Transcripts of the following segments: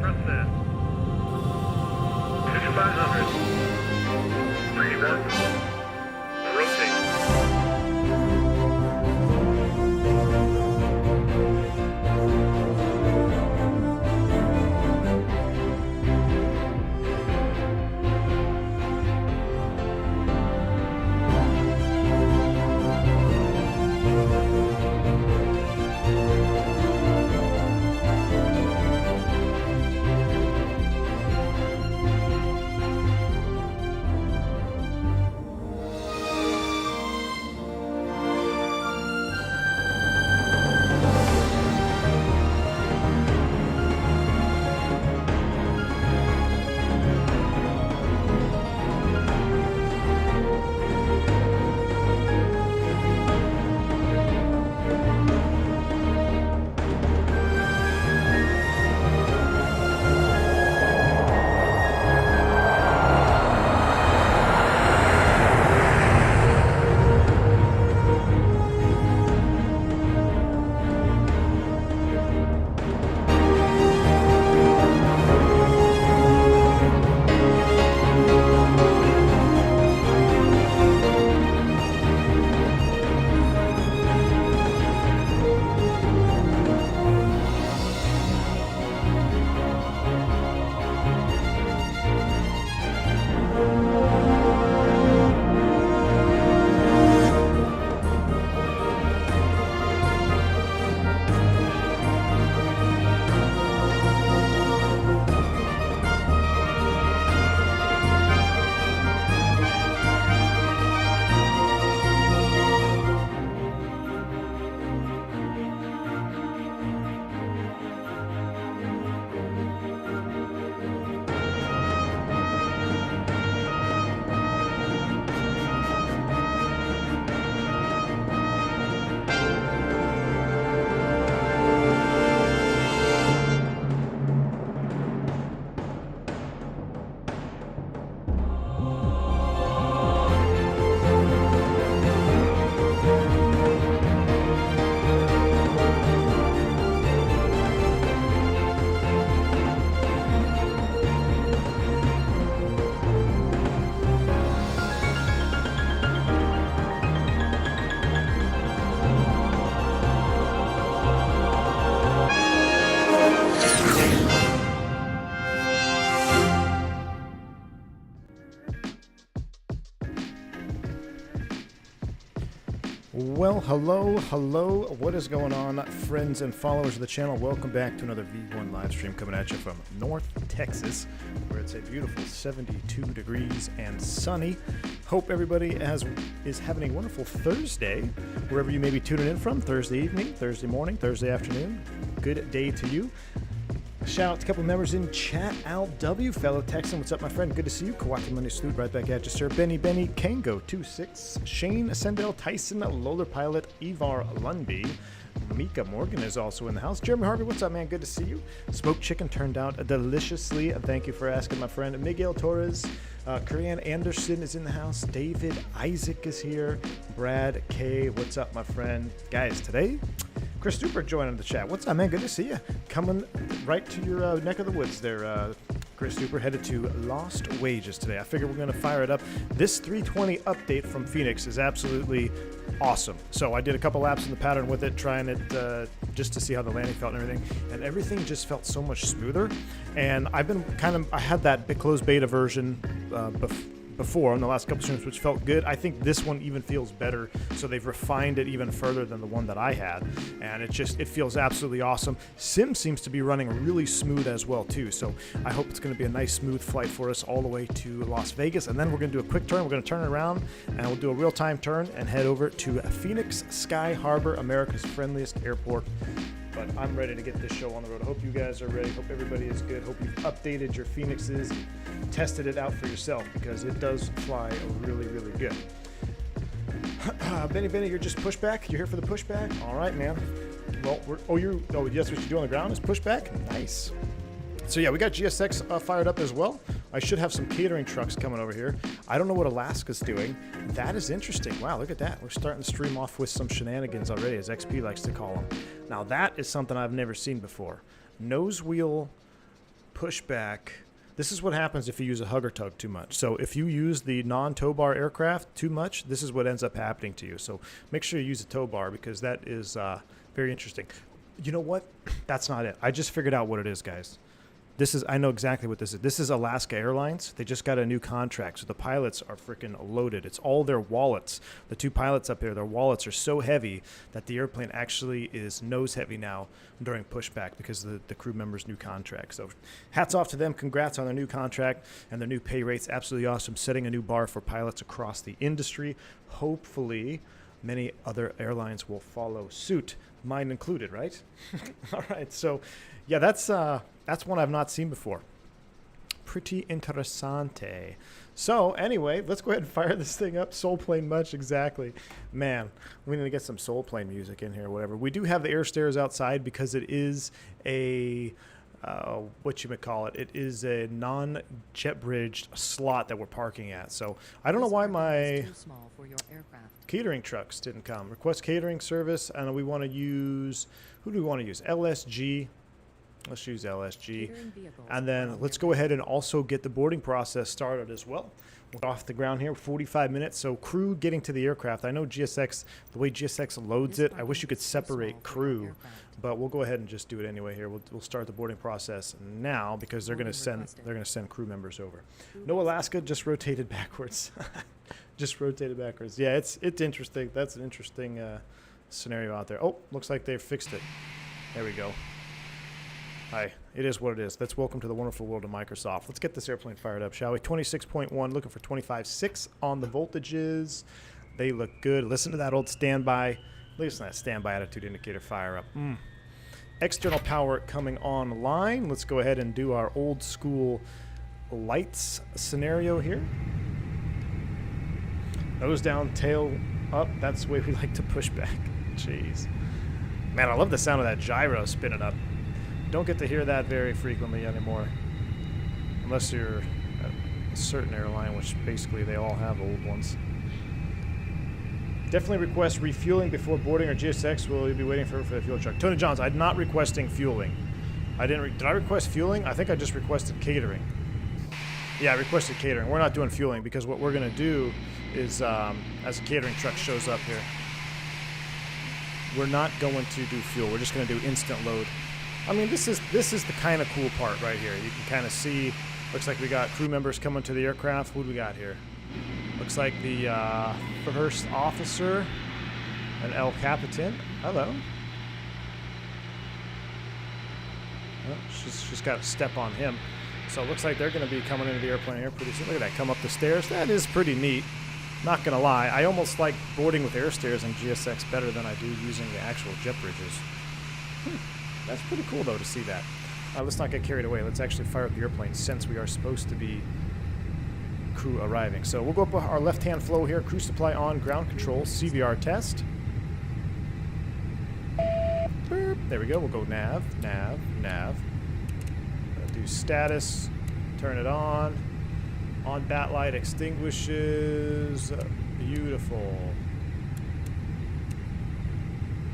press that. 5500. 31. Rotate. Well, hello, what is going on, friends and followers of the channel? Welcome back to another V1 live stream coming at you from North Texas, where it's a beautiful 72 degrees and sunny. Hope everybody is having a wonderful Thursday, wherever you may be tuning in from, Thursday evening, Thursday morning, Thursday afternoon. Good day to you. Shout out to a couple of members in chat. Al W, fellow Texan. What's up, my friend? Good to see you. Kawaki Money Salute right back at you, sir. Benny, Kango 26, Shane Sendell, Tyson, Loader Pilot, Ivar Lundby. Mika Morgan is also in the house. Jeremy Harvey, what's up, man? Good to see you. Smoked chicken turned out deliciously. Thank you for asking, my friend. Miguel Torres, Korean Anderson is in the house. David Isaac is here. Brad K, what's up, my friend? Guys, today, Chris Duper joining the chat. What's up, man? Good to see you. Coming right to your neck of the woods there, Chris Duper, headed to Lost Wages today. I figured we're going to fire it up. This 320 update from Phoenix is absolutely awesome. So I did a couple laps in the pattern with it, trying it just to see how the landing felt and everything. And everything just felt so much smoother. And I've been I had that closed beta version before on the last couple streams, which felt good. I think this one even feels better, so they've refined it even further than the one that I had, and it feels absolutely awesome. Sim seems to be running really smooth as well too, so I hope it's going to be a nice smooth flight for us all the way to Las Vegas, and then we're going to do a quick turn. We're going to turn it around and we'll do a real-time turn and head over to Phoenix Sky Harbor, America's friendliest airport. But I'm ready to get this show on the road. I hope you guys are ready. Hope everybody is good. Hope you've updated your Phoenixes, tested it out for yourself, because it does fly really, really good. Benny, you're just pushback? You're here for the pushback? All right, man. Well, yes, what you do on the ground is pushback? Nice. So yeah, we got GSX fired up as well. I should have some catering trucks coming over here. I don't know what Alaska's doing. That is interesting. Wow, look at that. We're starting to stream off with some shenanigans already, as XP likes to call them. Now that is something I've never seen before. Nose wheel pushback. This is what happens if you use a hugger tug too much. So if you use the non-tow bar aircraft too much, this is what ends up happening to you. So make sure you use a tow bar because that is very interesting. You know what? That's not it. I just figured out what it is, guys. I know exactly what this is. This is Alaska Airlines. They just got a new contract, so the pilots are freaking loaded. It's all their wallets. The 2 pilots up here, their wallets are so heavy that the airplane actually is nose heavy now during pushback because of the crew members' new contract. So hats off to them. Congrats on their new contract and their new pay rates. Absolutely awesome. Setting a new bar for pilots across the industry. Hopefully, many other airlines will follow suit, mine included, right? All right, so yeah, that's one I've not seen before. Pretty interessante. So anyway, let's go ahead and fire this thing up. Soul plane much, exactly. Man, we need to get some soul plane music in here, whatever. We do have the air stairs outside because it is a it is a non-jet bridged slot that we're parking at. So I don't know why my catering trucks didn't come. Request catering service, and we want to use, who do we want to use? LSG. Let's use LSG. And then let's go ahead and also get the boarding process started as well. We'll get off the ground here, 45 minutes. So crew getting to the aircraft. I know GSX, the way GSX loads it, I wish you could separate crew, but we'll go ahead and just do it anyway here. We'll start the boarding process now because they're going to send crew members over. No Alaska, just rotated backwards. Just rotated backwards. Yeah, it's interesting. That's an interesting scenario out there. Oh, looks like they've fixed it. There we go. Hi, it is what it is. Let's welcome to the wonderful world of Microsoft. Let's get this airplane fired up, shall we? 26.1, looking for 25.6 on the voltages. They look good. Listen to that old standby. Listen to that standby attitude indicator fire up. External power coming online. Let's go ahead and do our old school lights scenario here. Nose down, tail up. That's the way we like to push back. Jeez. Man, I love the sound of that gyro spinning up. Don't get to hear that very frequently anymore. Unless you're at a certain airline, which basically they all have old ones. Definitely request refueling before boarding or GSX will you be waiting for the fuel truck. Tony Johns, I'm not requesting fueling. Did I request fueling? I think I just requested catering. Yeah, I requested catering. We're not doing fueling because what we're going to do is, as a catering truck shows up here, we're not going to do fuel. We're just going to do instant load. I mean, this is the kind of cool part right here. You can kind of see, looks like we got crew members coming to the aircraft. Who do we got here? Looks like the first officer and El Capitan. Hello. Oh, she's got a step on him. So it looks like they're going to be coming into the airplane here pretty soon. Look at that, come up the stairs. That is pretty neat. Not going to lie. I almost like boarding with air stairs in GSX better than I do using the actual jet bridges. That's pretty cool, though, to see that. Let's not get carried away. Let's actually fire up the airplane since we are supposed to be crew arriving. So we'll go up our left-hand flow here. Crew supply on, ground control, CVR test. Burp. There we go. We'll go nav. Do status. Turn it on. On bat light extinguishes. Beautiful.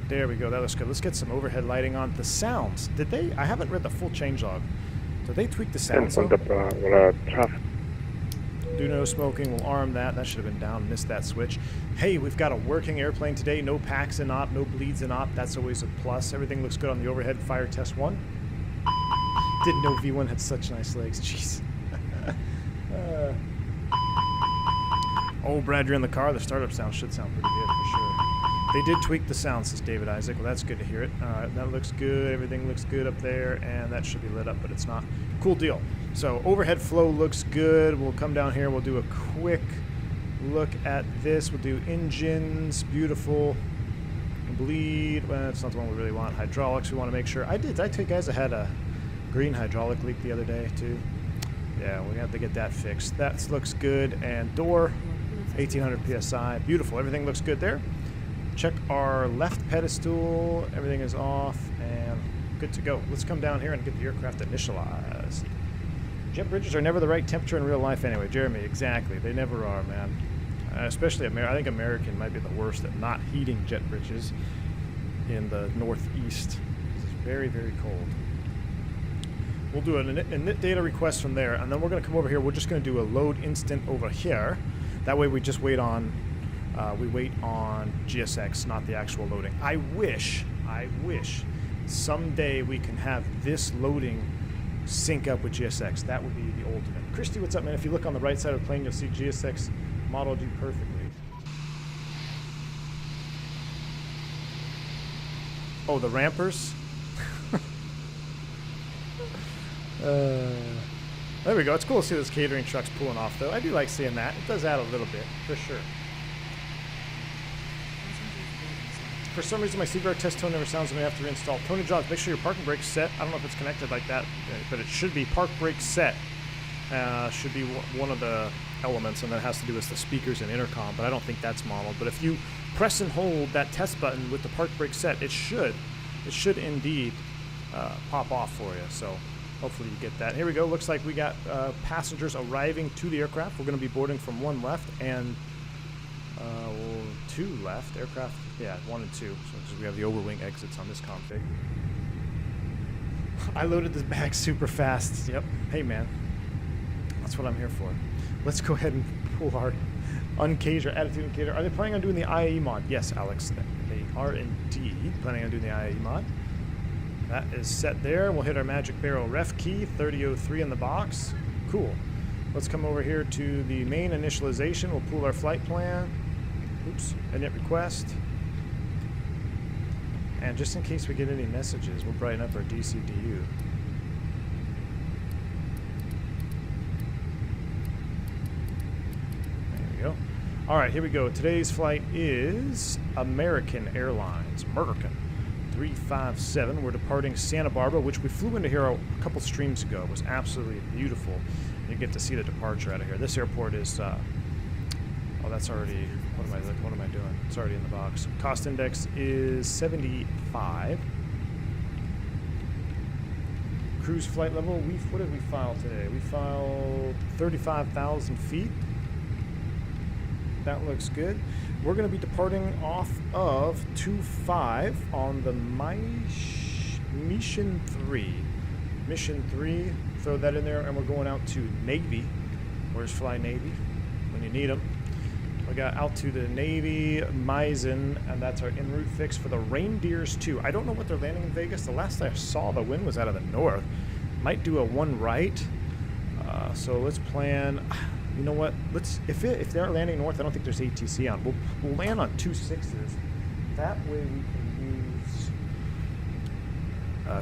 There we go. That looks good. Let's get some overhead lighting on. The sounds. Did they? I haven't read the full changelog. Did they tweak the sounds? Do no smoking. We'll arm that. That should have been down. Missed that switch. Hey, we've got a working airplane today. No packs in op. No bleeds in op. That's always a plus. Everything looks good on the overhead. Fire test 1. Didn't know V1 had such nice legs. Jeez. Oh, Brad, you're in the car. The startup sound should sound pretty good for sure. They did tweak the sound, says David Isaac. Well, that's good to hear it. All right, that looks good. Everything looks good up there, and that should be lit up, but it's not. Cool deal. So overhead flow looks good. We'll come down here. We'll do a quick look at this. We'll do engines. Beautiful. Bleed. Well, that's not the one we really want. Hydraulics, we want to make sure. I tell you guys, I had a green hydraulic leak the other day, too. Yeah, we have to get that fixed. That looks good. And door, 1800 PSI. Beautiful. Everything looks good there. Check our left pedestal. Everything is off and good to go. Let's come down here and get the aircraft initialized. Jet bridges are never the right temperature in real life anyway. Jeremy, exactly. They never are, man. Especially I think American might be the worst at not heating jet bridges in the Northeast. It's very, very cold. We'll do a init data request from there, and then we're going to come over here. We're just going to do a load instant over here. That way we just wait on GSX, not the actual loading. I wish someday we can have this loading sync up with GSX. That would be the ultimate. Christy, what's up, man? If you look on the right side of the plane, you'll see GSX modeled you perfectly. Oh, the rampers? There we go. It's cool to see those catering trucks pulling off, though. I do like seeing that. It does add a little bit, for sure. For some reason, my CBR test tone never sounds when I have to reinstall. Tony Jobs, make sure your parking brake's set. I don't know if it's connected like that, but it should be park brake set. Should be one of the elements, and that has to do with the speakers and intercom, but I don't think that's modeled. But if you press and hold that test button with the park brake set, it should indeed pop off for you. So hopefully you get that. Here we go. Looks like we got passengers arriving to the aircraft. We're going to be boarding from one left and two left. Aircraft, yeah, 1 and 2. So because we have the overwing exits on this config. I loaded this bag super fast. Yep. Hey, man. That's what I'm here for. Let's go ahead and pull our uncage or attitude indicator. Are they planning on doing the IAE mod? Yes, Alex. They are indeed planning on doing the IAE mod. That is set there. We'll hit our magic barrel ref key, 3003 in the box. Cool. Let's come over here to the main initialization. We'll pull our flight plan. Oops, init request. And just in case we get any messages, we'll brighten up our DCDU. There we go. All right, here we go. Today's flight is American Airlines, Merkin 357. We're departing Santa Barbara, which we flew into here a couple streams ago. It was absolutely beautiful. You get to see the departure out of here. This airport is, oh, that's already, what am I doing? It's already in the box. Cost index is 75. Cruise flight level, what did we file today? We filed 35,000 feet. That looks good. We're going to be departing off of 25 on the Mission 3. Mission 3, throw that in there, and we're going out to Navy. Where's Fly Navy? When you need them. We got out to the Navy, Meissen, and that's our en route fix for the Reindeers 2. I don't know what they're landing in Vegas. The last I saw, the wind was out of the north. Might do a one right. So let's plan. You know what? If they're landing north, I don't think there's ATC on. We'll land on 2 6s. That way we can use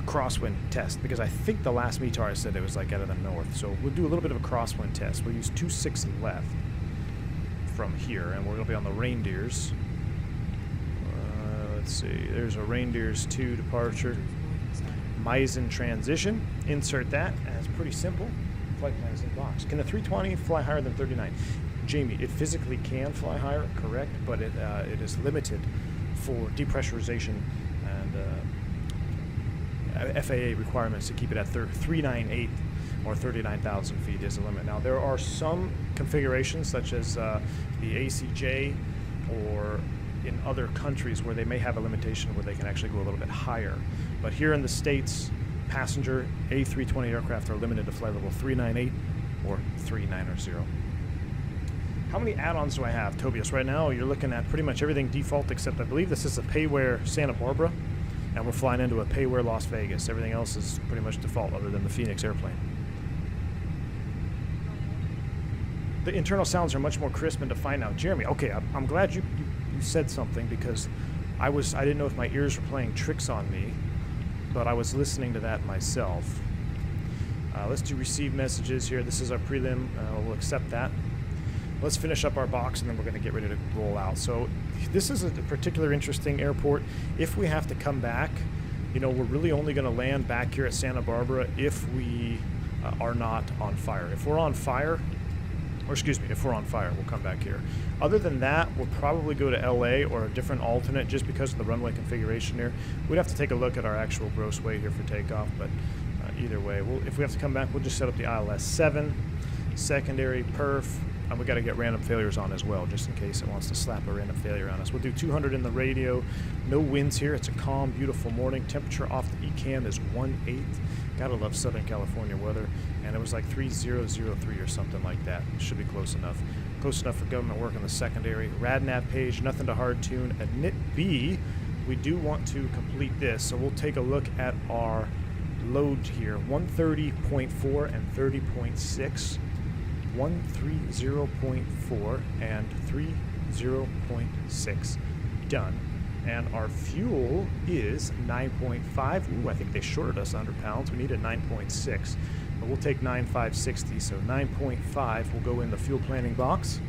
crosswind test, because I think the last METAR said it was like out of the north. So we'll do a little bit of a crosswind test. We'll use 2 6 left from here, and we're going to be on the Reindeers. Let's see. There's a Reindeers 2 departure. Meissen transition. Insert that, and it's pretty simple. Flight plan is in the box. Can the 320 fly higher than 39? Jamie, it physically can fly higher, correct, but it is limited for depressurization and FAA requirements to keep it at 398 or 39,000 feet is the limit. Now, there are some configurations, such as the ACJ or in other countries, where they may have a limitation where they can actually go a little bit higher. But here in the States, passenger A320 aircraft are limited to flight level 398 or 390. How many add-ons do I have, Tobias? Right now, you're looking at pretty much everything default, except I believe this is a Payware Santa Barbara, and we're flying into a Payware Las Vegas. Everything else is pretty much default other than the Phoenix airplane. The internal sounds are much more crisp and defined now. Jeremy, okay, I'm glad you said something, because I didn't know if my ears were playing tricks on me, but I was listening to that myself. Let's do receive messages here. This is our prelim. We'll accept that. Let's finish up our box, and then we're going to get ready to roll out. So this is a particular interesting airport. If we have to come back, you know, we're really only going to land back here at Santa Barbara if we are not on fire. If we're on fire, or excuse me, if we're on fire, we'll come back here. Other than that, we'll probably go to LA or a different alternate, just because of the runway configuration here. We'd have to take a look at our actual gross weight here for takeoff, but either way, if we have to come back, we'll just set up the ILS 7, secondary perf, we got to get random failures on as well, just in case it wants to slap a random failure on us. We'll do 200 in the radio. No winds here. It's a calm, beautiful morning. Temperature off the ECAM is 18. Gotta love Southern California weather. And it was like 3003 or something like that. Should be close enough. Close enough for government work in the secondary. RadNav page, nothing to hard tune. At NIT B, we do want to complete this, so we'll take a look at our load here. 130.4 and 30.6. 130.4 and 30.6 done. And our fuel is 9.5. Ooh, I think they shorted us 100 pounds. We need a 9.6, but we'll take 9.560. So 9.5 will go in the fuel planning box.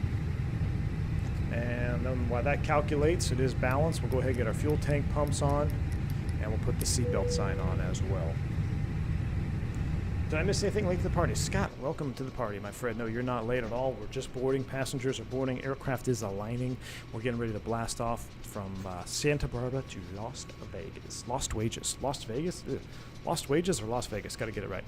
And then while that calculates, it is balanced. We'll go ahead and get our fuel tank pumps on, and we'll put the seatbelt sign on as well. Did I miss anything late to the party? Scott, welcome to the party, my friend. No, you're not late at all. We're just boarding. Passengers are boarding. Aircraft is aligning. We're getting ready to blast off from Santa Barbara to Las Vegas. Lost Wages. Lost Vegas? Ugh. Lost Wages or Las Vegas? Got to get it right.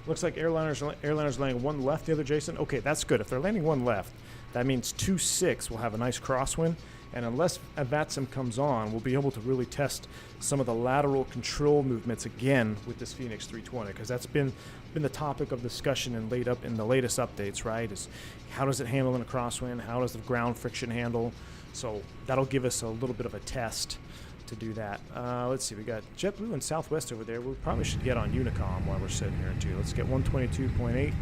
Looks like airliners landing one left, the other Jason. Okay, that's good. If they're landing one left, that means 2-6 will have a nice crosswind. And unless VATSIM comes on, we'll be able to really test some of the lateral control movements again with this Fenix 320, because that's been the topic of discussion and laid up in the latest updates, right? Is how does it handle in a crosswind? How does the ground friction handle? So that'll give us a little bit of a test to do that. Let's see, we got JetBlue and Southwest over there. We probably should get on Unicom while we're sitting here too. Let's get 122.8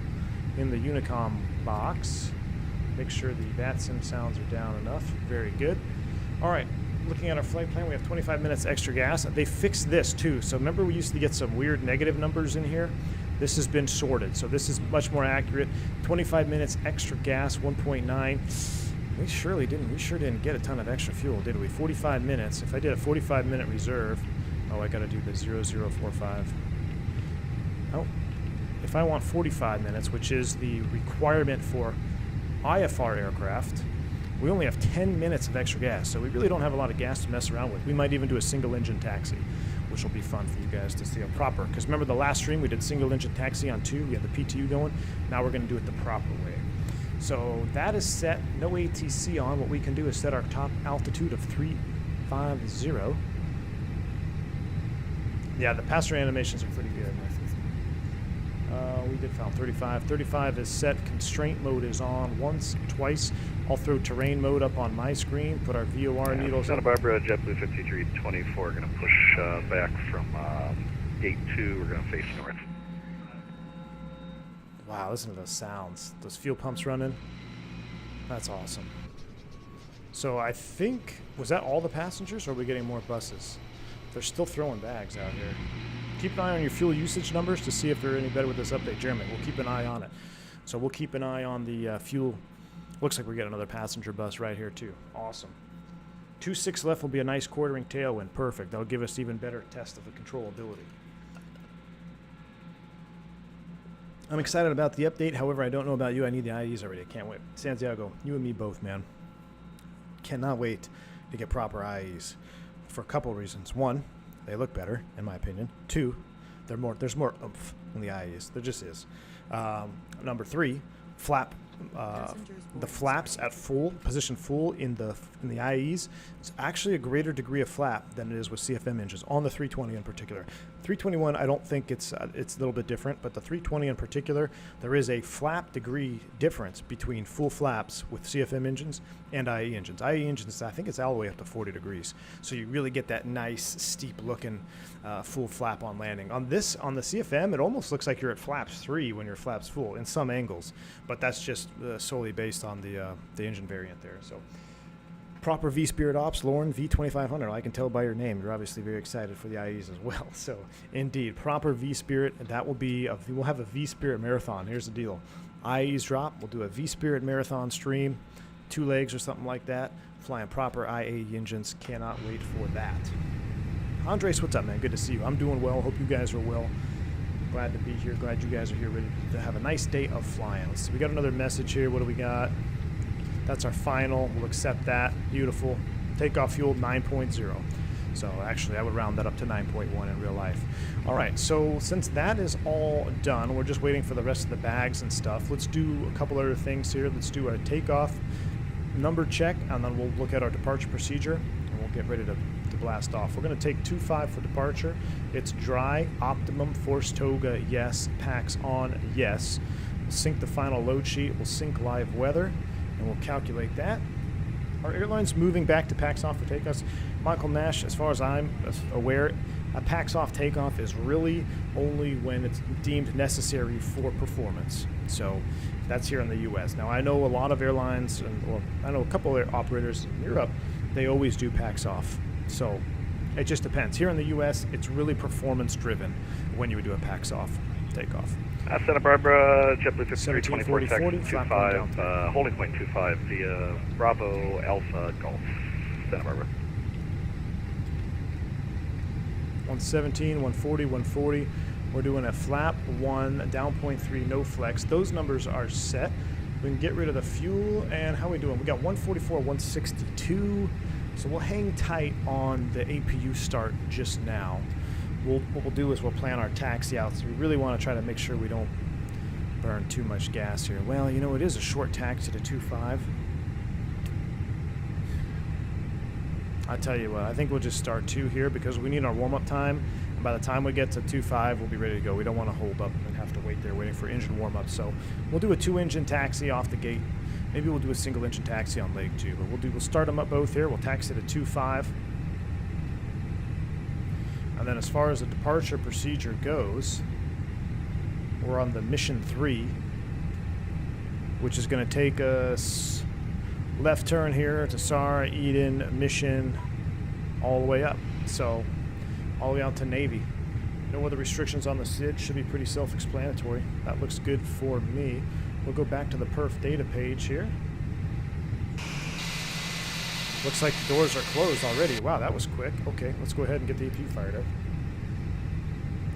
in the Unicom box. Make sure the VATSIM sounds are down enough. Very good. All right, looking at our flight plan, we have 25 minutes extra gas. They fixed this too. So remember we used to get some weird negative numbers in here? This has been sorted, so this is much more accurate. 25 minutes extra gas, 1.9. We sure didn't get a ton of extra fuel, did we? 45 minutes. If I did a 45-minute reserve, oh, I got to do the 0045. Oh, if I want 45 minutes, which is the requirement for IFR aircraft, we only have 10 minutes of extra gas, so we really don't have a lot of gas to mess around with. We might even do a single engine taxi, which will be fun for you guys to see a proper, because remember the last stream we did single engine taxi on 2, we had the PTU going. Now we're going to do it the proper way. So that is set, no ATC on. What we can do is set our top altitude of 350. Yeah, the passenger animations are pretty good. We did found 35. 35 is set. Constraint mode is on once, twice. I'll throw terrain mode up on my screen. Put our VOR needles. Santa Barbara, JetBlue 5324. Going to push back from gate 2. We're going to face north. Wow, listen to those sounds. Those fuel pumps running. That's awesome. So I think, was that all the passengers, or are we getting more buses? They're still throwing bags out here. Keep an eye on your fuel usage numbers to see if they're any better with this update, Jeremy. We'll keep an eye on it. So we'll keep an eye on the fuel. Looks like we're getting another passenger bus right here too. Awesome. 2-6 left will be a nice quartering tailwind. Perfect. That'll give us even better test of the controllability. I'm excited about the update. However, I don't know about you. I need the IEs already. I can't wait. Santiago, you and me both, man. Cannot wait to get proper IEs for a couple reasons. One, they look better, in my opinion. Two, there's more oomph in the IEs. There just is. Number three, the flaps at full position full in the IEs. It's actually a greater degree of flap than it is with CFM engines on the 320 in particular. 321, I don't think it's a little bit different, but the 320 in particular, there is a flap degree difference between full flaps with CFM engines and IE engines. IE engines, I think it's all the way up to 40 degrees, so you really get that nice steep looking full flap on landing. On the CFM, it almost looks like you're at flaps 3 when you're flaps full in some angles, but that's just solely based on the engine variant there. So proper V-Spirit ops, Lauren, V2500. I can tell by your name. You're obviously very excited for the IEs as well. So indeed, proper V-Spirit. That will be, we'll have a V-Spirit marathon. Here's the deal. IEs drop. We'll do a V-Spirit marathon stream, 2 legs or something like that. Flying proper IAE engines. Cannot wait for that. Andres, what's up, man? Good to see you. I'm doing well. Hope you guys are well. Glad to be here. Glad you guys are here ready to have a nice day of flying. Let's see. We got another message here. What do we got? That's our final. We'll accept that. Beautiful. Takeoff fuel 9.0. So actually, I would round that up to 9.1 in real life. All right, so since that is all done, we're just waiting for the rest of the bags and stuff. Let's do a couple other things here. Let's do our takeoff number check, and then we'll look at our departure procedure, and we'll get ready to blast off. We're going to take 2.5 for departure. It's dry, optimum, force toga, yes, packs on, yes. We'll sync the final load sheet, we'll sync live weather, and we'll calculate that. Our airline's moving back to packs off for takeoffs. Michael Nash, as far as I'm aware, a packs off takeoff is really only when it's deemed necessary for performance. So that's here in the U.S. Now, I know a lot of airlines, well, I know a couple of operators in Europe, they always do packs off. So it just depends. Here in the U.S., it's really performance driven when you would do a packs off takeoff. Santa Barbara, JetBlue 5324, 40, taxi 25, holding point 25 via Bravo Alpha Golf, Santa Barbara. 117, 140, 140. We're doing a flap 1, down 0.3, no flex. Those numbers are set. We can get rid of the fuel, and how are we doing? We got 144, 162. So we'll hang tight on the APU start just now. What we'll do is we'll plan our taxi out. So we really want to try to make sure we don't burn too much gas here. Well, you know, it is a short taxi to 2.5. I tell you what, I think we'll just start 2 here because we need our warm-up time. And by the time we get to 2.5, we'll be ready to go. We don't want to hold up and have to wait there waiting for engine warm-up. So we'll do a 2-engine taxi off the gate. Maybe we'll do a single-engine taxi on leg 2, but we'll start them up both here. We'll taxi to 2.5. And then as far as the departure procedure goes, we're on the mission 3, which is going to take us left turn here to SAR, Eden, Mission, all the way up. So all the way out to Navy. No other restrictions on the SID, should be pretty self-explanatory. That looks good for me. We'll go back to the perf data page here. Looks like the doors are closed already. Wow, that was quick. Okay, let's go ahead and get the APU fired up.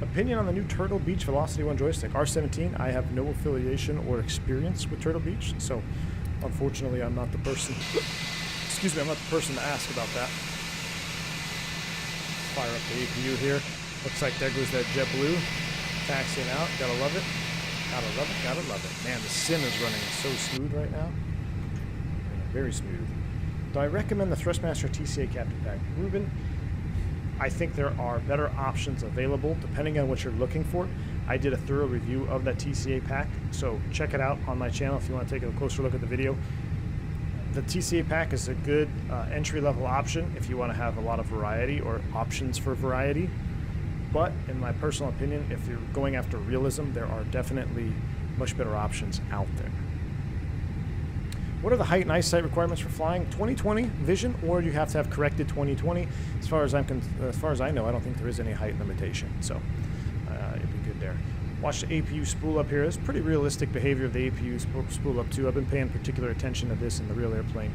Opinion on the new Turtle Beach Velocity 1 joystick. R17, I have no affiliation or experience with Turtle Beach, so unfortunately I'm not the person, excuse me, I'm not the person to ask about that. Fire up the APU here. Looks like there goes that JetBlue. Taxiing out, gotta love it. Gotta love it, gotta love it. Man, the sim is running so smooth right now. Very smooth. Do I recommend the Thrustmaster TCA Captain pack? Ruben, I think there are better options available depending on what you're looking for. I did a thorough review of that TCA pack, so check it out on my channel if you want to take a closer look at the video. The TCA pack is a good entry-level option if you want to have a lot of variety or options for variety. But in my personal opinion, if you're going after realism, there are definitely much better options out there. What are the height and eyesight requirements for flying? 20/20 vision, or you have to have corrected 20/20. As far as I know, I don't think there is any height limitation, so it'd be good there. Watch the APU spool up here. It's pretty realistic behavior of the APU spool up too. I've been paying particular attention to this in the real airplane.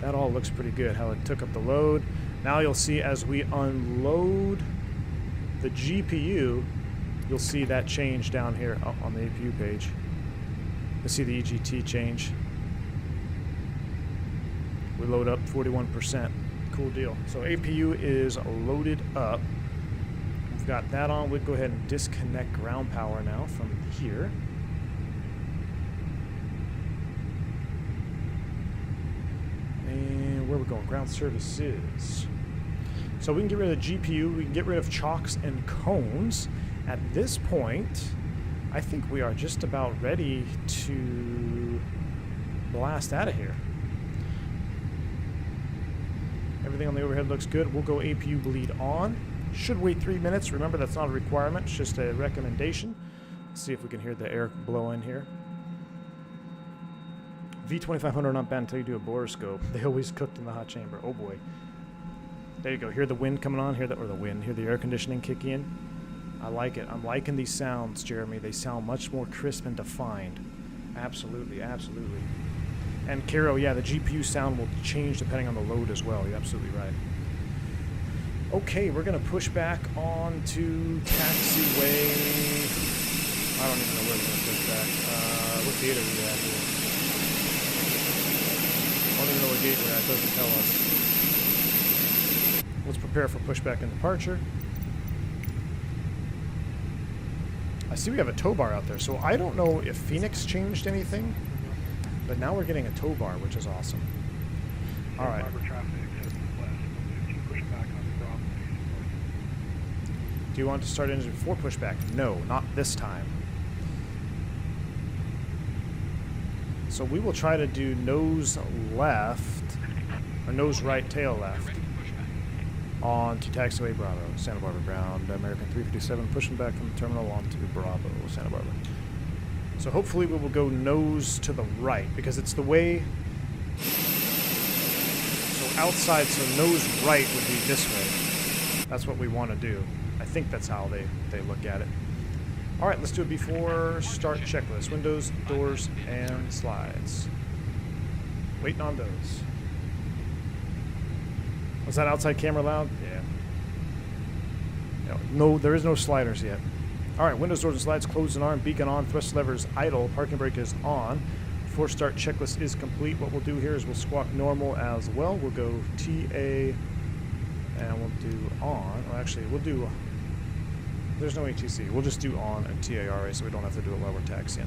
That all looks pretty good, how it took up the load. Now you'll see as we unload the GPU, you'll see that change down here on the APU page. You'll see the EGT change. We load up 41%. Cool deal. So APU is loaded up. We've got that on. We'll go ahead and disconnect ground power now from here. And where we're going, ground services. So we can get rid of the GPU, we can get rid of chocks and cones. At this point, I think we are just about ready to blast out of here. Everything on the overhead looks good. We'll go APU bleed on. Should wait 3 minutes. Remember, that's not a requirement, it's just a recommendation. Let's see if we can hear the air blow in here. V2500 not bad until you do a borescope. They always cooked in the hot chamber. Oh boy. There you go. Hear the wind coming on. Hear the air conditioning kick in. I like it. I'm liking these sounds, Jeremy. They sound much more crisp and defined. Absolutely, absolutely. And Caro, yeah, the GPU sound will change depending on the load as well. You're absolutely right. Okay, we're going to push back on to taxiway. I don't even know where we're going to push back. What gate are we at here? I don't even know what gate we're at. It doesn't tell us. Let's prepare for pushback and departure. I see we have a tow bar out there, so I don't know if Phoenix changed anything, but now we're getting a tow bar, which is awesome. All right. Do you want to start engine before pushback? No, not this time. So we will try to do nose left, or nose right, tail left, on to taxiway Bravo, Santa Barbara ground, American 357, pushing back from the terminal onto Bravo, Santa Barbara. So hopefully we will go nose to the right, because it's the way, so outside, so nose right would be this way. That's what we want to do. I think that's how they look at it. All right, let's do it before start checklist. Windows, doors, and slides. Waiting on those. Was that outside camera loud? Yeah. No, there is no sliders yet. All right, windows, doors, and slides closed and arm, beacon on, thrust levers idle, parking brake is on. Before start checklist is complete. What we'll do here is we'll squawk normal as well. We'll go TA, and we'll do on. Well, actually, we'll do... There's no ATC. We'll just do on and TARA so we don't have to do it while we're taxiing.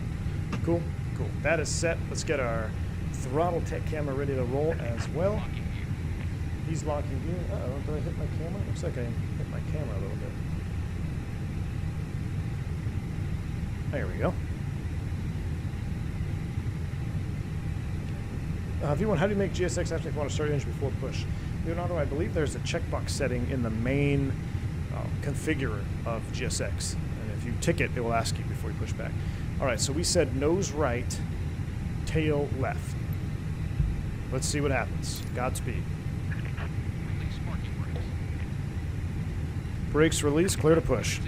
Cool, cool. That is set. Let's get our Throttletek camera ready to roll as well. He's locking gear. Uh-oh, did I hit my camera? Looks like I hit my camera a little bit. There we go. V1, how do you make GSX actually want to start engine before push? Leonardo, I believe there's a checkbox setting in the main configure of GSX. And if you tick it, it will ask you before you push back. All right, so we said nose right, tail left. Let's see what happens. Godspeed. Brakes release, clear to push.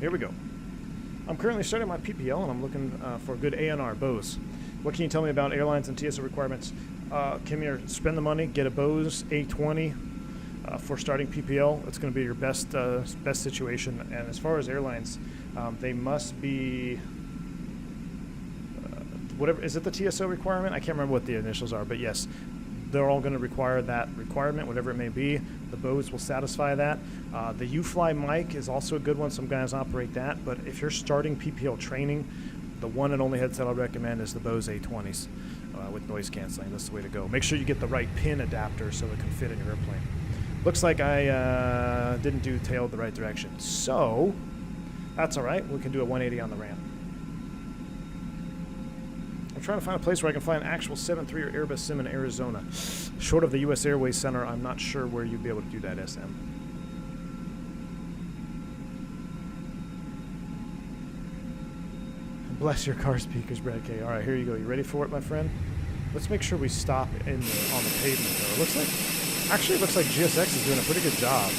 Here we go. I'm currently starting my PPL and I'm looking for good ANR, Bose. What can you tell me about airlines and TSO requirements? Come here, spend the money, get a Bose A320 for starting PPL. It's going to be your best situation. And as far as airlines, they must be whatever. Is it the TSO requirement? I can't remember what the initials are, but yes, they're all going to require that requirement, whatever it may be. The Bose will satisfy that. The U-Fly mic is also a good one. Some guys operate that, but if you're starting PPL training, the one and only headset I'll recommend is the Bose A20s with noise canceling. That's the way to go. Make sure you get the right pin adapter so it can fit in your airplane. Looks like I didn't do tail the right direction, so that's all right. We can do a 180 on the ramp. I'm trying to find a place where I can find an actual 7.3 or Airbus sim in Arizona. Short of the U.S. Airways Center, I'm not sure where you'd be able to do that, SM. Bless your car speakers, Brad K. All right, here you go. You ready for it, my friend? Let's make sure we stop on the pavement, though. It looks like GSX is doing a pretty good job.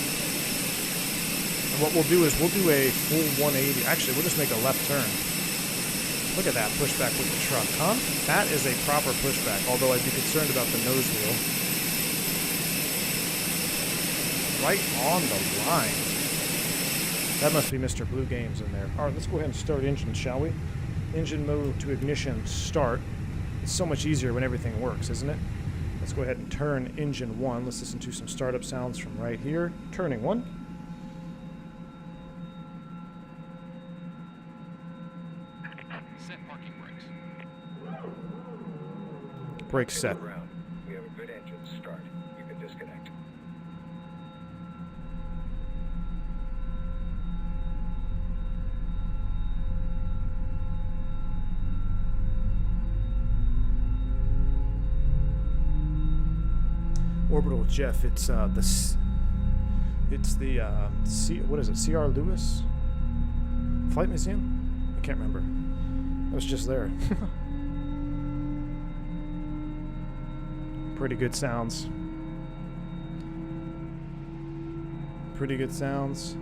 And what we'll do is we'll do a full 180. Actually, we'll just make a left turn. Look at that pushback with the truck, huh? That is a proper pushback, although I'd be concerned about the nose wheel. Right on the line. That must be Mr. Blue Games in there. All right, let's go ahead and start engine, shall we? Engine mode to ignition start. It's so much easier when everything works, isn't it? Let's go ahead and turn engine 1. Let's listen to some startup sounds from right here. Turning 1. Set parking brakes. Brakes set. We have a good engine start. You can disconnect. Orbital Jeff, it's the what is it? C.R. Lewis Flight Museum? I can't remember. I was just there. Pretty good sounds. Pretty good sounds.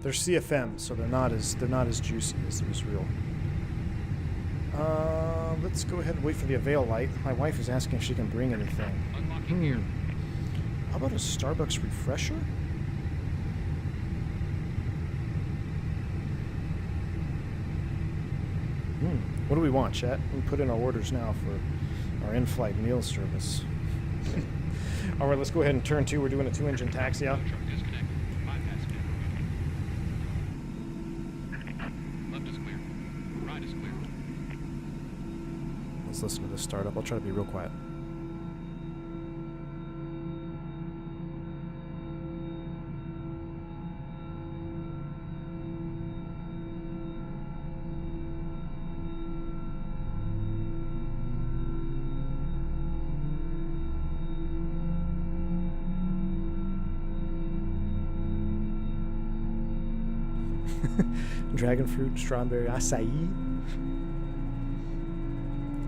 They're CFM, so they're not as juicy as real. Let's go ahead and wait for the Avail light. My wife is asking if she can bring anything. Unlocking gear. How about a Starbucks refresher? What do we want, chat? We put in our orders now for our in-flight meal service. All right, let's go ahead and turn 2. We're doing a 2-engine taxi out. Truck disconnected. Bypass vehicle. Left is clear. Right is clear. Let's listen to this startup. I'll try to be real quiet. Dragon fruit, strawberry, acai.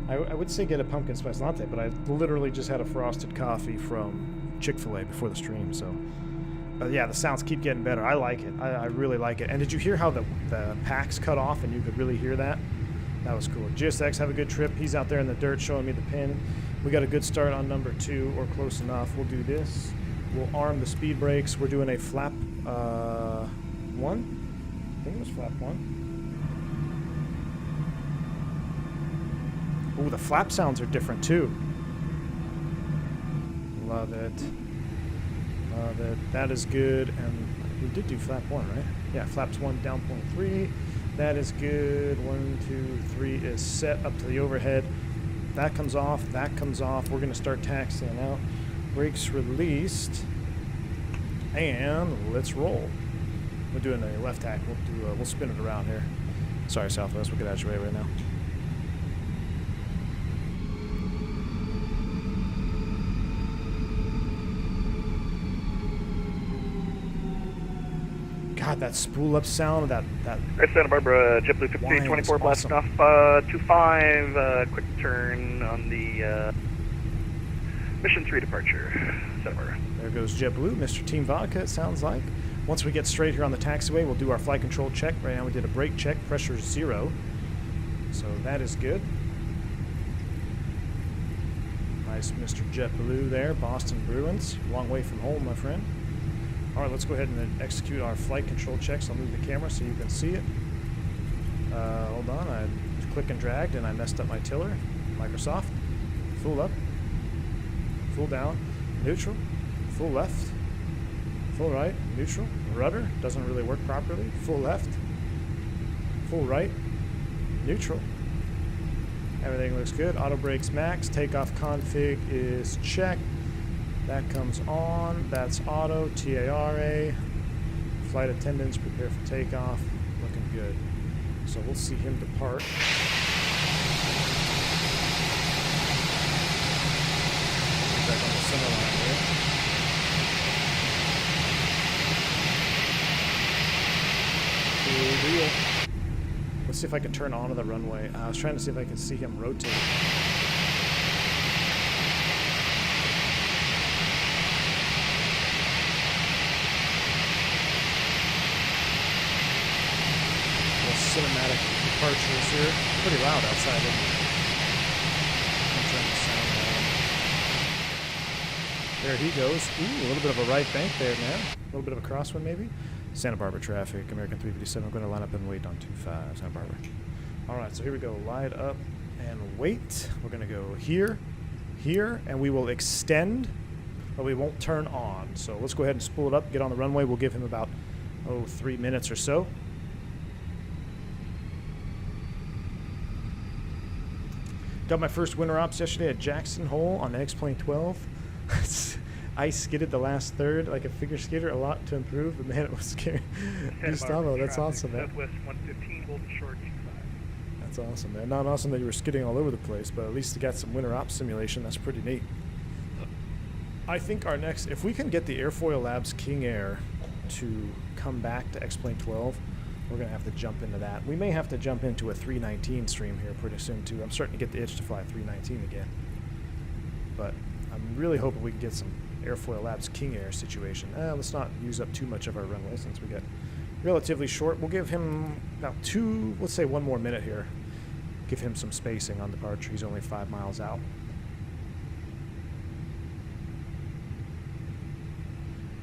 I would say get a pumpkin spice latte, but I literally just had a frosted coffee from Chick-fil-A before the stream, so... yeah, the sounds keep getting better. I like it. I really like it. And did you hear how the packs cut off and you could really hear that? That was cool. GSX, have a good trip. He's out there in the dirt showing me the pin. We got a good start on number 2, or close enough. We'll do this. We'll arm the speed brakes. We're doing a flap 1. I think it was flap 1. Ooh, the flap sounds are different too. Love it. Love it. That is good. And we did do flap 1, right? Yeah, flaps 1 down 0.3. That is good. 1, 2, 3 is set up to the overhead. That comes off. That comes off. We're going to start taxiing out. Brakes released. And let's roll. We're doing a left tack. We'll spin it around here. Sorry, Southwest. We'll get out of your way right now. God, that spool up sound, that Right, Santa Barbara, JetBlue 5324, awesome. blasting off 25, quick turn on the Mission 3 departure, Santa Barbara. There goes JetBlue, Mr. Team Vodka, it sounds like. Once we get straight here on the taxiway, we'll do our flight control check. Right now we did a brake check, pressure 0. So that is good. Nice Mr. JetBlue there, Boston Bruins. Long way from home, my friend. All right, let's go ahead and execute our flight control checks. I'll move the camera so you can see it. Hold on, I click and dragged and I messed up my tiller. Microsoft, full up, full down, neutral, full left, full right, neutral, rudder, doesn't really work properly, full left, full right, neutral. Everything looks good. Auto brakes max, takeoff config is checked. That comes on, that's auto, TARA, flight attendants, prepare for takeoff, looking good. So we'll see him depart. Back on the center line here. Cool deal. Let's see if I can turn onto the runway. I was trying to see if I can see him rotate. Cinematic departures here. Pretty loud outside. I'm turning the sound down. There he goes. Ooh, a little bit of a right bank there, man. A little bit of a crosswind, maybe. Santa Barbara traffic, American 357. I'm going to line up and wait on 25, Santa Barbara. All right, so here we go. Line up and wait. We're going to go here, here, and we will extend, but we won't turn on. So let's go ahead and spool it up, get on the runway. We'll give him about, 3 minutes or so. Done my first winter ops yesterday at Jackson Hole on the X-Plane 12. I skidded the last third like a figure skater, a lot to improve, but man, it was scary. Gustavo, that's awesome, man. Southwest 115, hold short 25. That's awesome, man. Not awesome that you were skidding all over the place, but at least you got some winter ops simulation. That's pretty neat. I think our next, if we can get the Airfoil Labs King Air to come back to X-Plane 12, we're going to have to jump into that. We may have to jump into a 319 stream here pretty soon, too. I'm starting to get the itch to fly 319 again. But I'm really hoping we can get some Airfoil Labs King Air situation. Let's not use up too much of our runway since we get relatively short. We'll give him about let's say 1 more minute here. Give him some spacing on departure. He's only 5 miles out.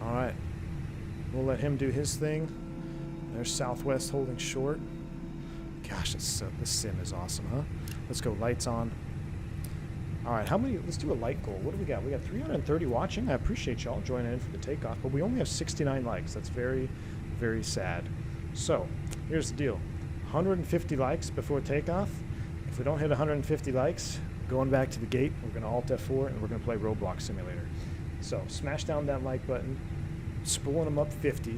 All right. We'll let him do his thing. There's Southwest holding short. Gosh, this sim is awesome, huh? Let's go lights on. All right, how many? Let's do a light goal. What do we got? We got 330 watching. I appreciate y'all joining in for the takeoff, but we only have 69 likes. That's very, very sad. So here's the deal: 150 likes before takeoff. If we don't hit 150 likes, going back to the gate, we're going to Alt F4 and we're going to play Roblox Simulator. So smash down that like button, spooling them up 50.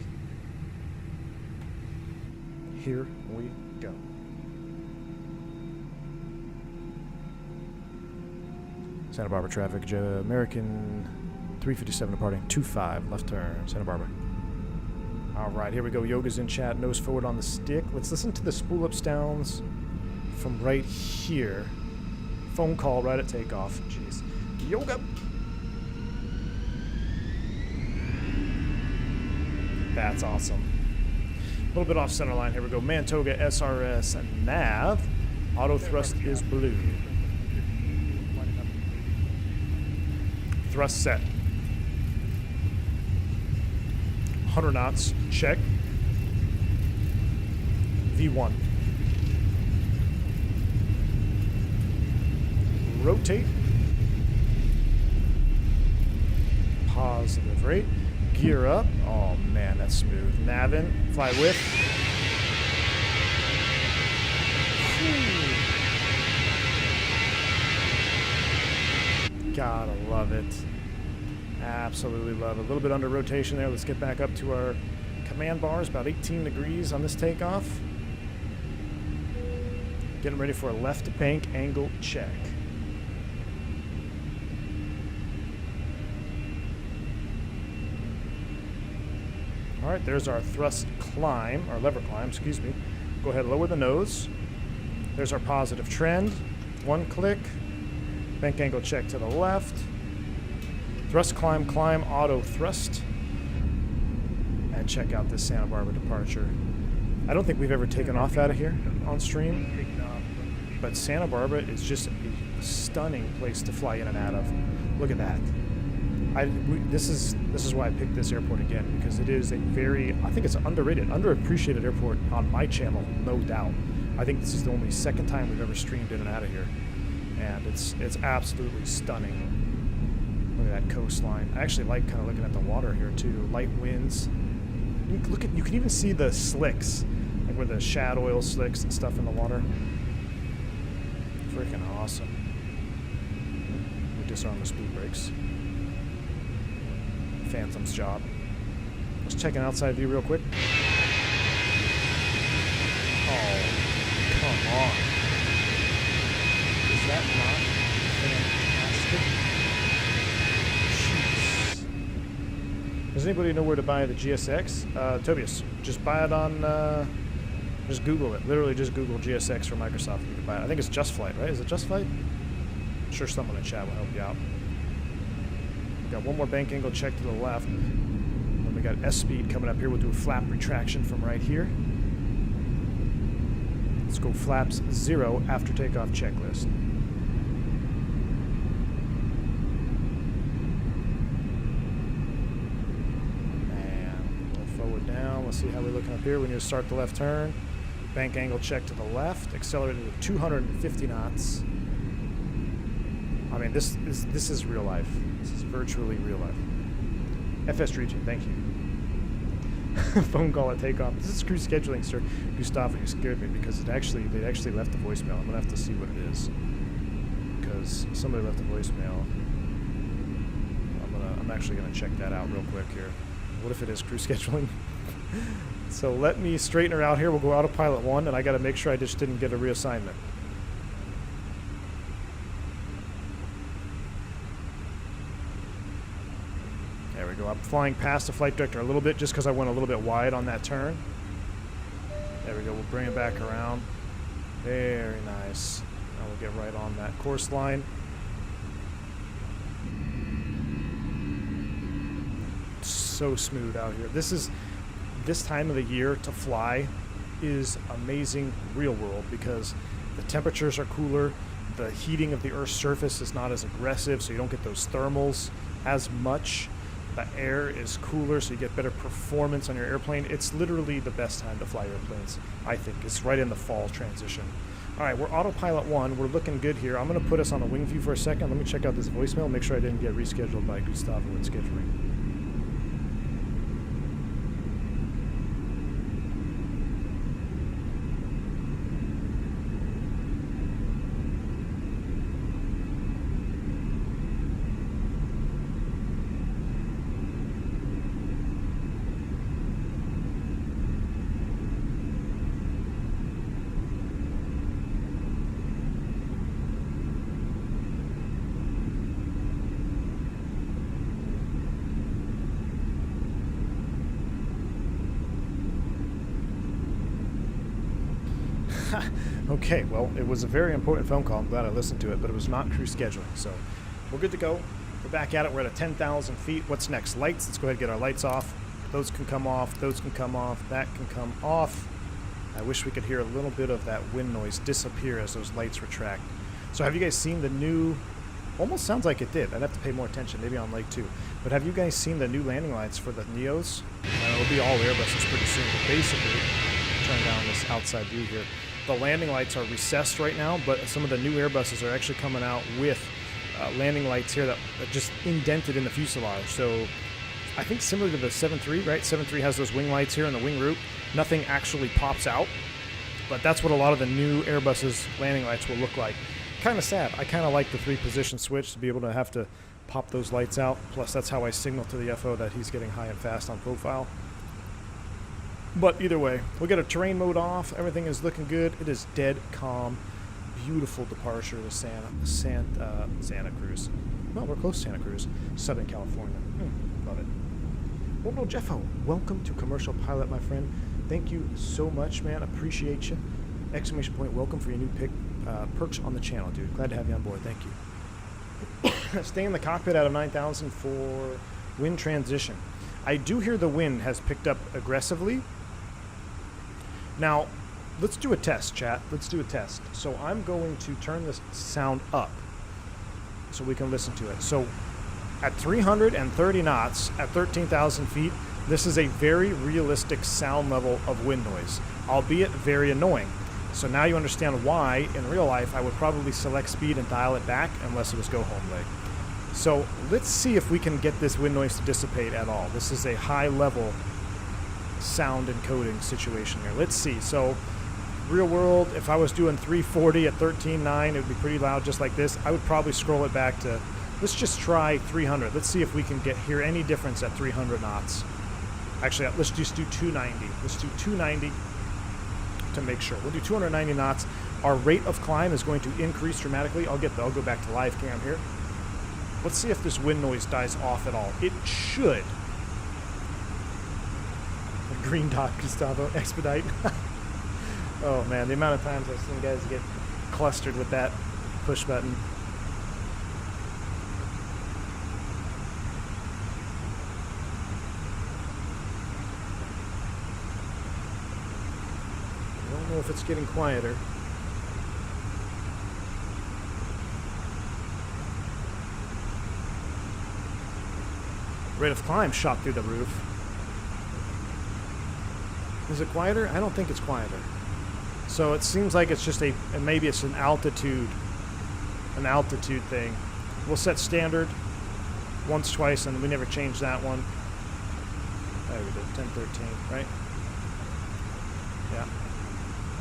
Here we go. Santa Barbara traffic, American 357 departing 25, left turn, Santa Barbara. All right, here we go. Yoga's in chat, nose forward on the stick. Let's listen to the spool ups downs from right here. Phone call right at takeoff. Jeez. Yoga. That's awesome. A little bit off center line. Here we go. Mantoga SRS nav. Auto thrust is blue. Thrust set. 100 knots. Check. V1. Rotate. Positive rate. Gear up. Oh man, that's smooth. Navin. Fly with. Gotta love it. Absolutely love it. A little bit under rotation there. Let's get back up to our command bars. About 18 degrees on this takeoff. Getting ready for a left bank angle check. All right, there's our thrust climb, or lever climb, excuse me. Go ahead, lower the nose. There's our positive trend. One click. Bank angle check to the left. Thrust climb, climb, auto thrust. And check out this Santa Barbara departure. I don't think we've ever taken off out of here on stream, but Santa Barbara is just a stunning place to fly in and out of. Look at that. This is why I picked this airport again, because it is a very, I think it's an underrated, underappreciated airport on my channel, no doubt. I think this is the only second time we've ever streamed in and out of here, and it's absolutely stunning. Look at that coastline. I actually like kind of looking at the water here too. Light winds. You can even see the slicks, like where the shad oil slicks and stuff in the water. Freaking awesome. We disarm the speed brakes. Phantom's job. Let's check an outside view real quick. Oh, come on. Is that not fantastic? Jeez. Does anybody know where to buy the GSX? Tobias, just buy it on, just Google it. Literally just Google GSX for Microsoft and you can buy it. I think it's Just Flight, right? Is it Just Flight? I'm sure someone in chat will help you out. Got one more bank angle check to the left. Then we got S-speed coming up here. We'll do a flap retraction from right here. Let's go flaps 0 after takeoff checklist. And go forward down. Let's see how we're looking up here. We need to start the left turn. Bank angle check to the left. Accelerated to 250 knots. I mean, this is real life. This is virtually real life. FSprojects, thank you. Phone call at takeoff. This is crew scheduling, sir. Gustavo, you scared me because they actually left the voicemail. I'm gonna have to see what it is because somebody left a voicemail. I'm actually gonna check that out real quick here. What if it is crew scheduling? So let me straighten her out here. We'll go autopilot 1, and I got to make sure I just didn't get a reassignment. There we go. I'm flying past the flight director a little bit just because I went a little bit wide on that turn. There we go. We'll bring it back around. Very nice. Now we'll get right on that course line. So smooth out here. This time of the year to fly is amazing real world because the temperatures are cooler. The heating of the Earth's surface is not as aggressive, so you don't get those thermals as much. The air is cooler, so you get better performance on your airplane. It's literally the best time to fly airplanes, I think. It's right in the fall transition. All right, we're autopilot 1. We're looking good here. I'm going to put us on a wing view for a second. Let me check out this voicemail, make sure I didn't get rescheduled by Gustavo in scheduling. Okay, well, it was a very important phone call. I'm glad I listened to it, but it was not crew scheduling. So we're good to go. We're back at it. We're at 10,000 feet. What's next? Lights. Let's go ahead and get our lights off. Those can come off. Those can come off. That can come off. I wish we could hear a little bit of that wind noise disappear as those lights retract. So have you guys seen the new... Almost sounds like it did. I'd have to pay more attention, maybe on Lake 2. But have you guys seen the new landing lights for the Neos? It'll be all Airbuses pretty soon, but basically, turn down this outside view here. The landing lights are recessed right now, but some of the new Airbuses are actually coming out with landing lights here that are just indented in the fuselage. So I think similar to the 7.3, right? 7.3 has those wing lights here in the wing root. Nothing actually pops out, but that's what a lot of the new Airbuses landing lights will look like. Kind of sad. I kind of like the 3-position switch to be able to have to pop those lights out. Plus, that's how I signal to the FO that he's getting high and fast on profile. But either way, we'll get a terrain mode off. Everything is looking good. It is dead calm. Beautiful departure to Santa Cruz. Well, we're close to Santa Cruz, Southern California. Love it. Well, no, Jeffo, welcome to Commercial Pilot, my friend. Thank you so much, man. Appreciate you. Exclamation point, welcome for your new perks on the channel, dude. Glad to have you on board. Thank you. Stay in the cockpit out of 9,000 for wind transition. I do hear the wind has picked up aggressively. Now, let's do a test, chat. Let's do a test. So I'm going to turn this sound up so we can listen to it. So at 330 knots, at 13,000 feet, this is a very realistic sound level of wind noise, albeit very annoying. So now you understand why, in real life, I would probably select speed and dial it back unless it was go home leg. So let's see if we can get this wind noise to dissipate at all. This is a high level sound encoding situation here. Let's see. So real world, if I was doing 340 at 13.9, it would be pretty loud just like this. I would probably scroll it back to, let's just try 300. Let's see if we can hear any difference at 300 knots. Actually, let's just do 290. Let's do 290 to make sure. We'll do 290 knots. Our rate of climb is going to increase dramatically. I'll go back to live cam here. Let's see if this wind noise dies off at all. It should. The green dot, Gustavo, expedite. Oh man, the amount of times I've seen guys get clustered with that push button. I don't know if it's getting quieter. Rate of climb shot through the roof. Is it quieter? I don't think it's quieter. So it seems like it's just maybe it's an altitude thing. We'll set standard once, twice, and we never changed that one. There we did, 1013, right? Yeah.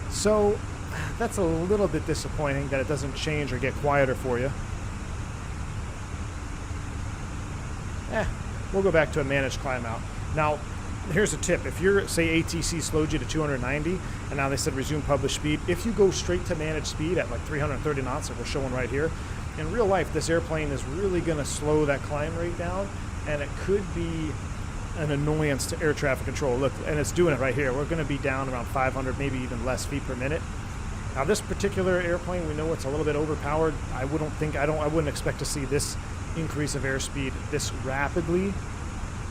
So that's a little bit disappointing that it doesn't change or get quieter for you. We'll go back to a managed climb out. Now, here's a tip. If you're, say, ATC slowed you to 290, and now they said resume published speed, if you go straight to managed speed at like 330 knots, like we're showing right here, in real life, this airplane is really going to slow that climb rate down, and it could be an annoyance to air traffic control. Look, and it's doing it right here. We're going to be down around 500, maybe even less feet per minute. Now, this particular airplane, we know it's a little bit overpowered. I wouldn't expect to see this increase of airspeed this rapidly.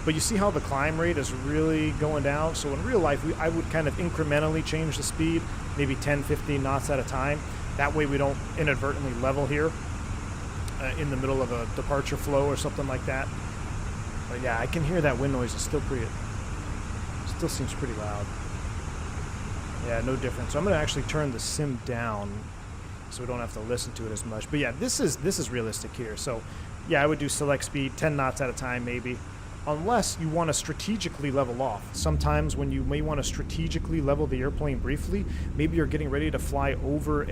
But you see how the climb rate is really going down? So in real life, I would kind of incrementally change the speed, maybe 10, 15 knots at a time. That way we don't inadvertently level here in the middle of a departure flow or something like that. But yeah, I can hear that wind noise. It's still seems pretty loud. Yeah, no difference. So I'm going to actually turn the sim down so we don't have to listen to it as much. But yeah, this is realistic here. So yeah, I would do select speed, 10 knots at a time maybe, unless you want to strategically level off. Sometimes when you may want to strategically level the airplane briefly, maybe you're getting ready to fly over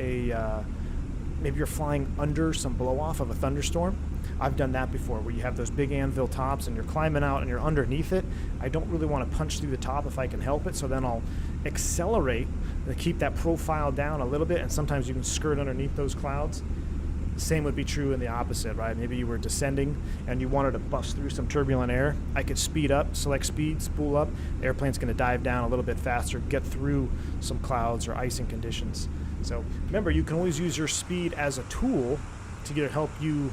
maybe you're flying under some blow-off of a thunderstorm. I've done that before, where you have those big anvil tops and you're climbing out and you're underneath it. I don't really want to punch through the top if I can help it, so then I'll accelerate to keep that profile down a little bit, and sometimes you can skirt underneath those clouds. Same would be true in the opposite, right? Maybe you were descending and you wanted to bust through some turbulent air. I could speed up, select speed, spool up. The airplane's going to dive down a little bit faster, get through some clouds or icing conditions. So remember, you can always use your speed as a tool to help you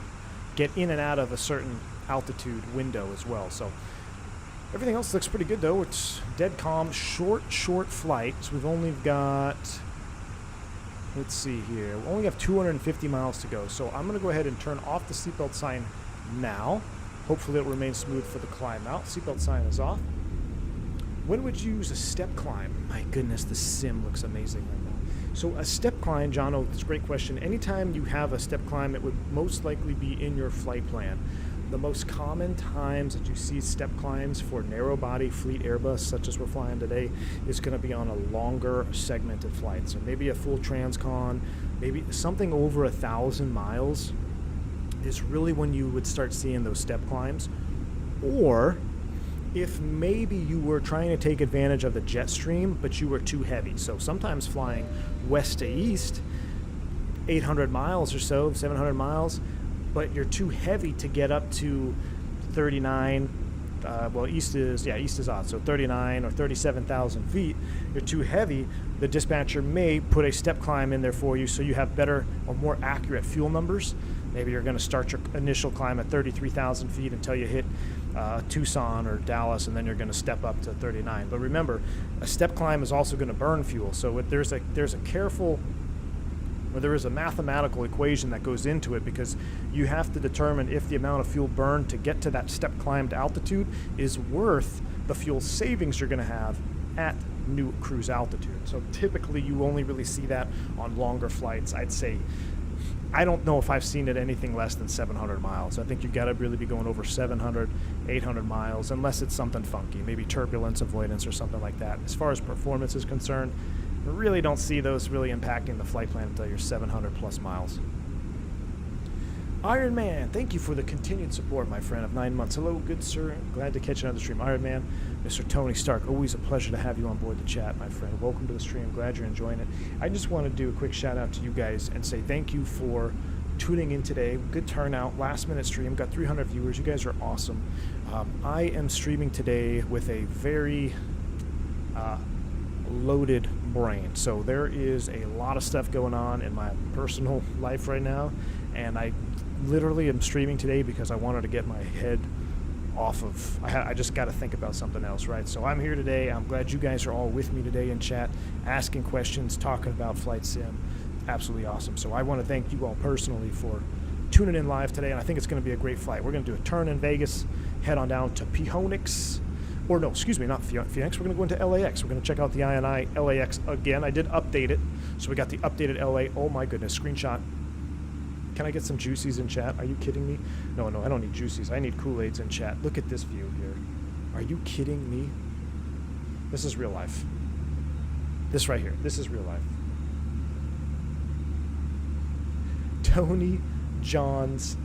get in and out of a certain altitude window as well. So everything else looks pretty good though. It's dead calm, short flight. So we've only got, let's see here, we only have 250 miles to go. So I'm going to go ahead and turn off the seatbelt sign now. Hopefully it'll remain smooth for the climb out. Seatbelt sign is off. When would you use a step climb? My goodness, the sim looks amazing right now. So a step climb, John, that's a great question. Anytime you have a step climb, it would most likely be in your flight plan. The most common times that you see step climbs for narrow body fleet Airbus, such as we're flying today, is going to be on a longer segmented flight. So maybe a full transcon, maybe something over 1,000 miles is really when you would start seeing those step climbs. Or if maybe you were trying to take advantage of the jet stream, but you were too heavy. So sometimes flying west to east, 800 miles or so, 700 miles, but you're too heavy to get up to 39. Well, east is odd, so 39 or 37,000 feet. You're too heavy. The dispatcher may put a step climb in there for you so you have better or more accurate fuel numbers. Maybe you're going to start your initial climb at 33,000 feet until you hit Tucson or Dallas, and then you're going to step up to 39. But remember, a step climb is also going to burn fuel. So there is a mathematical equation that goes into it, because you have to determine if the amount of fuel burned to get to that step climbed altitude is worth the fuel savings you're going to have at new cruise altitude. So typically you only really see that on longer flights. I'd say, I don't know if I've seen it anything less than 700 miles. I think you've got to really be going over 700, 800 miles, unless it's something funky, maybe turbulence avoidance or something like that. As far as performance is concerned, I really don't see those really impacting the flight plan until you're 700 plus miles. Iron Man, thank you for the continued support, my friend, of 9 months. Hello, good sir. Glad to catch another stream. Iron Man, Mr. Tony Stark, always a pleasure to have you on board the chat, my friend. Welcome to the stream. Glad you're enjoying it. I just want to do a quick shout out to you guys and say thank you for tuning in today. Good turnout. Last minute stream. Got 300 viewers. You guys are awesome. I am streaming today with a very loaded brain. So there is a lot of stuff going on in my personal life right now, and I literally am streaming today because I wanted to get my head off of, I just got to think about something else, right? So I'm here today. I'm glad you guys are all with me today in chat, asking questions, talking about flight sim. Absolutely awesome. So I want to thank you all personally for tuning in live today, and I think it's going to be a great flight. We're going to do a turn in Vegas, head on down to Phoenix, or no, excuse me, not Phoenix. We're going to go into LAX. We're going to check out the INI LAX again. I did update it, so we got the updated LA. Oh my goodness, screenshot. Can I get some juicies in chat? Are you kidding me? No, I don't need juicies. I need Kool-Aids in chat. Look at this view here. Are you kidding me? This is real life. This right here. This is real life. Tony Johns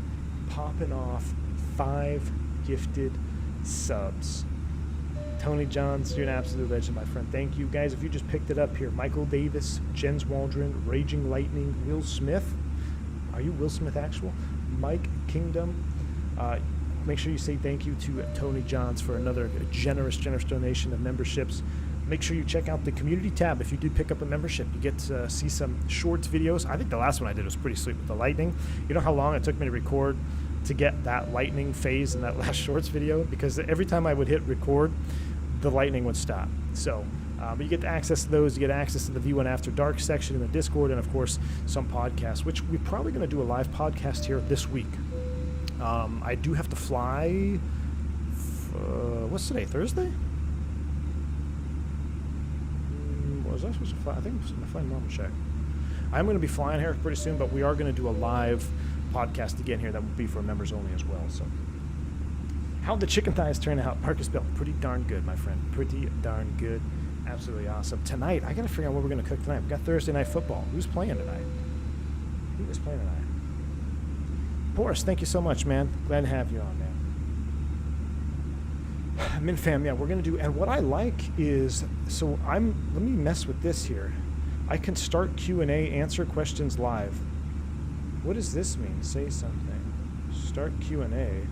popping off 5 gifted subs. Tony Johns, you're an absolute legend, my friend. Thank you. Guys, if you just picked it up here, Michael Davis, Jens Waldron, Raging Lightning, Will Smith. Are you Will Smith actual? Mike Kingdom. Make sure you say thank you to Tony Johns for another generous donation of memberships. Make sure you check out the community tab. If you did pick up a membership, you get to see some shorts videos. I think the last one I did was pretty sweet with the lightning. You know how long it took me to record to get that lightning phase in that last shorts video? Because every time I would hit record, the lightning would stop. So but you get access to those. You get access to the V1 After Dark section in the Discord, and of course some podcasts, which we're probably going to do a live podcast here this week. I do have to fly. What's today? Thursday? Was I supposed to fly? I think I'm flying normal check. I'm going to be flying here pretty soon, but we are going to do a live podcast again here that will be for members only as well. So, how'd the chicken thighs turn out? Marcus Bell, pretty darn good, my friend. Pretty darn good. Absolutely awesome. Tonight, I got to figure out what we're going to cook tonight. We've got Thursday night football. Who's playing tonight? Who is playing tonight? Boris, thank you so much, man. Glad to have you on, man. MinFam, yeah, we're going to do, and what I like is, so let me mess with this here. I can start Q&A, answer questions live. What does this mean? Say something. Start Q&A.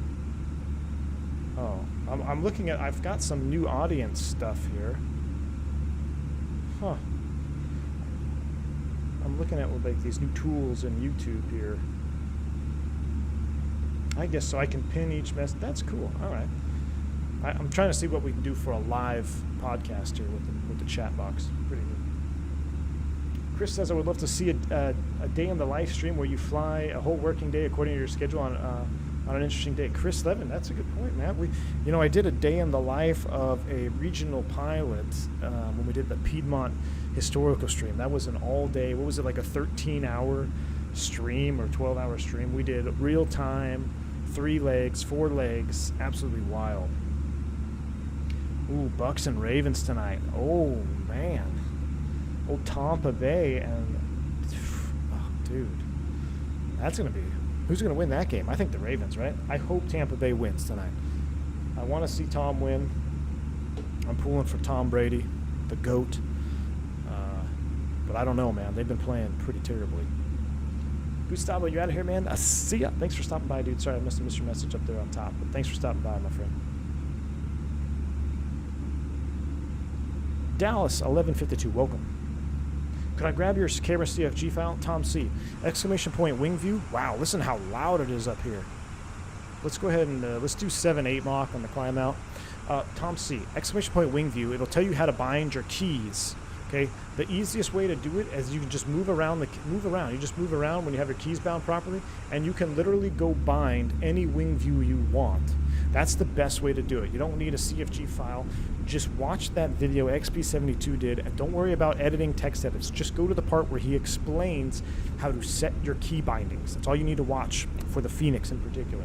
Oh, I'm looking at, I've got some new audience stuff here. Huh. I'm looking at like these new tools in YouTube here. I guess so I can pin each message. That's cool. All right. I'm trying to see what we can do for a live podcast here with the chat box. Pretty neat. Chris says, I would love to see a day in the live stream where you fly a whole working day according to your schedule on an interesting day. Chris Levin, that's a good point, man. I did a day in the life of a regional pilot when we did the Piedmont historical stream. That was an all day, what was it, like a 13-hour stream or 12-hour stream. We did real time, 3 legs, 4 legs, absolutely wild. Ooh, Bucks and Ravens tonight. Oh, man. Old Tampa Bay and... Oh, dude. That's going to be... Who's going to win that game? I think the Ravens, right? I hope Tampa Bay wins tonight. I want to see Tom win. I'm pulling for Tom Brady, the GOAT. But I don't know, man. They've been playing pretty terribly. Gustavo, you out of here, man? See ya. Thanks for stopping by, dude. Sorry I missed your message up there on top. But thanks for stopping by, my friend. Dallas, 1152, welcome. Could I grab your camera CFG file? Tom C. Exclamation point wing view. Wow, listen how loud it is up here. Let's go ahead and let's do 7-8 Mach on the climb out. Tom C. Exclamation point wing view. It'll tell you how to bind your keys. Okay. The easiest way to do it is you can just move around. You just move around when you have your keys bound properly, and you can literally go bind any wing view you want. That's the best way to do it. You don't need a CFG file. Just watch that video XP72 did, and don't worry about editing text edits. Just go to the part where he explains how to set your key bindings. That's all you need to watch for the Fenix in particular.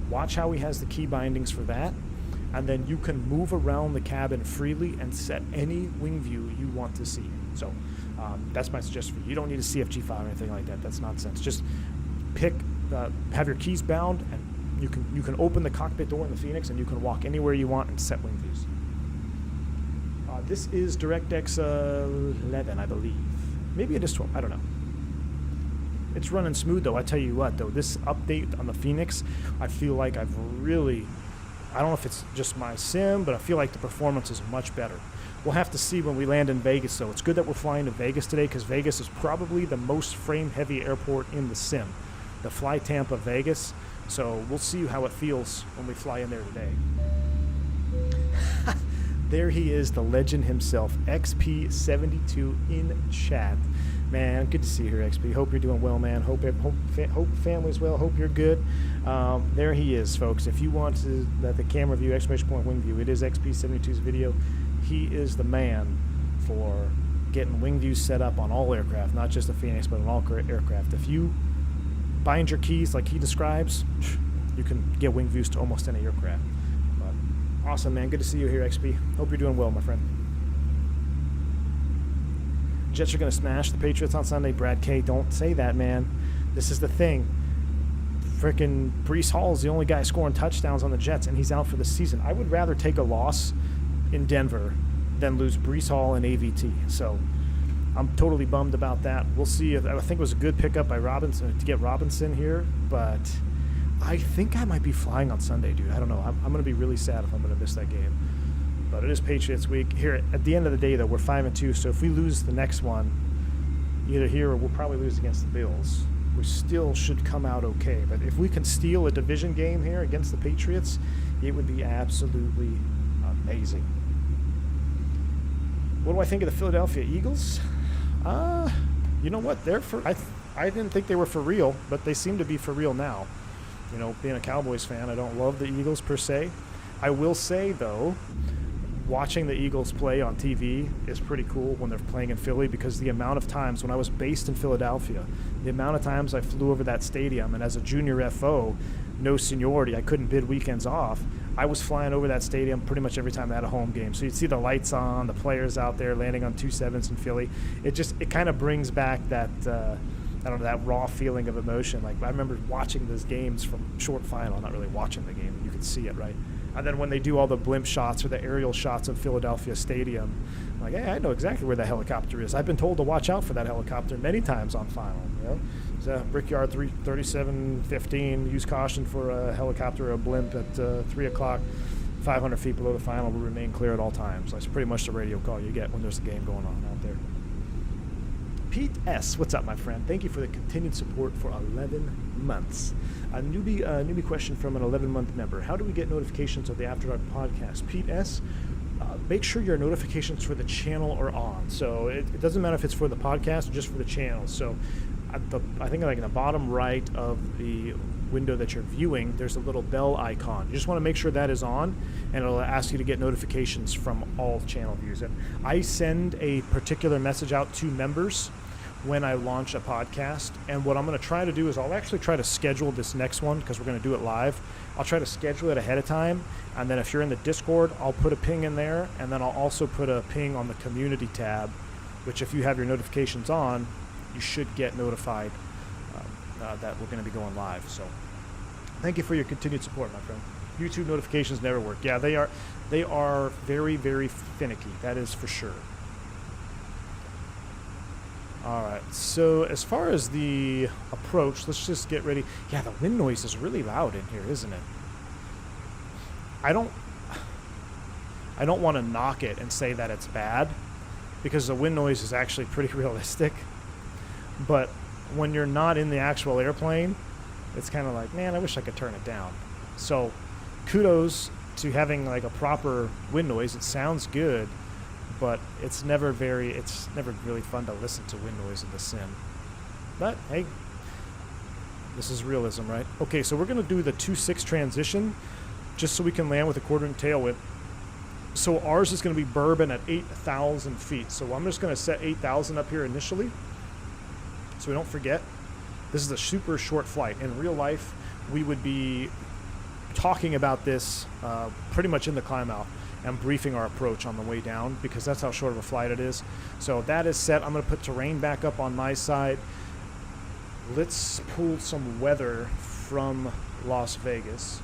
Watch how he has the key bindings for that, and then you can move around the cabin freely and set any wing view you want to see. So that's my suggestion for you. You don't need a CFG file or anything like that. That's nonsense. Just have your keys bound, and you can open the cockpit door in the Fenix, and you can walk anywhere you want and set wing views. This is DirectX 11, I believe. Maybe it is 12. I don't know. It's running smooth, though. I tell you what, though, this update on the Fenix, I feel like I don't know if it's just my sim, but I feel like the performance is much better. We'll have to see when we land in Vegas, though. It's good that we're flying to Vegas today, because Vegas is probably the most frame-heavy airport in the sim. The Fly Tampa Vegas. So we'll see how it feels when we fly in there today. There he is, the legend himself, XP72 in chat. Man, good to see you here, XP. Hope you're doing well, man. Hope family's well. Hope you're good. There he is, folks. If you want to the camera view, exclamation point wing view, it is XP72's video. He is the man for getting wing views set up on all aircraft, not just the Phoenix, but on all aircraft. If you bind your keys like he describes, you can get wing views to almost any aircraft. But awesome, man. Good to see you here, XP. Hope you're doing well, my friend. Jets are going to smash the Patriots on Sunday. Brad K, don't say that, man. This is the thing. Frickin' Breece Hall is the only guy scoring touchdowns on the Jets, and he's out for the season. I would rather take a loss in Denver than lose Breece Hall and AVT. So I'm totally bummed about that. We'll see. I think it was a good pickup by Robinson to get Robinson here, but I think I might be flying on Sunday, dude. I don't know. I'm going to be really sad if I'm going to miss that game. But it is Patriots week. Here, at the end of the day, though, we're 5-2, so if we lose the next one, either here or we'll probably lose against the Bills, we still should come out okay. But if we can steal a division game here against the Patriots, it would be absolutely amazing. What do I think of the Philadelphia Eagles? You know what? I didn't think they were for real, but they seem to be for real now. You know, being a Cowboys fan, I don't love the Eagles per se. I will say, though, watching the Eagles play on TV is pretty cool when they're playing in Philly, because the amount of times when I was based in Philadelphia, the amount of times I flew over that stadium, and as a junior FO, no seniority, I couldn't bid weekends off. I was flying over that stadium pretty much every time they had a home game. So you'd see the lights on, the players out there landing on 27s in Philly. It kind of brings back that, I don't know, that raw feeling of emotion. Like, I remember watching those games from short final, not really watching the game, you could see it, right? And then when they do all the blimp shots or the aerial shots of Philadelphia Stadium, I'm like, hey, I know exactly where the helicopter is. I've been told to watch out for that helicopter many times on final. You know? So Brickyard 3715, use caution for a helicopter or a blimp at 3 o'clock, 500 feet below the final, will remain clear at all times. That's pretty much the radio call you get when there's a game going on out there. Pete S., what's up, my friend? Thank you for the continued support for 11 months. A newbie question from an 11-month member. How do we get notifications of the After Dark podcast? Pete S., make sure your notifications for the channel are on. So it doesn't matter if it's for the podcast or just for the channel. So I think like in the bottom right of the window that you're viewing, there's a little bell icon. You just want to make sure that is on, and it'll ask you to get notifications from all channel views. And I send a particular message out to members when I launch a podcast, and what I'm going to try to do is I'll actually try to schedule this next one, because we're going to do it live. I'll try to schedule it ahead of time, and then if you're in the Discord, I'll put a ping in there, and then I'll also put a ping on the community tab, which if you have your notifications on, you should get notified that we're going to be going live. So thank you for your continued support, my friend. YouTube notifications never work. Yeah, they are very, very finicky. That is for sure. All right, so as far as the approach, let's just get ready. Yeah, the wind noise is really loud in here, isn't it? I don't want to knock it and say that it's bad, because the wind noise is actually pretty realistic. But when you're not in the actual airplane, it's kind of like, man, I wish I could turn it down. So kudos to having like a proper wind noise. It sounds good, but it's never really fun to listen to wind noise in the sim. But hey, this is realism, right? Okay, so we're going to do the 2-6 transition just so we can land with a Quadrant tailwind. So ours is going to be Bourbon at 8,000 feet. So I'm just going to set 8,000 up here initially so we don't forget. This is a super short flight. In real life, we would be talking about this pretty much in the climb out and briefing our approach on the way down, because that's how short of a flight it is. So that is set. I'm going to put terrain back up on my side. Let's pull some weather from Las Vegas.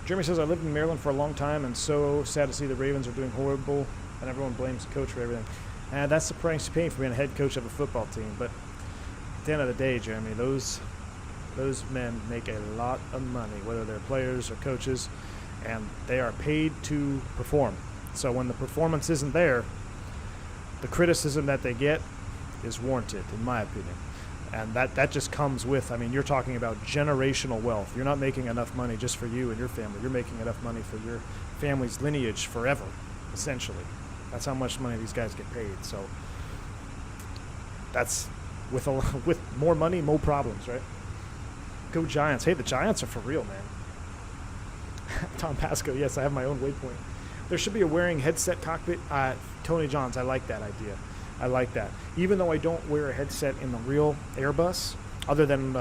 Jeremy says, I lived in Maryland for a long time and so sad to see the Ravens are doing horrible and everyone blames the coach for everything. And that's the price you pay for being a head coach of a football team. But at the end of the day, Jeremy, those men make a lot of money, whether they're players or coaches, and they are paid to perform. So when the performance isn't there, the criticism that they get is warranted, in my opinion. And that just comes with, I mean, you're talking about generational wealth. You're not making enough money just for you and your family. You're making enough money for your family's lineage forever, essentially. That's how much money these guys get paid. So that's with more money, more problems, right? Go Giants. Hey, the Giants are for real, man. Tom Pasco, yes, I have my own waypoint. There should be a wearing headset cockpit. Tony Johns, I like that idea. I like that. Even though I don't wear a headset in the real Airbus, other than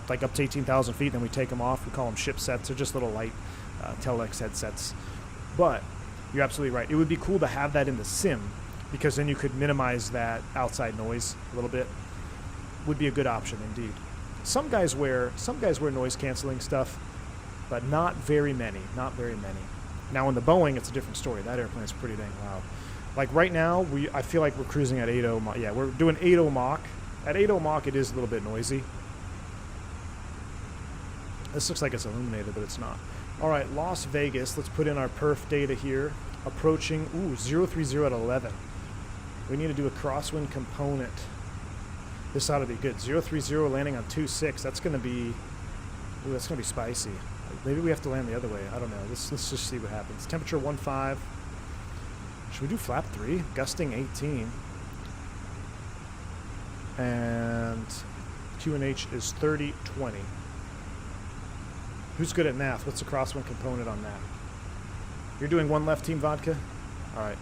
like up to 18,000 feet, then we take them off. We call them ship sets. They're just little light Telex headsets. But you're absolutely right. It would be cool to have that in the sim, because then you could minimize that outside noise a little bit. Would be a good option indeed. Some guys wear noise canceling stuff, but not very many. Not very many. Now in the Boeing, it's a different story. That airplane is pretty dang loud. Like right now, I feel like we're cruising at 80 Mach. Yeah, we're doing 80 Mach. At 80 Mach, it is a little bit noisy. This looks like it's illuminated, but it's not. All right, Las Vegas. Let's put in our perf data here. Approaching, 030 at 11. We need to do a crosswind component. This ought to be good. 030 landing on 26. That's going to be, that's going to be spicy. Maybe we have to land the other way. I don't know. Let's just see what happens. Temperature 15. Should we do flap 3? Gusting 18. And QNH is 3020. Who's good at math? What's the crosswind component on that? You're doing one left, Team Vodka? All right.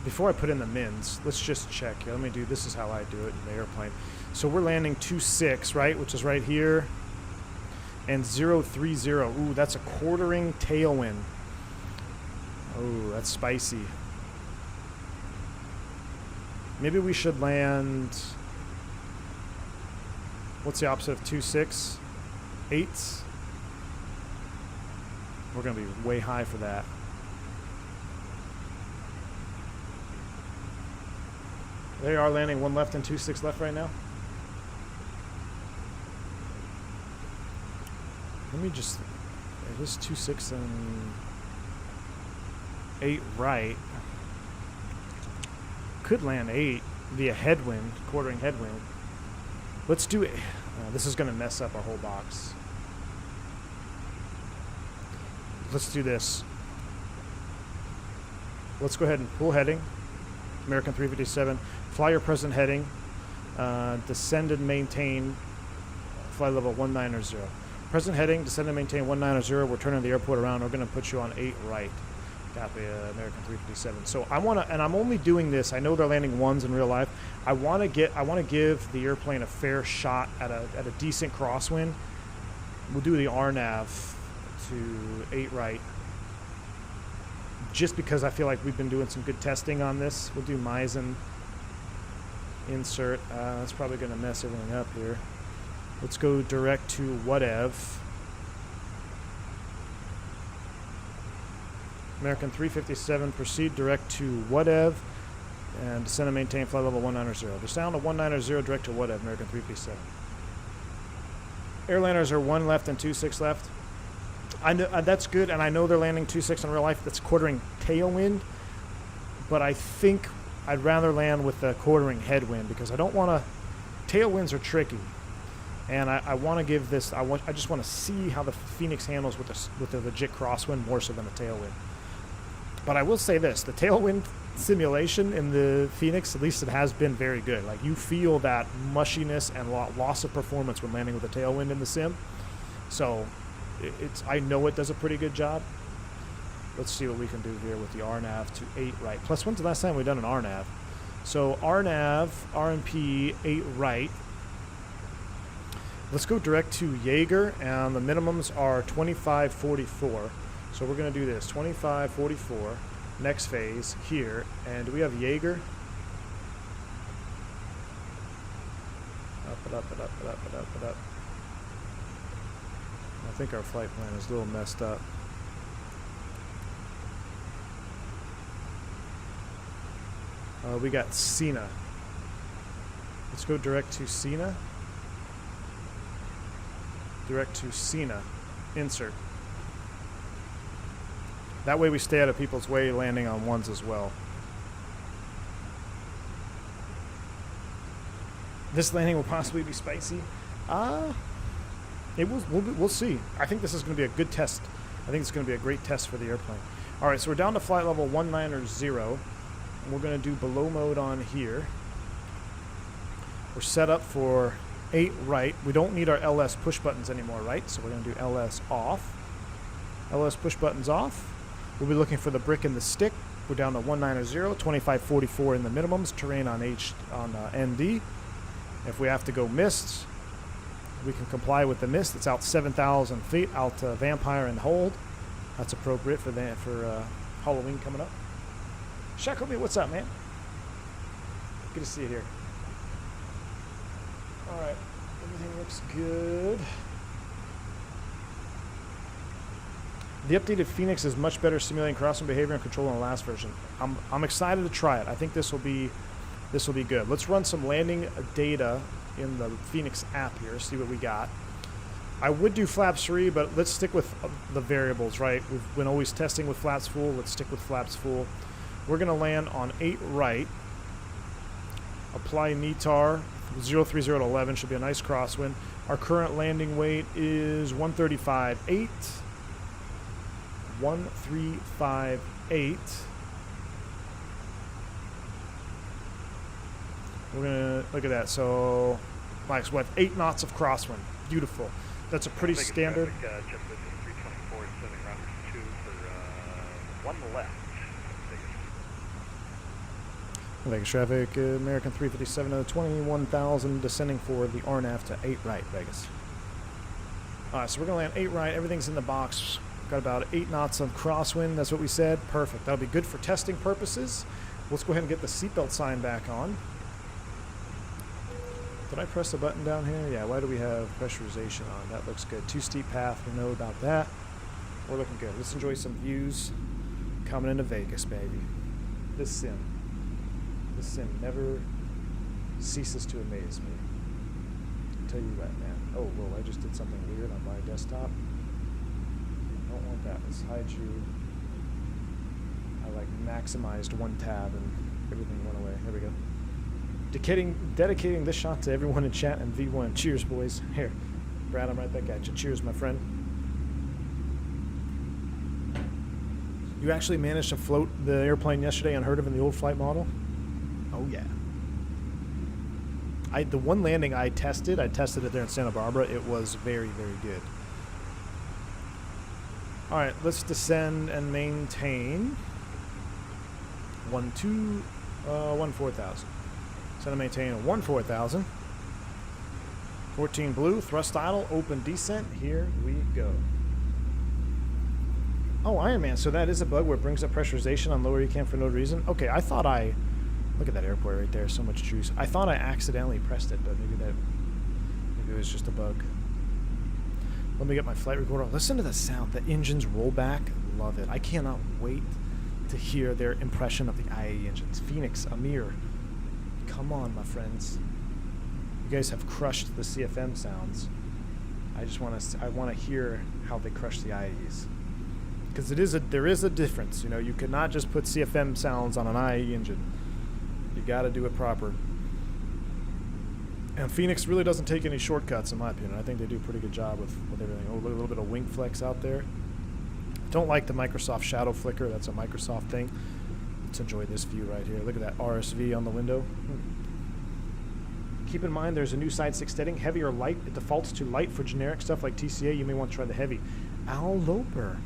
Before I put in the mins, let's just check. Let me do, this is how I do it in the airplane. So we're landing 26, right, which is right here. And 030. Ooh, that's a quartering tailwind. Oh, that's spicy. Maybe we should land... What's the opposite of 26? 8s? We're going to be way high for that. They are landing 1 left and 26 left right now. Let me just... It is 26 and 8 right. Could land 8 via headwind, quartering headwind. Let's do it. This is going to mess up our whole box. Let's do this. Let's go ahead and pull heading. American 357. Fly your present heading. Descend and maintain flight level 190. Present heading, descend and maintain 190. We're turning the airport around. We're going to put you on 8 right. Copy, American 357. So I want to, and I'm only doing this. I know they're landing 1s in real life. I want to give the airplane a fair shot at a decent crosswind. We'll do the RNAV to 8 right. Just because I feel like we've been doing some good testing on this. We'll do Meisen insert. That's probably going to mess everything up here. Let's go direct to whatever. American 357, proceed direct to whatever, and descend and maintain flight level 190. Descend to 190, direct to whatever, American 357. Airliners are 1 left and 26 left. I know that's good, and I know they're landing 26 in real life. That's quartering tailwind, but I think I'd rather land with the quartering headwind because I don't want to. Tailwinds are tricky, and I want to give this. I just want to see how the Fenix handles with a legit crosswind more so than a tailwind. But I will say this: the tailwind simulation in the Fenix, at least it has been very good. Like you feel that mushiness and loss of performance when landing with a tailwind in the sim. So I know it does a pretty good job. Let's see what we can do here with the RNAV to 8 right. Plus, when's the last time we've done an RNAV? So RNAV, RNP, 8 right. Let's go direct to Jaeger, and the minimums are 2544. So we're going to do this, 2544, next phase here. And do we have Jaeger? Up it, up it, up it, up it, up it, up. I think our flight plan is a little messed up. We got Cena. Let's go direct to Cena. Direct to Cena. Insert. That way we stay out of people's way landing on 1s as well. This landing will possibly be spicy. We'll see. I think this is going to be a good test. I think it's going to be a great test for the airplane. All right, so we're down to flight level 190. And we're going to do below mode on here. We're set up for 8 right. We don't need our LS push buttons anymore, right? So we're going to do LS off. LS push buttons off. We'll be looking for the brick and the stick. We're down to 190, 2544 in the minimums. Terrain on ND. If we have to go mist, we can comply with the mist. It's out 7,000 feet out to Vampire and Hold. That's appropriate for Halloween coming up. Shackle me, what's up, man? Good to see you here. All right, everything looks good. The updated Fenix is much better simulating crossing behavior and control than the last version. I'm excited to try it. I think this will be good. Let's run some landing data in the Fenix app here, see what we got. I would do flaps free, but let's stick with the variables, right? We've been always testing with flaps full. Let's stick with flaps full. We're going to land on 8 right. Apply NETAR. 030 to 11 should be a nice crosswind. Our current landing weight is 135.8. 135.8. We're going to look at that. So, Mike's what? 8 knots of crosswind. Beautiful. That's a pretty standard. Just with the 324 setting round 2 for One left. Vegas traffic, American 357 21,000, descending for the RNAV to 8 right, Vegas. Alright, so we're going to land 8 right. Everything's in the box. Got about 8 knots of crosswind. That's what we said. Perfect. That'll be good for testing purposes. Let's go ahead and get the seatbelt sign back on. Did I press the button down here? Yeah, why do we have pressurization on? That looks good. Too steep path. We know about that. We're looking good. Let's enjoy some views coming into Vegas, baby. This sim never ceases to amaze me. I'll tell you what, man. Oh, whoa, I just did something weird on my desktop. I don't want that. Let's hide you. I like maximized one tab and everything went away. There we go. Dedicating this shot to everyone in chat and V1. Cheers, boys. Here, Brad, I'm right back at you. Cheers, my friend. You actually managed to float the airplane yesterday unheard of in the old flight model? Oh, yeah. The one landing I tested it there in Santa Barbara. It was very, very good. All right, let's descend and maintain 14,000. Descend and maintain 14,000. 14 blue, thrust idle, open descent. Here we go. Oh, Iron Man. So that is a bug where it brings up pressurization on lower ECAM for no reason. Okay, I thought look at that airport right there. So much juice. I thought I accidentally pressed it, but maybe it was just a bug. Let me get my flight recorder. Listen to the sound. The engines roll back. Love it. I cannot wait to hear their impression of the IAE engines. Fenix, Amir. Come on, my friends. You guys have crushed the CFM sounds. I want to hear how they crush the IAEs. Because there is a difference. You know, you cannot just put CFM sounds on an IAE engine. You got to do it proper. And Fenix really doesn't take any shortcuts, in my opinion. I think they do a pretty good job with everything. Oh, a little bit of wing flex out there. Don't like the Microsoft shadow flicker. That's a Microsoft thing. Let's enjoy this view right here. Look at that RSV on the window. Keep in mind there's a new side 6 setting, heavy or light. It defaults to light for generic stuff like TCA. You may want to try the heavy. Al Loper.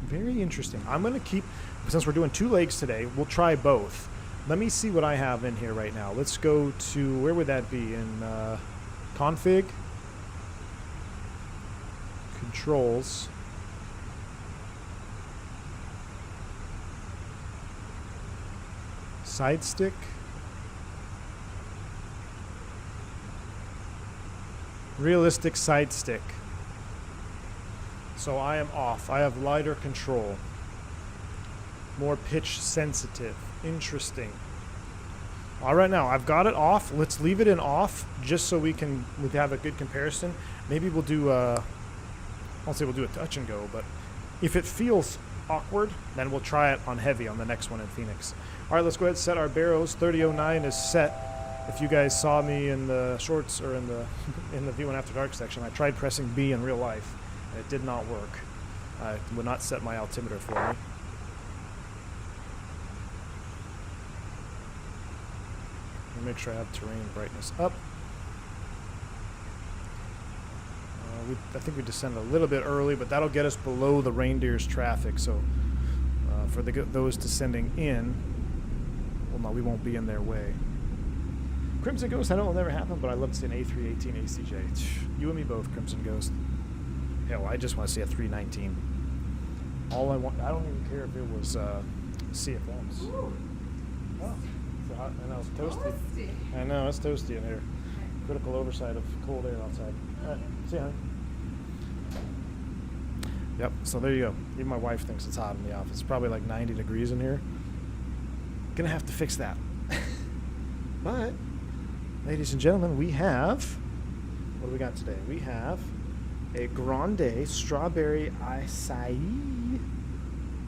Very interesting. I'm going to keep, since we're doing 2 legs today, we'll try both. Let me see what I have in here right now. Let's go to, where would that be? In config, controls, side stick, realistic side stick. So I am off. I have lighter control. More pitch sensitive. Interesting. All right, now I've got it off. Let's leave it in off just so we have a good comparison. Maybe we'll do I won't say we'll do a touch and go, but if it feels awkward, then we'll try it on heavy on the next one in Phoenix. All right, let's go ahead and set our barrows. 3009 is set. If you guys saw me in the shorts or in the V1 After Dark section, I tried pressing B in real life. It did not work. It would not set my altimeter for me. Make sure I have terrain brightness up. I think we descended a little bit early, but that'll get us below the reindeer's traffic. So for those descending in, well, no, we won't be in their way. Crimson Ghost, I know it'll never happen, but I'd love to see an A318 ACJ. You and me both, Crimson Ghost. Hell, I just want to see a 319. All I want, I don't even care if it was CFMs. Ooh. Oh. I know, it's toasty. I know, it's toasty in here. Critical oversight of cold air outside. All right, see you, honey. Yep, so there you go. Even my wife thinks it's hot in the office. It's probably like 90 degrees in here. Gonna have to fix that. But, ladies and gentlemen, we have, what do we got today? We have a Grande Strawberry Acai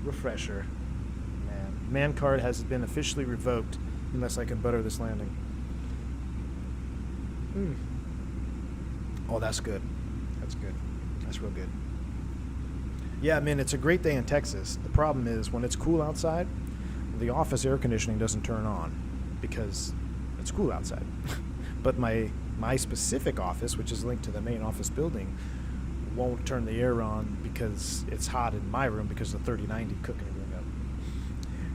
Refresher. Man card has been officially revoked unless I can butter this landing. Oh, that's good. That's good. That's real good. Yeah, man, it's a great day in Texas. The problem is when it's cool outside, the office air conditioning doesn't turn on because it's cool outside. But my specific office, which is linked to the main office building, won't turn the air on because it's hot in my room because of the 3090 cooking everything up.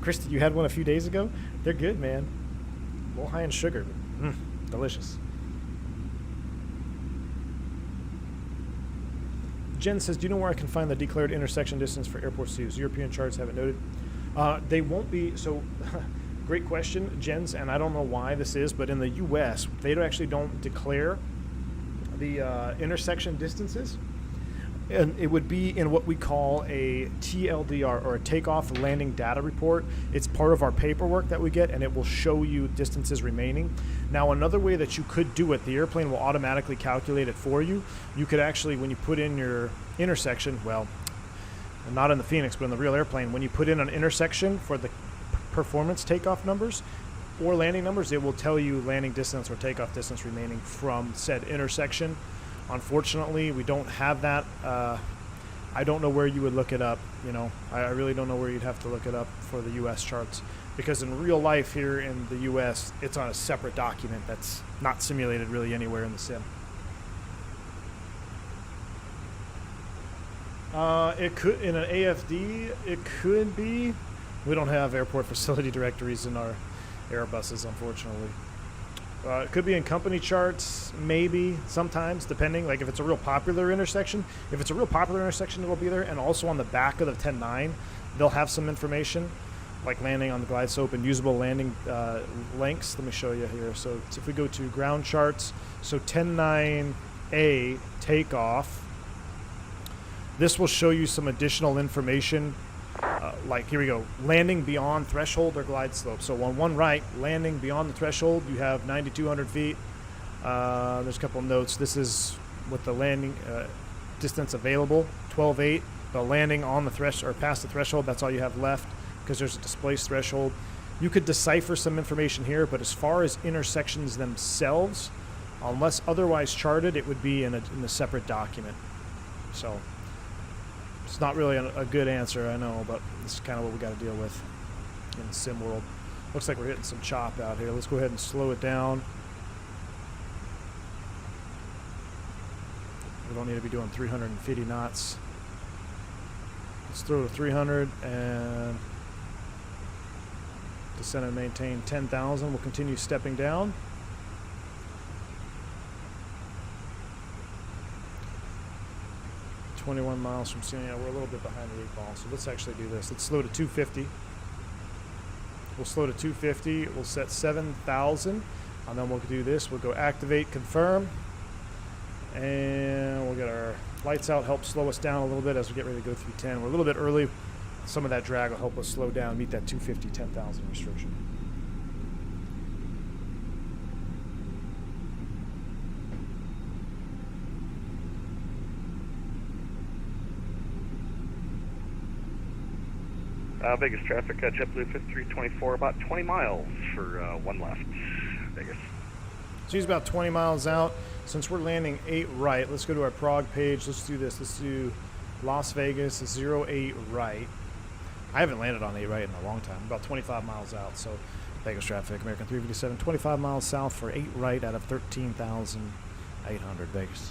Christy, you had one a few days ago? They're good, man. A little high in sugar, but delicious. Jen says, do you know where I can find the declared intersection distance for airports to use? European charts haven't noted. They won't be, so great question, Jens, and I don't know why this is, but in the US, they don't declare the intersection distances. And it would be in what we call a TLDR, or a takeoff landing data report. It's part of our paperwork that we get, and it will show you distances remaining. Now, another way that you could do it, the airplane will automatically calculate it for you. You could actually, when you put in your intersection, well, not in the Phoenix, but in the real airplane, when you put in an intersection for the performance takeoff numbers or landing numbers, it will tell you landing distance or takeoff distance remaining from said intersection. Unfortunately, we don't have that. I don't know where you would look it up. You know, I really don't know where you'd have to look it up for the U.S. charts, because in real life here in the U.S., it's on a separate document that's not simulated really anywhere in the sim. It could, in an AFD, it could be. We don't have airport facility directories in our Airbuses, unfortunately. It could be in company charts, maybe, sometimes, depending. Like if it's a real popular intersection. If it's a real popular intersection, it'll be there. And also on the back of the 10.9, they'll have some information, like landing on the glide slope and usable landing lengths. Let me show you here. So if we go to ground charts, so 10.9A takeoff, this will show you some additional information. Like, here we go, landing beyond threshold or glide slope. So on one right, landing beyond the threshold, you have 9,200 feet. There's a couple of notes. This is with the landing distance available, 12.8. The landing on the threshold or past the threshold, that's all you have left, because there's a displaced threshold. You could decipher some information here, but as far as intersections themselves, unless otherwise charted, it would be in a separate document. So it's not really a good answer, I know, but this is kind of what we got to deal with in the sim world. Looks like we're hitting some chop out here. Let's go ahead and slow it down. We don't need to be doing 350 knots. Let's throw to 300 and descend and maintain 10,000. We'll continue stepping down. .21 miles from ceiling. Yeah, we're a little bit behind the 8 ball, so let's actually do this. Let's slow to 250. We'll slow to 250. We'll set 7,000, and then we'll do this. We'll go activate, confirm, and we'll get our lights out, help slow us down a little bit as we get ready to go through 10. We're a little bit early. Some of that drag will help us slow down, meet that 250, 10,000 restriction. Vegas traffic, JetBlue 5324, about 20 miles for one left, Vegas. So he's about 20 miles out. Since we're landing 8 right, let's go to our Prague page. Let's do this. Let's do Las Vegas 08 right. I haven't landed on 8 right in a long time. About 25 miles out. So Vegas traffic, American 357, 25 miles south for 8 right out of 13,800 Vegas.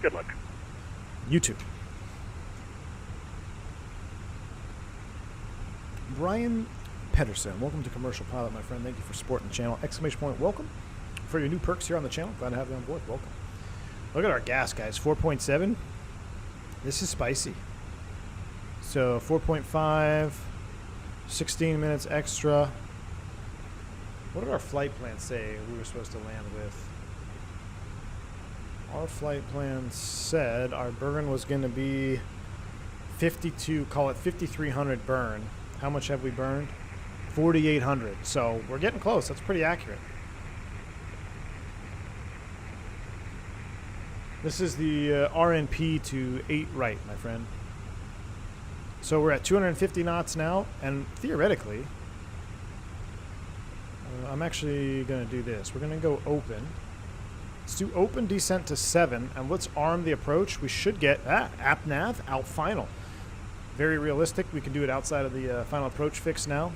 Good luck. You too. Brian Pedersen, welcome to Commercial Pilot, my friend. Thank you for supporting the channel. Exclamation point, welcome. For your new perks here on the channel, glad to have you on board. Welcome. Look at our gas, guys. 4.7. This is spicy. So 4.5, 16 minutes extra. What did our flight plan say we were supposed to land with? Our flight plan said our burn was going to be 52, call it 5,300 burn. How much have we burned? 4,800. So we're getting close. That's pretty accurate. This is the RNP to 8 right, my friend. So we're at 250 knots now, and theoretically, I'm actually going to do this. We're going to go open. Let's do open descent to 7, and let's arm the approach. We should get app nav out final. Very realistic. We can do it outside of the final approach fix now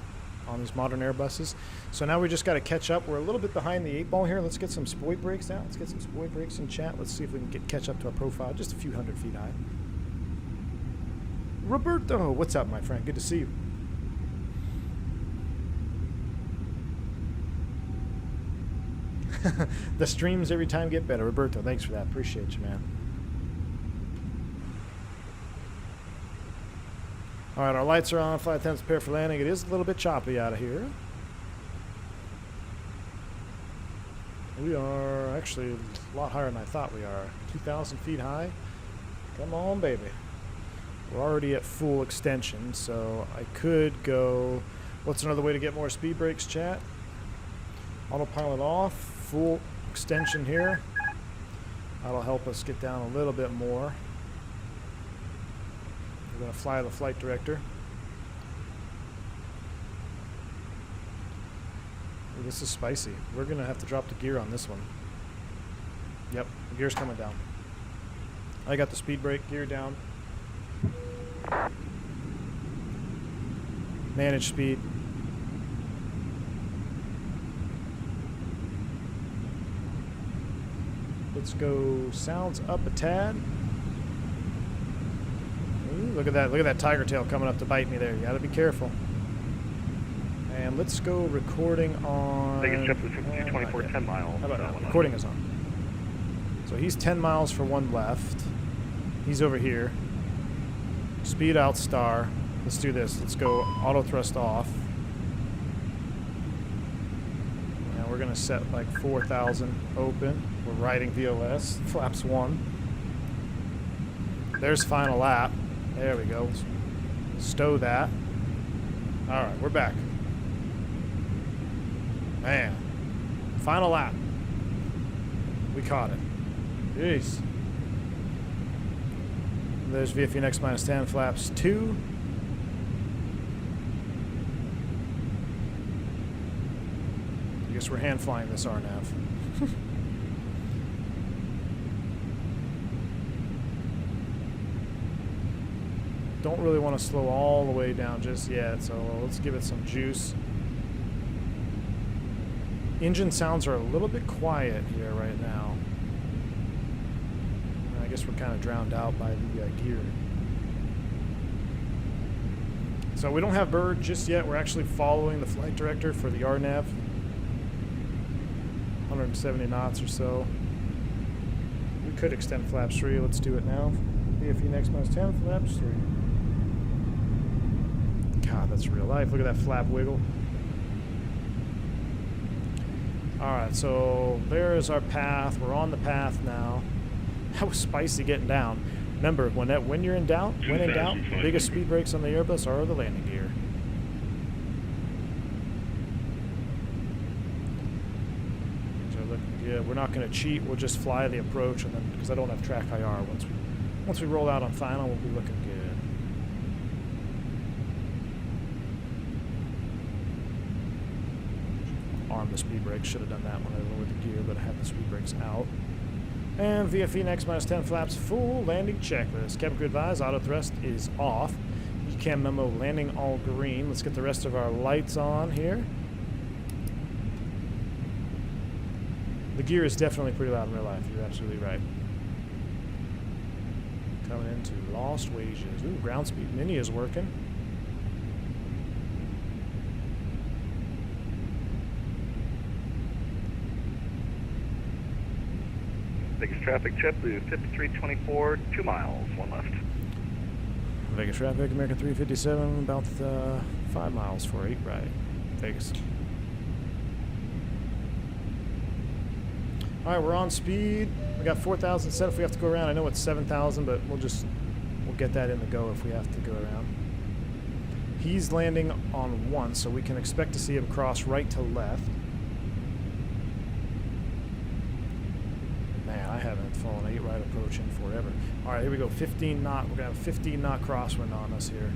on these modern Airbuses. So now we just got to catch up. We're a little bit behind the 8 ball here. Let's get some spoit brakes out. Let's get some spoit brakes in chat. Let's see if we can catch up to our profile just a few hundred feet high. Roberto, what's up, my friend? Good to see you. The streams every time get better. Roberto, thanks for that. Appreciate you, man. All right, our lights are on. Flight attendants prepare for landing. It is a little bit choppy out of here. We are actually a lot higher than I thought we are. 2,000 feet high. Come on, baby. We're already at full extension, so I could go... What's another way to get more speed brakes, chat? Autopilot off. Full extension here. That'll help us get down a little bit more. We're going to fly the flight director. Ooh, this is spicy. We're going to have to drop the gear on this one. Yep, the gear's coming down. I got the speed brake gear down. Manage speed. Let's go sounds up a tad. Ooh, look at that. Look at that tiger tail coming up to bite me there. You gotta be careful. And let's go recording on... Biggest jet was 24, 10 miles. How about that? Recording is on. So he's 10 miles for one left. He's over here. Speed out star. Let's do this. Let's go auto thrust off. And we're going to set like 4,000 open. We're riding VOS. Flaps 1. There's final lap. There we go. Stow that. Alright, we're back. Man. Final lap. We caught it. Jeez. There's VFE next minus 10, flaps 2. I guess we're hand flying this RNAV. Don't really want to slow all the way down just yet, so let's give it some juice. Engine sounds are a little bit quiet here right now. I guess we're kind of drowned out by the gear. So we don't have bird just yet. We're actually following the flight director for the RNAV. 170 knots or so. We could extend flaps 3. Let's do it now. VFE next minus 10, flaps 3. God, that's real life. Look at that flap wiggle. Alright, so there's our path. We're on the path now. That was spicy getting down. Remember, when you're in doubt, when in doubt, the biggest speed brakes on the Airbus are the landing gear. So look, yeah, we're not going to cheat. We'll just fly the approach, and then because I don't have track IR, once we roll out on final, we'll be looking good. Arm the speed brakes. Should have done that when I lowered the gear, but I had the speed brakes out. And VFE next minus 10 flaps full landing checklist. Cabin crew advised, auto thrust is off. ECAM memo landing all green. Let's get the rest of our lights on here. The gear is definitely pretty loud in real life. You're absolutely right. Coming into lost wages. Ooh, ground speed mini is working. Biggest traffic, JetBlue 5324, 2 miles, 1 left. Vegas traffic, American 357, about 5 miles for 8 right. Vegas. Alright, we're on speed. We got 4,000 set if we have to go around. I know it's 7,000, but we'll get that in the go if we have to go around. He's landing on 1, so we can expect to see him cross right to left. Man, I haven't flown 8 right approach in forever. Alright, here we go. 15 knot. We're going to have 15 knot crosswind on us here.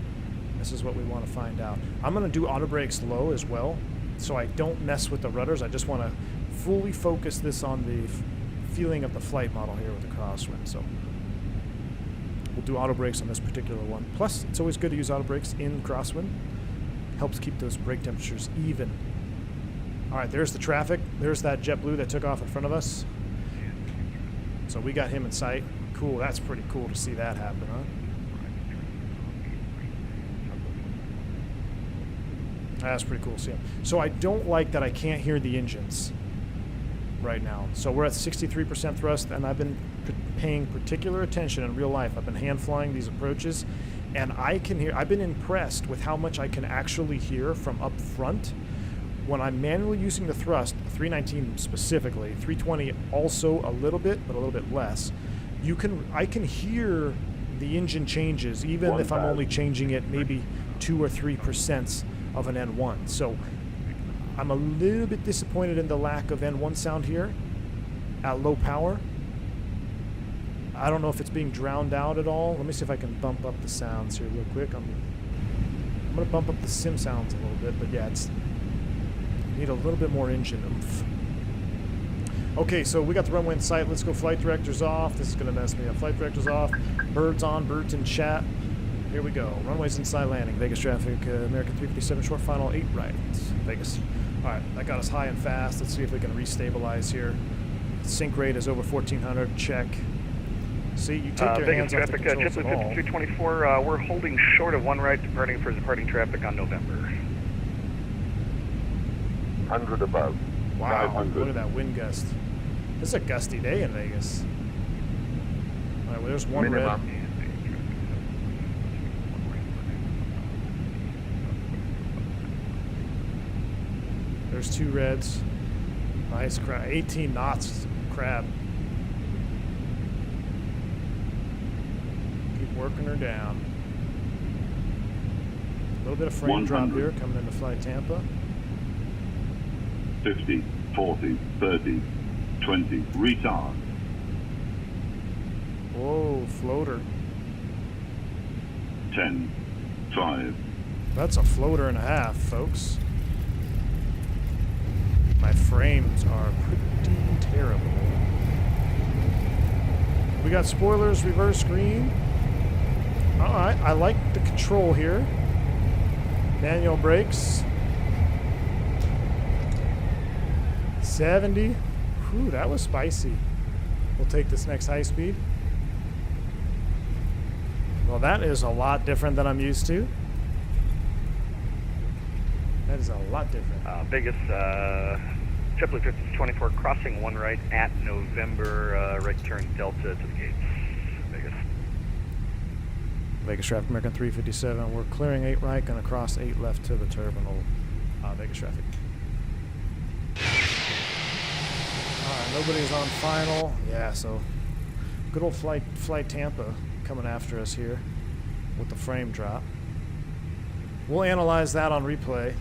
This is what we want to find out. I'm going to do auto brakes low as well, so I don't mess with the rudders. I just want to fully focus this on the feeling of the flight model here with the crosswind. So we'll do auto brakes on this particular one. Plus, it's always good to use auto brakes in crosswind. Helps keep those brake temperatures even. Alright, there's the traffic. There's that JetBlue that took off in front of us. So we got him in sight. Cool, that's pretty cool to see that happen, huh? That's pretty cool to see him. So I don't like that I can't hear the engines. right now. So we're at 63% thrust, and I've been paying particular attention in real life. I've been hand flying these approaches, and I can hear, I've been impressed with how much I can actually hear from up front when I'm manually using the thrust, 319 specifically, 320 also a little bit, but a little bit less. I can hear the engine changes, even if I'm only changing it maybe 2 or 3% of an N1. So I'm a little bit disappointed in the lack of N1 sound here at low power. I don't know if it's being drowned out at all. Let me see if I can bump up the sounds here real quick. I'm going to bump up the sim sounds a little bit, but yeah, it's need a little bit more engine oomph. Okay, so we got the runway in sight. Let's go flight directors off. This is going to mess me up. Flight directors off. Birds on, birds in chat. Here we go. Runways in sight landing. Vegas traffic, American 357 short final 8 right. Vegas. All right, that got us high and fast. Let's see if we can restabilize here. Sync rate is over 1400. Check. See, you take your Vegas hands off the traffic, controls at all. 5324, we're holding short of 1 right departing for departing traffic on November. 100 above. Wow, 500. look at that wind gust. This is a gusty day in Vegas. All right, well, there's one red. There's 2 reds. Nice crab. 18 knots crab. Keep working her down. A little bit of frame drop here coming into Flight Tampa. 50, 40, 30, 20, retard. Whoa, floater. 10, 5. That's a floater and a half, folks. My frames are pretty terrible. We got spoilers, reverse green. Alright, I like the control here. Manual brakes. 70. Whew, that was spicy. We'll take this next high speed. Well, that is a lot different than I'm used to. That is a lot different. Vegas, JetBlue 24 crossing 1 right at November, right turn Delta to the gates. Vegas. Vegas traffic, American 357. We're clearing 8 right, going to cross 8 left to the terminal. Vegas traffic. Nobody's on final. Yeah, so good old flight Tampa coming after us here with the frame drop. We'll analyze that on replay.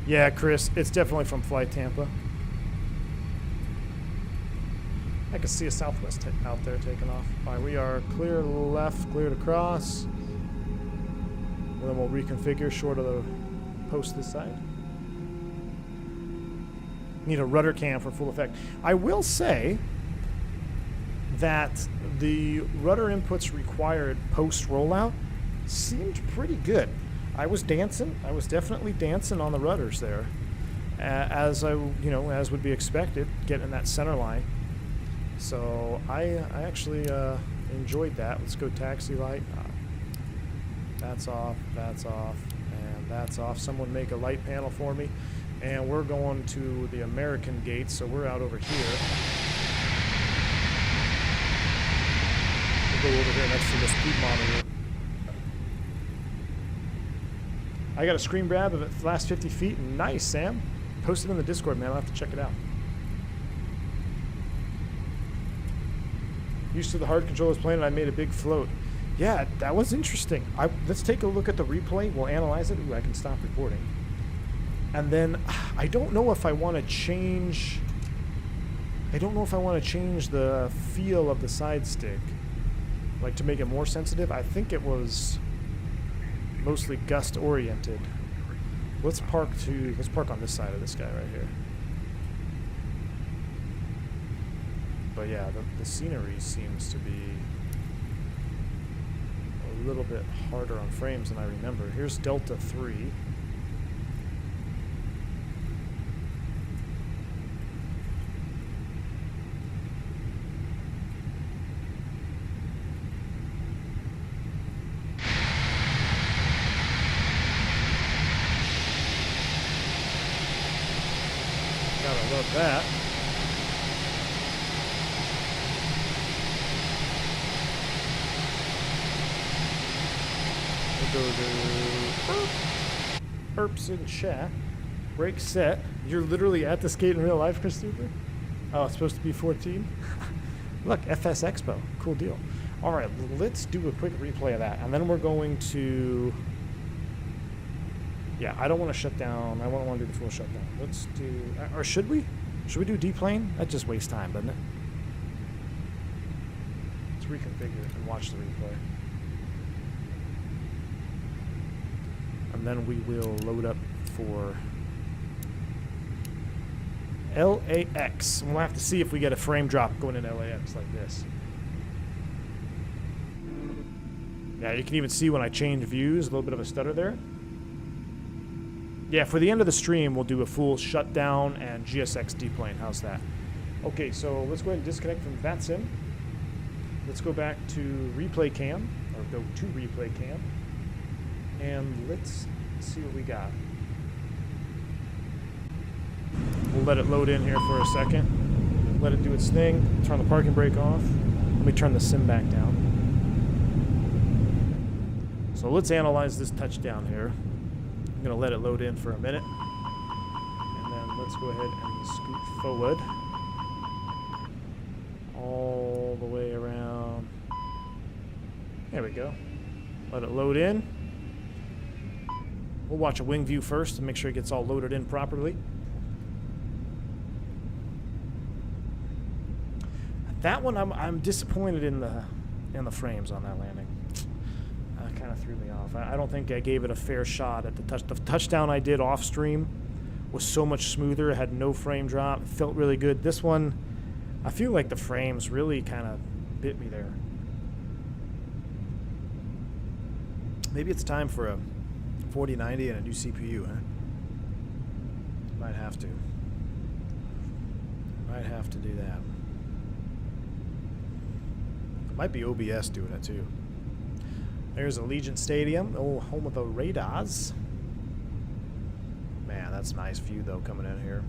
Yeah, Chris, it's definitely from Flight Tampa. I can see a Southwest out there taking off. All right, we are clear left, clear to cross. And then we'll reconfigure short of the post this side. Need a rudder cam for full effect. I will say that the rudder inputs required post rollout seemed pretty good. I was dancing. I was definitely dancing on the rudders there, as would be expected, getting in that center line. So I actually enjoyed that. Let's go taxi light. That's off. That's off. And that's off. Someone make a light panel for me. And we're going to the American gate, so we're out over here. We'll go over here next to the speed monitor. I got a screen grab of it last 50 feet. Nice, Sam. Post it in the Discord, man. I'll have to check it out. Used to the hard controllers plane, and I made a big float. Yeah, that was interesting. Let's take a look at the replay. We'll analyze it. Ooh, I can stop recording. And then I don't know if I want to change. I don't know if I want to change the feel of the side stick, like to make it more sensitive. I think it was mostly gust oriented. Let's park on this side of this guy right here. But yeah, the scenery seems to be a little bit harder on frames than I remember. Here's Delta 3. Gotta love that. Burps in chat. Break set. You're literally at the skate in real life, Christopher? Oh, it's supposed to be 14? Look, FS Expo. Cool deal. All right, let's do a quick replay of that. And then we're going to... Yeah, I don't want to shut down. I don't want to do the full shutdown. Let's do... Or should we? Should we do deplane? That just wastes time, doesn't it? Let's reconfigure and watch the replay. And then we will load up for LAX. And we'll have to see if we get a frame drop going in LAX like this. Yeah, you can even see when I change views, a little bit of a stutter there. Yeah, for the end of the stream, we'll do a full shutdown and GSX deplane. How's that? Okay, so let's go ahead and disconnect from VATSIM. Let's go back to replay cam, or go to replay cam. And let's see what we got. We'll let it load in here for a second. Let it do its thing. Turn the parking brake off. Let me turn the sim back down. So let's analyze this touchdown here. I'm going to let it load in for a minute. And then let's go ahead and scoot forward. All the way around. There we go. Let it load in. We'll watch a wing view first to make sure it gets all loaded in properly. That one, I'm disappointed in the frames on that landing. That kind of threw me off. I don't think I gave it a fair shot at the touch. The touchdown I did off stream was so much smoother. It had no frame drop. It felt really good. This one, I feel like the frames really kind of bit me there. Maybe it's time for a 4090 and a new CPU, huh? Might have to. Might have to do that. Might be OBS doing it too. There's Allegiant Stadium, oh, home of the Radars. Man, that's a nice view though coming in here.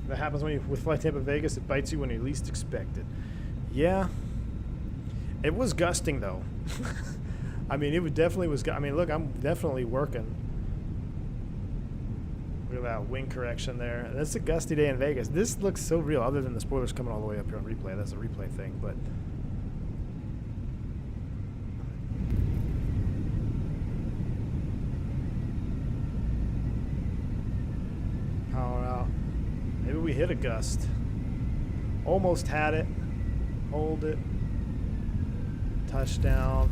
That happens when you with Flight Tampa Vegas. It bites you when you least expect it. Yeah, it was gusting though. I mean, it definitely was. I mean, look, I'm definitely working. Look at that wing correction there. That's a gusty day in Vegas. This looks so real, other than the spoilers coming all the way up here on replay. That's a replay thing, but. Power out. Maybe we hit a gust. Almost had it. Hold it. Touchdown.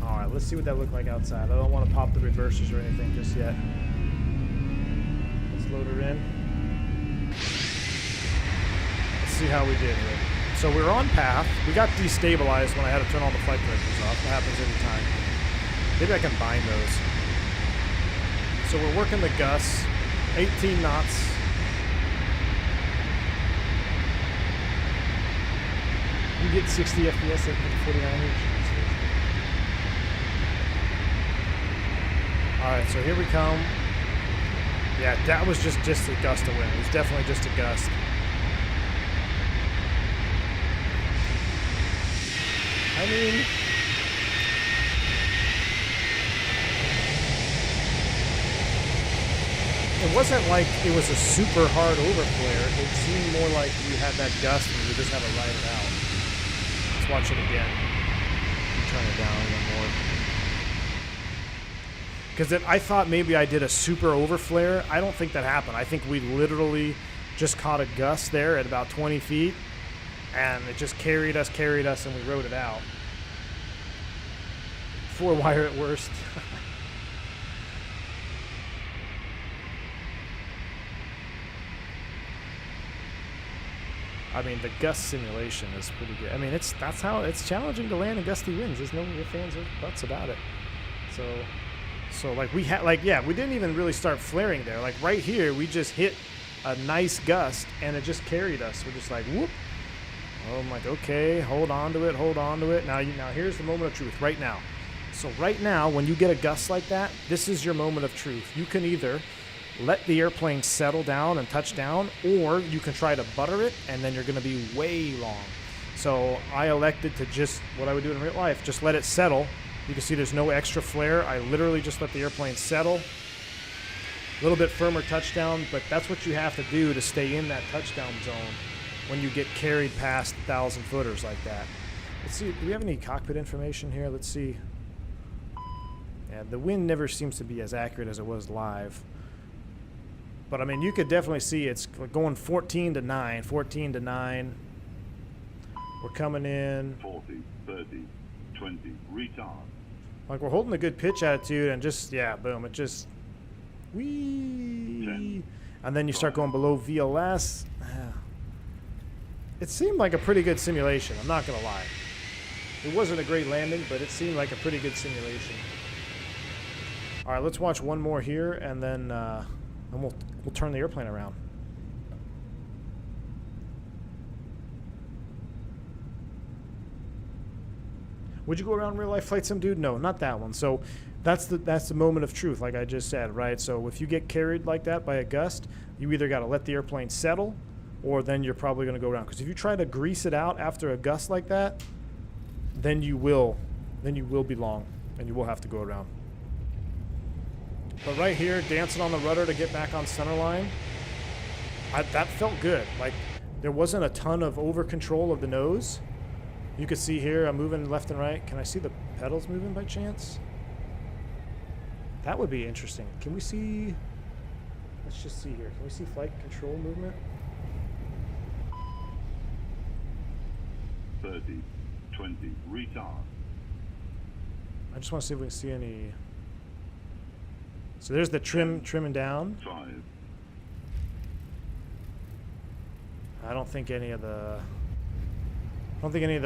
Alright, let's see what that looked like outside. I don't want to pop the reversers or anything just yet. Let's load her in. Let's see how we did here. So we were on path. We got destabilized when I had to turn all the flight directors off. That happens every time. Maybe I can bind those. So we're working the gusts. 18 knots. You get 60 FPS at 49 inch. Alright, so here we come. Yeah, that was just a gust of wind. It was definitely just a gust. I mean, it wasn't like it was a super hard overflare. It seemed more like you had that gust and you just had to ride it out. Let's watch it again. Turn it down a little more. Because I thought maybe I did a super overflare. I don't think that happened. I think we literally just caught a gust there at about 20 feet. And it just carried us, and we rode it out. 4-wire at worst. I mean, the gust simulation is pretty good. I mean, it's challenging to land in gusty winds. There's no fans or buts about it. So like we had, like, yeah, we didn't even really start flaring there. Like right here, we just hit a nice gust and it just carried us. We're just like, whoop. Oh, I'm like, okay, hold on to it, hold on to it. Now here's the moment of truth, right now. So right now, when you get a gust like that, this is your moment of truth. You can either let the airplane settle down and touch down, or you can try to butter it, and then you're going to be way long. So I elected to just, what I would do in real life, just let it settle. You can see there's no extra flare. I literally just let the airplane settle. A little bit firmer touchdown, but that's what you have to do to stay in that touchdown zone when you get carried past 1,000-footers like that. Let's see, do we have any cockpit information here? Let's see. Yeah, the wind never seems to be as accurate as it was live. But, I mean, you could definitely see it's going 14 to 9, 14 to 9. We're coming in. 40, 30, 20, retard. Like, we're holding a good pitch attitude and just, yeah, boom, it just, whee. 10, and then you start going below VLS. It seemed like a pretty good simulation, I'm not going to lie. It wasn't a great landing, but it seemed like a pretty good simulation. All right, let's watch one more here, and then we'll turn the airplane around. Would you go around real life flight sim, dude? No, not that one. So that's the moment of truth, like I just said, right? So if you get carried like that by a gust, you either got to let the airplane settle, or then you're probably going to go around. Because if you try to grease it out after a gust like that, then you will be long, and you will have to go around. But right here, dancing on the rudder to get back on center line, that felt good. Like, there wasn't a ton of over control of the nose. You can see here, I'm moving left and right. Can I see the pedals moving by chance? That would be interesting. Can we see, let's just see here. Can we see flight control movement? 30, 20, retard. I just want to see if we can see any. So there's the trimming down. 5. I don't think any of the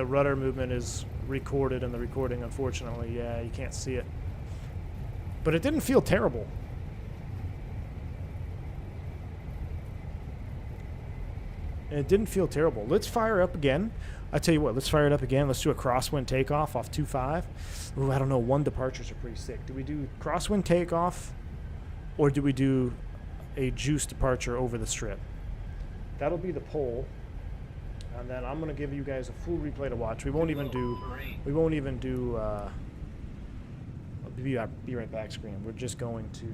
rudder movement is recorded in the recording, unfortunately. Yeah, you can't see it. But it didn't feel terrible. It didn't feel terrible. Let's fire up again. I tell you what, let's fire it up again. Let's do a crosswind takeoff off 2.5. Ooh, I don't know. One departures are pretty sick. Do we do crosswind takeoff, or do we do a juice departure over the strip? That'll be the poll. And then I'm going to give you guys a full replay to watch. We won't even do be right back screen. We're just going to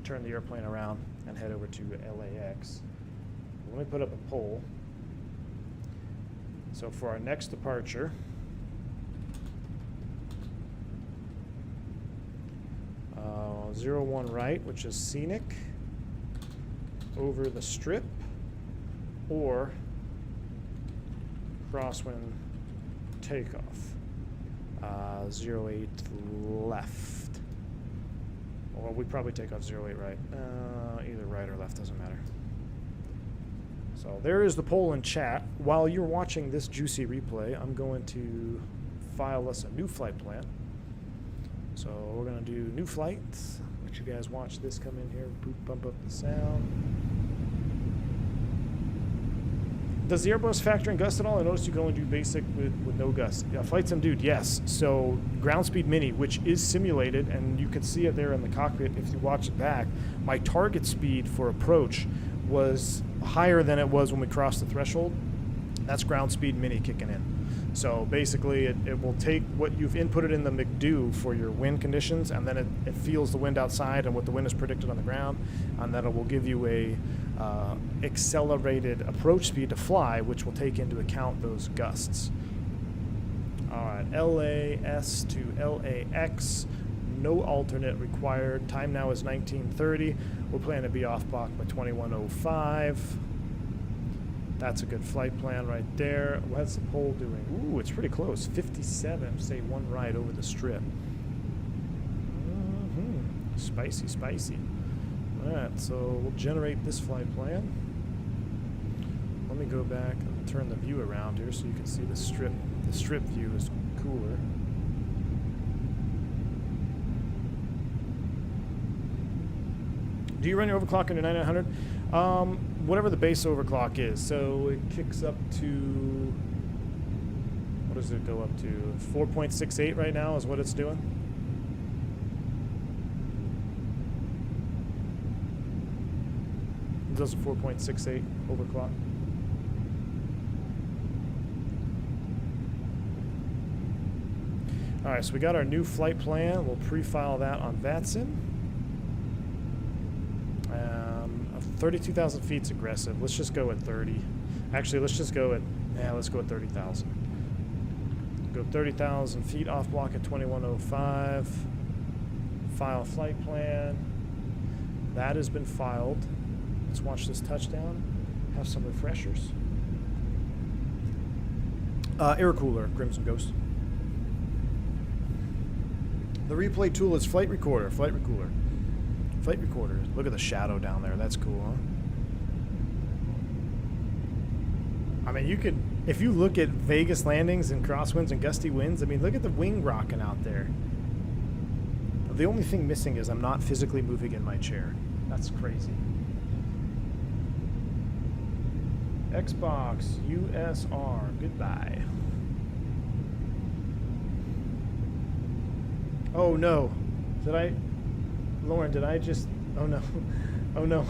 turn the airplane around and head over to LAX. Let me put up a poll. So for our next departure, uh, 01 right, which is scenic, over the strip, or crosswind takeoff, 08 left. Or we probably take off 08 right. Either right or left, doesn't matter. So there is the poll in chat. While you're watching this juicy replay, I'm going to file us a new flight plan. So we're going to do new flight. Let you guys watch this come in here. Bump up the sound. Does the Airbus factor in gust at all? I noticed you can only do basic with no gust. Yeah, Flight Sim Dude, yes. So Ground Speed Mini, which is simulated, and you can see it there in the cockpit if you watch it back, my target speed for approach was higher than it was when we crossed the threshold. That's Ground Speed Mini kicking in. So basically it will take what you've inputted in the McDo for your wind conditions, and then it feels the wind outside and what the wind is predicted on the ground, and then it will give you a accelerated approach speed to fly, which will take into account those gusts. All right, LAS to LAX, no alternate required. Time now is 19:30. We're planning to be off Bach by 21:05. That's a good flight plan right there. What's the poll doing? Ooh, it's pretty close. 57, say one right over the strip. Spicy, spicy. All right, so we'll generate this flight plan. Let me go back and turn the view around here so you can see the strip. The strip view is cooler. Do you run your overclock into 9900? Whatever the base overclock is. So it kicks up to What does it go up to? 4.68 right now is what it's doing. It does 4.68 overclock. All right, so we got our new flight plan. We'll pre-file that on VATSIM. 32,000 feet's aggressive. Let's just go at 30. Actually, let's just go at, let's go at 30,000. Go 30,000 feet off block at 2105. File flight plan. That has been filed. Let's watch this touchdown. Have some refreshers. Air cooler, Crimson Ghost. The replay tool is flight recorder, flight recorder. Flight recorder. Look at the shadow down there. That's cool, huh? I mean, you could, if you look at Vegas landings and crosswinds and gusty winds, I mean, look at the wing rocking out there. The only thing missing is I'm not physically moving in my chair. That's crazy. Xbox USR. Goodbye. Oh no. Did I... Lauren, did I just... Oh no. Oh no.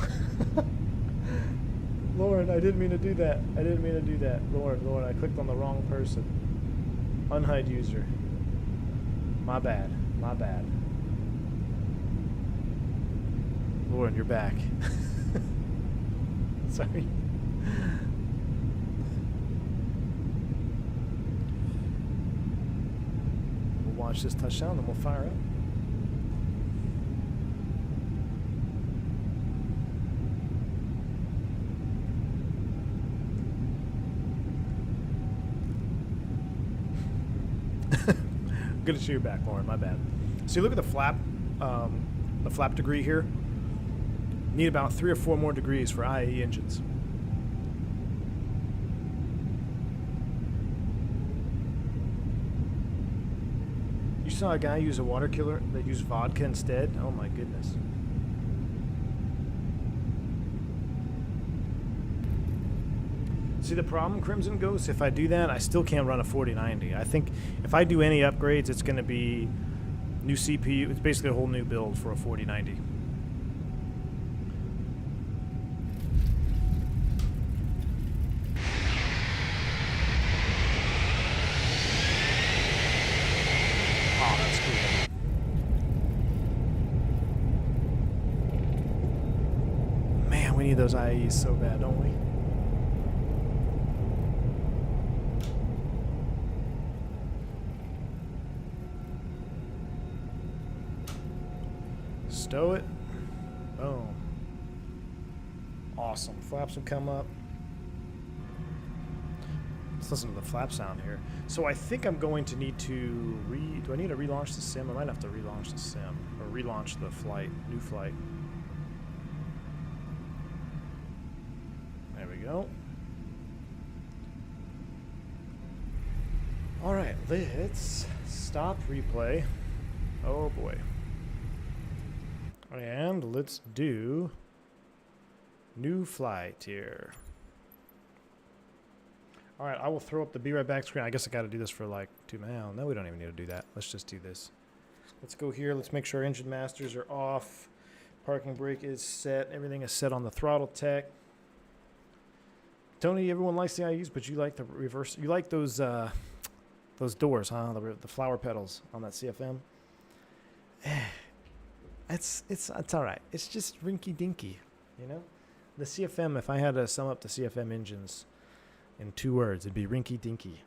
Lauren, I didn't mean to do that. I didn't mean to do that. Lauren, I clicked on the wrong person. Unhide user. My bad. My bad. Lauren, you're back. Sorry. We'll watch this touchdown and we'll fire up. Good to see you back, Lauren. My bad. See, look at the flap degree here. Need about 3 or 4 more degrees for IAE engines. You saw a guy use a water killer that used vodka instead? Oh my goodness. See the problem, Crimson Ghost? If I do that, I still can't run a 4090. I think if I do any upgrades, it's going to be new CPU. It's basically a whole new build for a 4090. Oh, that's cool. Man, we need those IEs so bad, don't we? Stow it. Boom. Awesome. Flaps will come up. Let's listen to the flap sound here. So I think I'm going to need to do I need to relaunch the sim? I might have to relaunch the sim or relaunch the flight, new flight. There we go. All right, let's stop replay. Oh boy. And let's do new flight here. All right, I will throw up the be right back screen. I guess I got to do this for like 2 minutes. No, we don't even need to do that. Let's just do this. Let's go here. Let's make sure engine masters are off. Parking brake is set. Everything is set on the Throttletek. Tony, everyone likes the IUs, but you like the reverse. You like those doors, huh? The flower petals on that CFM. It's all right. It's just rinky dinky, you know. The CFM. If I had to sum up the CFM engines in 2 words, it'd be rinky dinky.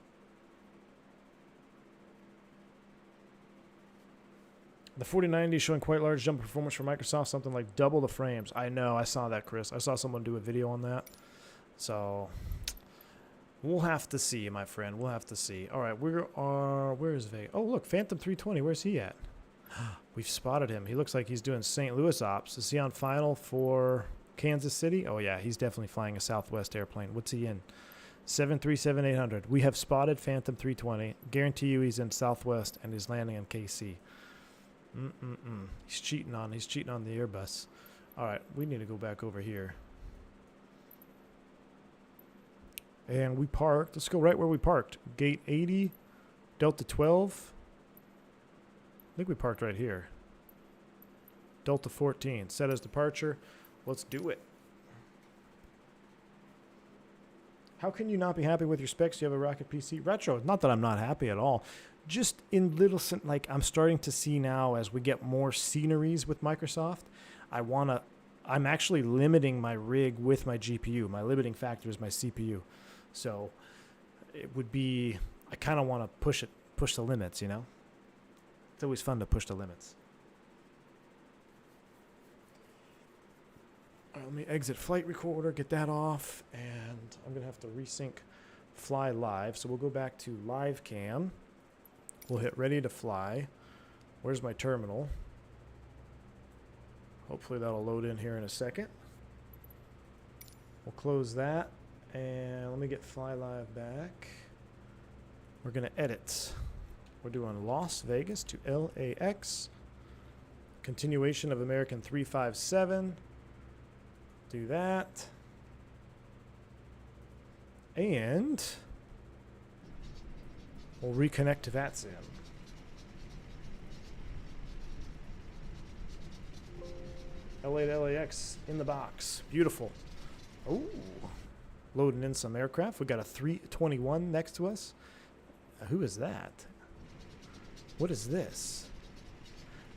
The 4090 is showing quite large jump in performance for Microsoft, something like double the frames. I know. I saw that, Chris. I saw someone do a video on that. So we'll have to see, my friend. We'll have to see. All right, where is Vegas? Oh, look, Phantom 320. Where's he at? We've spotted him. He looks like he's doing St. Louis ops. Is he on final for Kansas City? Oh, yeah, he's definitely flying a Southwest airplane. What's he in? 737-800. We have spotted Phantom 320. Guarantee you he's in Southwest and he's landing in KC. He's cheating on the Airbus. All right, we need to go back over here. And we parked. Let's go right where we parked. Gate 80. Delta 12. I think we parked right here. Delta 14. Set as departure. Let's do it. How can you not be happy with your specs? You have a Rocket PC Retro. Not that I'm not happy at all. Just in little, like I'm starting to see now as we get more sceneries with Microsoft, I'm actually limiting my rig with my GPU. My limiting factor is my CPU. So it would be, I kind of want to push the limits, you know? It's always fun to push the limits. All right, let me exit flight recorder, get that off, and I'm going to have to resync fly live. So we'll go back to live cam. We'll hit ready to fly. Where's my terminal? Hopefully that'll load in here in a second. We'll close that, and let me get fly live back. We're going to edit. We're doing Las Vegas to LAX. Continuation of American 357. Do that. And we'll reconnect to VATSIM. LA to LAX in the box. Beautiful. Oh, loading in some aircraft. We got a 321 next to us. Who is that? What is this?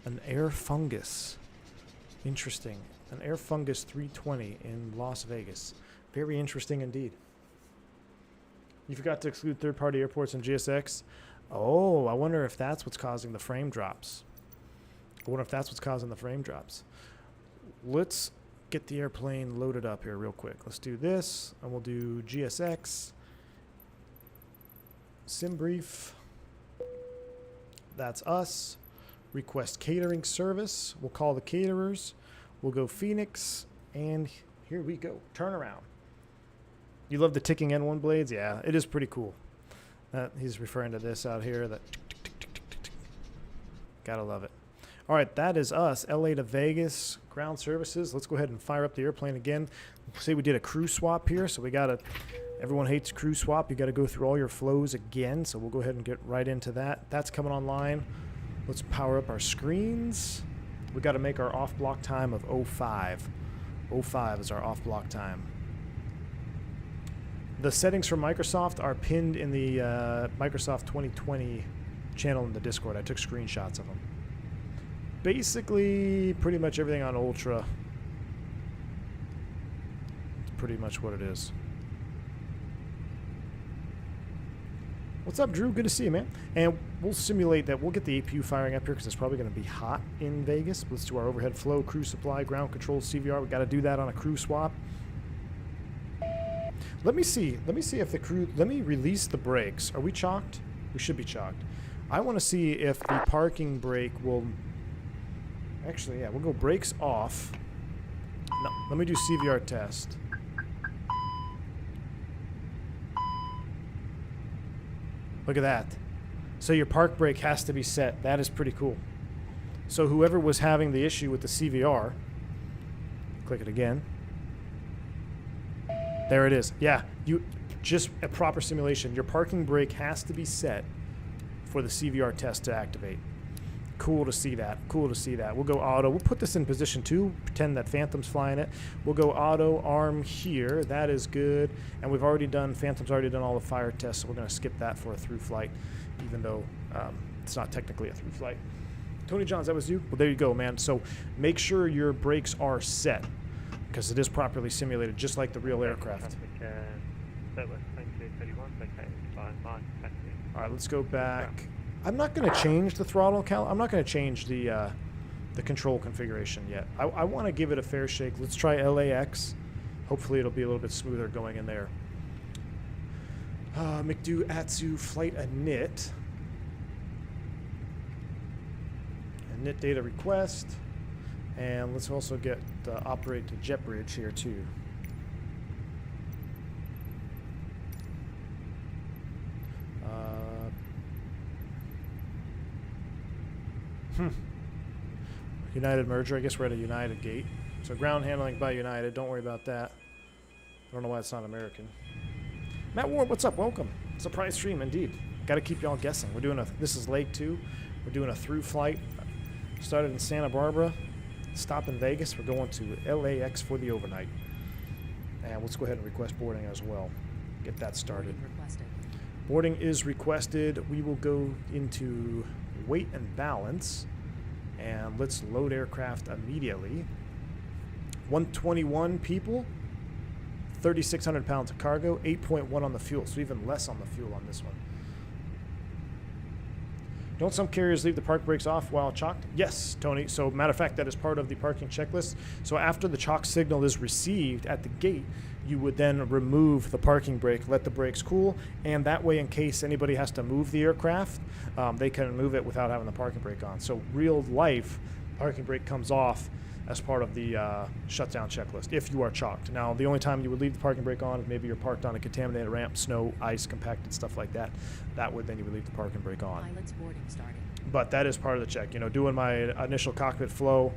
An air fungus. Interesting. An Air Fungus 320 in Las Vegas. Very interesting indeed. You forgot to exclude third-party airports in GSX. Oh, I wonder if that's what's causing the frame drops. Let's get the airplane loaded up here real quick. Let's do this, and we'll do GSX. Sim brief. That's us. Request catering service. We'll call the caterers. We'll go Phoenix, and here we go. Turn around. You love the ticking N1 blades? Yeah, it is pretty cool. He's referring to this out here. That tick, tick, tick, tick, tick, tick. Gotta love it. All right, that is us. LA to Vegas, ground services. Let's go ahead and fire up the airplane again. Say we did a crew swap here, so we gotta. Everyone hates crew swap. You got to go through all your flows again, so we'll go ahead and get right into that. That's coming online. Let's power up our screens. We got to make our off block time of 05. 05 is our off block time. The settings for Microsoft are pinned in the Microsoft 2020 channel in the Discord. I took screenshots of them. Basically, pretty much everything on Ultra. It's pretty much what it is. What's up, Drew? Good to see you, man. And we'll simulate that. We'll get the APU firing up here because it's probably going to be hot in Vegas. Let's do our overhead flow, crew supply, ground control, CVR. We got to do that on a crew swap. Let me see if the crew. Let me release the brakes. Are we chalked? We should be chalked. I want to see if the parking brake will. Actually, yeah, we'll go brakes off. No, let me do CVR test. Look at that. So your park brake has to be set. That is pretty cool. So whoever was having the issue with the CVR, click it again. There it is. Yeah, you just a proper simulation. Your parking brake has to be set for the CVR test to activate. Cool to see that. Cool to see that. We'll go auto. We'll put this in position 2. Pretend that Phantom's flying it. We'll go auto arm here. That is good. And we've already done, Phantom's already done all the fire tests, so we're going to skip that for a through flight, even though it's not technically a through flight. Tony Johns, that was you? Well, there you go, man. So make sure your brakes are set, because it is properly simulated, just like the real aircraft. All right, let's go back. I'm not going to change the throttle count. I'm not going to change the control configuration yet. I want to give it a fair shake. Let's try LAX. Hopefully it'll be a little bit smoother going in there. McDo Atsu flight init. Init data request. And let's also get operate to JetBridge here too. United merger. I guess we're at a United gate. So ground handling by United. Don't worry about that. I don't know why it's not American. Matt Ward, what's up? Welcome. Surprise stream, indeed. Got to keep y'all guessing. We're doing this is leg 2. We're doing a through flight. Started in Santa Barbara, stop in Vegas. We're going to LAX for the overnight. And let's go ahead and request boarding as well. Get that started. Boarding is requested. We will go into weight and balance. And let's load aircraft immediately. 121 people, 3,600 pounds of cargo, 8.1 on the fuel, so even less on the fuel on this one. Don't some carriers leave the park brakes off while chalked? Yes, Tony. So, matter of fact, that is part of the parking checklist. So, after the chalk signal is received at the gate, you would then remove the parking brake, let the brakes cool, and that way, in case anybody has to move the aircraft, they can move it without having the parking brake on. So, real life, parking brake comes off as part of the shutdown checklist if you are chalked. Now, the only time you would leave the parking brake on is maybe you're parked on a contaminated ramp, snow, ice, compacted, stuff like that. That would then you would leave the parking brake on. Pilot's boarding starting. But that is part of the check. You know, doing my initial cockpit flow,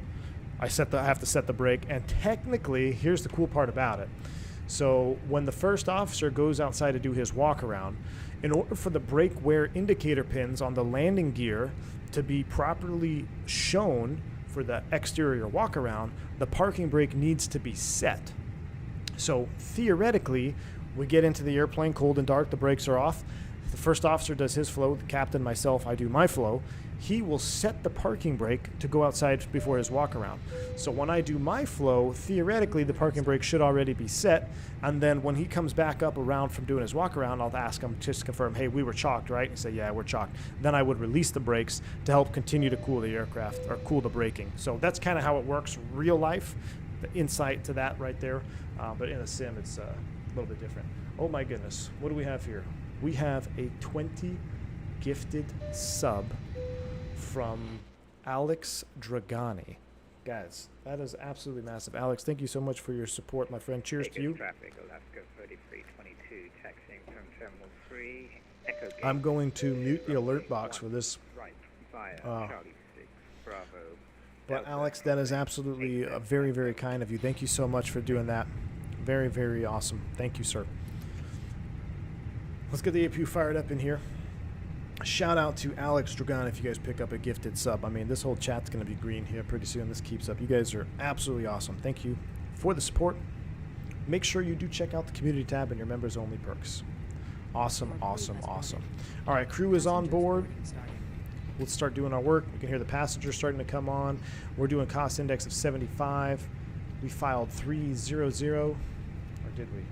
I have to set the brake. And technically, here's the cool part about it. So when the first officer goes outside to do his walk around, in order for the brake wear indicator pins on the landing gear to be properly shown for the exterior walk around, the parking brake needs to be set. So theoretically, we get into the airplane cold and dark, the brakes are off. The first officer does his flow, the captain, myself, I do my flow. He will set the parking brake to go outside before his walk around. So when I do my flow, theoretically the parking brake should already be set, and then when he comes back up around from doing his walk around, I'll ask him just to confirm, hey, we were chalked, right? And say, yeah, we're chalked. Then I would release the brakes to help continue to cool the aircraft, or cool the braking. So that's kind of how it works real life, the insight to that right there. But in a sim, it's a little bit different. Oh my goodness, what do we have here? We have a 20 gifted sub from Alex Dragani. Guys, that is absolutely massive. Alex, thank you so much for your support, my friend. Cheers to you. Traffic, Alaska 3322, taxiing from Terminal 3, Echo Gate. I'm going to mute the alert box for this. Right, via Charlie 6, Bravo. But Delta, Alex, that is absolutely very, very kind of you. Thank you so much for doing that. Very, very awesome. Thank you, sir. Let's get the APU fired up in here. Shout out to Alex Dragon if you guys pick up a gifted sub. I mean, this whole chat's going to be green here pretty soon. This keeps up. You guys are absolutely awesome. Thank you for the support. Make sure you do check out the community tab and your members only perks. Awesome, awesome, awesome. All right, crew is on board. Let's start doing our work. You can hear the passengers starting to come on. We're doing cost index of 75. We filed 300, or did we?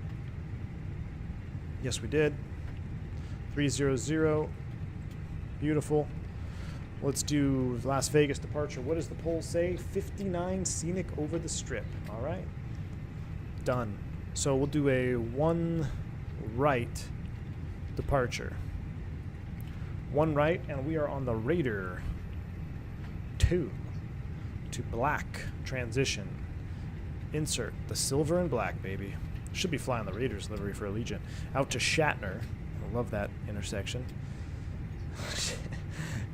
Yes, we did. 300. Beautiful. Let's do Las Vegas departure. What does the poll say? 59 scenic over the strip. All right. Done. So we'll do a 1 right departure. 1 right, and we are on the Raider 2 to black transition. Insert the silver and black, baby. Should be flying the Raiders livery for Allegiant. Out to Shatner. I love that intersection.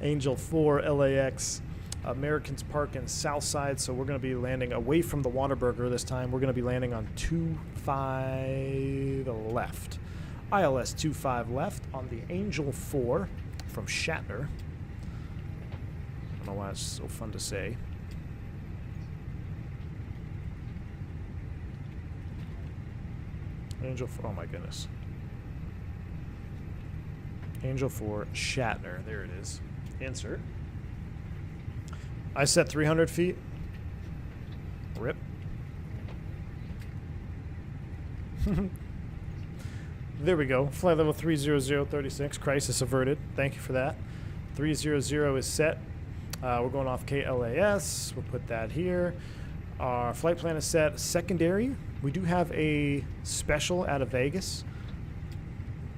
Angel 4 LAX. Americans park in south side, so we're going to be landing away from the Waterburger this time. We're going to be landing on 25 left. ILS 25 left on the Angel 4 from Shatner. I don't know why it's so fun to say. Angel 4, oh my goodness. Angel 4, Shatner, there it is. Insert. I set 300 feet. Rip. There we go. Flight level 30036. Crisis averted. Thank you for that. 300 is set. We're going off KLAS. We'll put that here. Our flight plan is set. Secondary. We do have a special out of Vegas,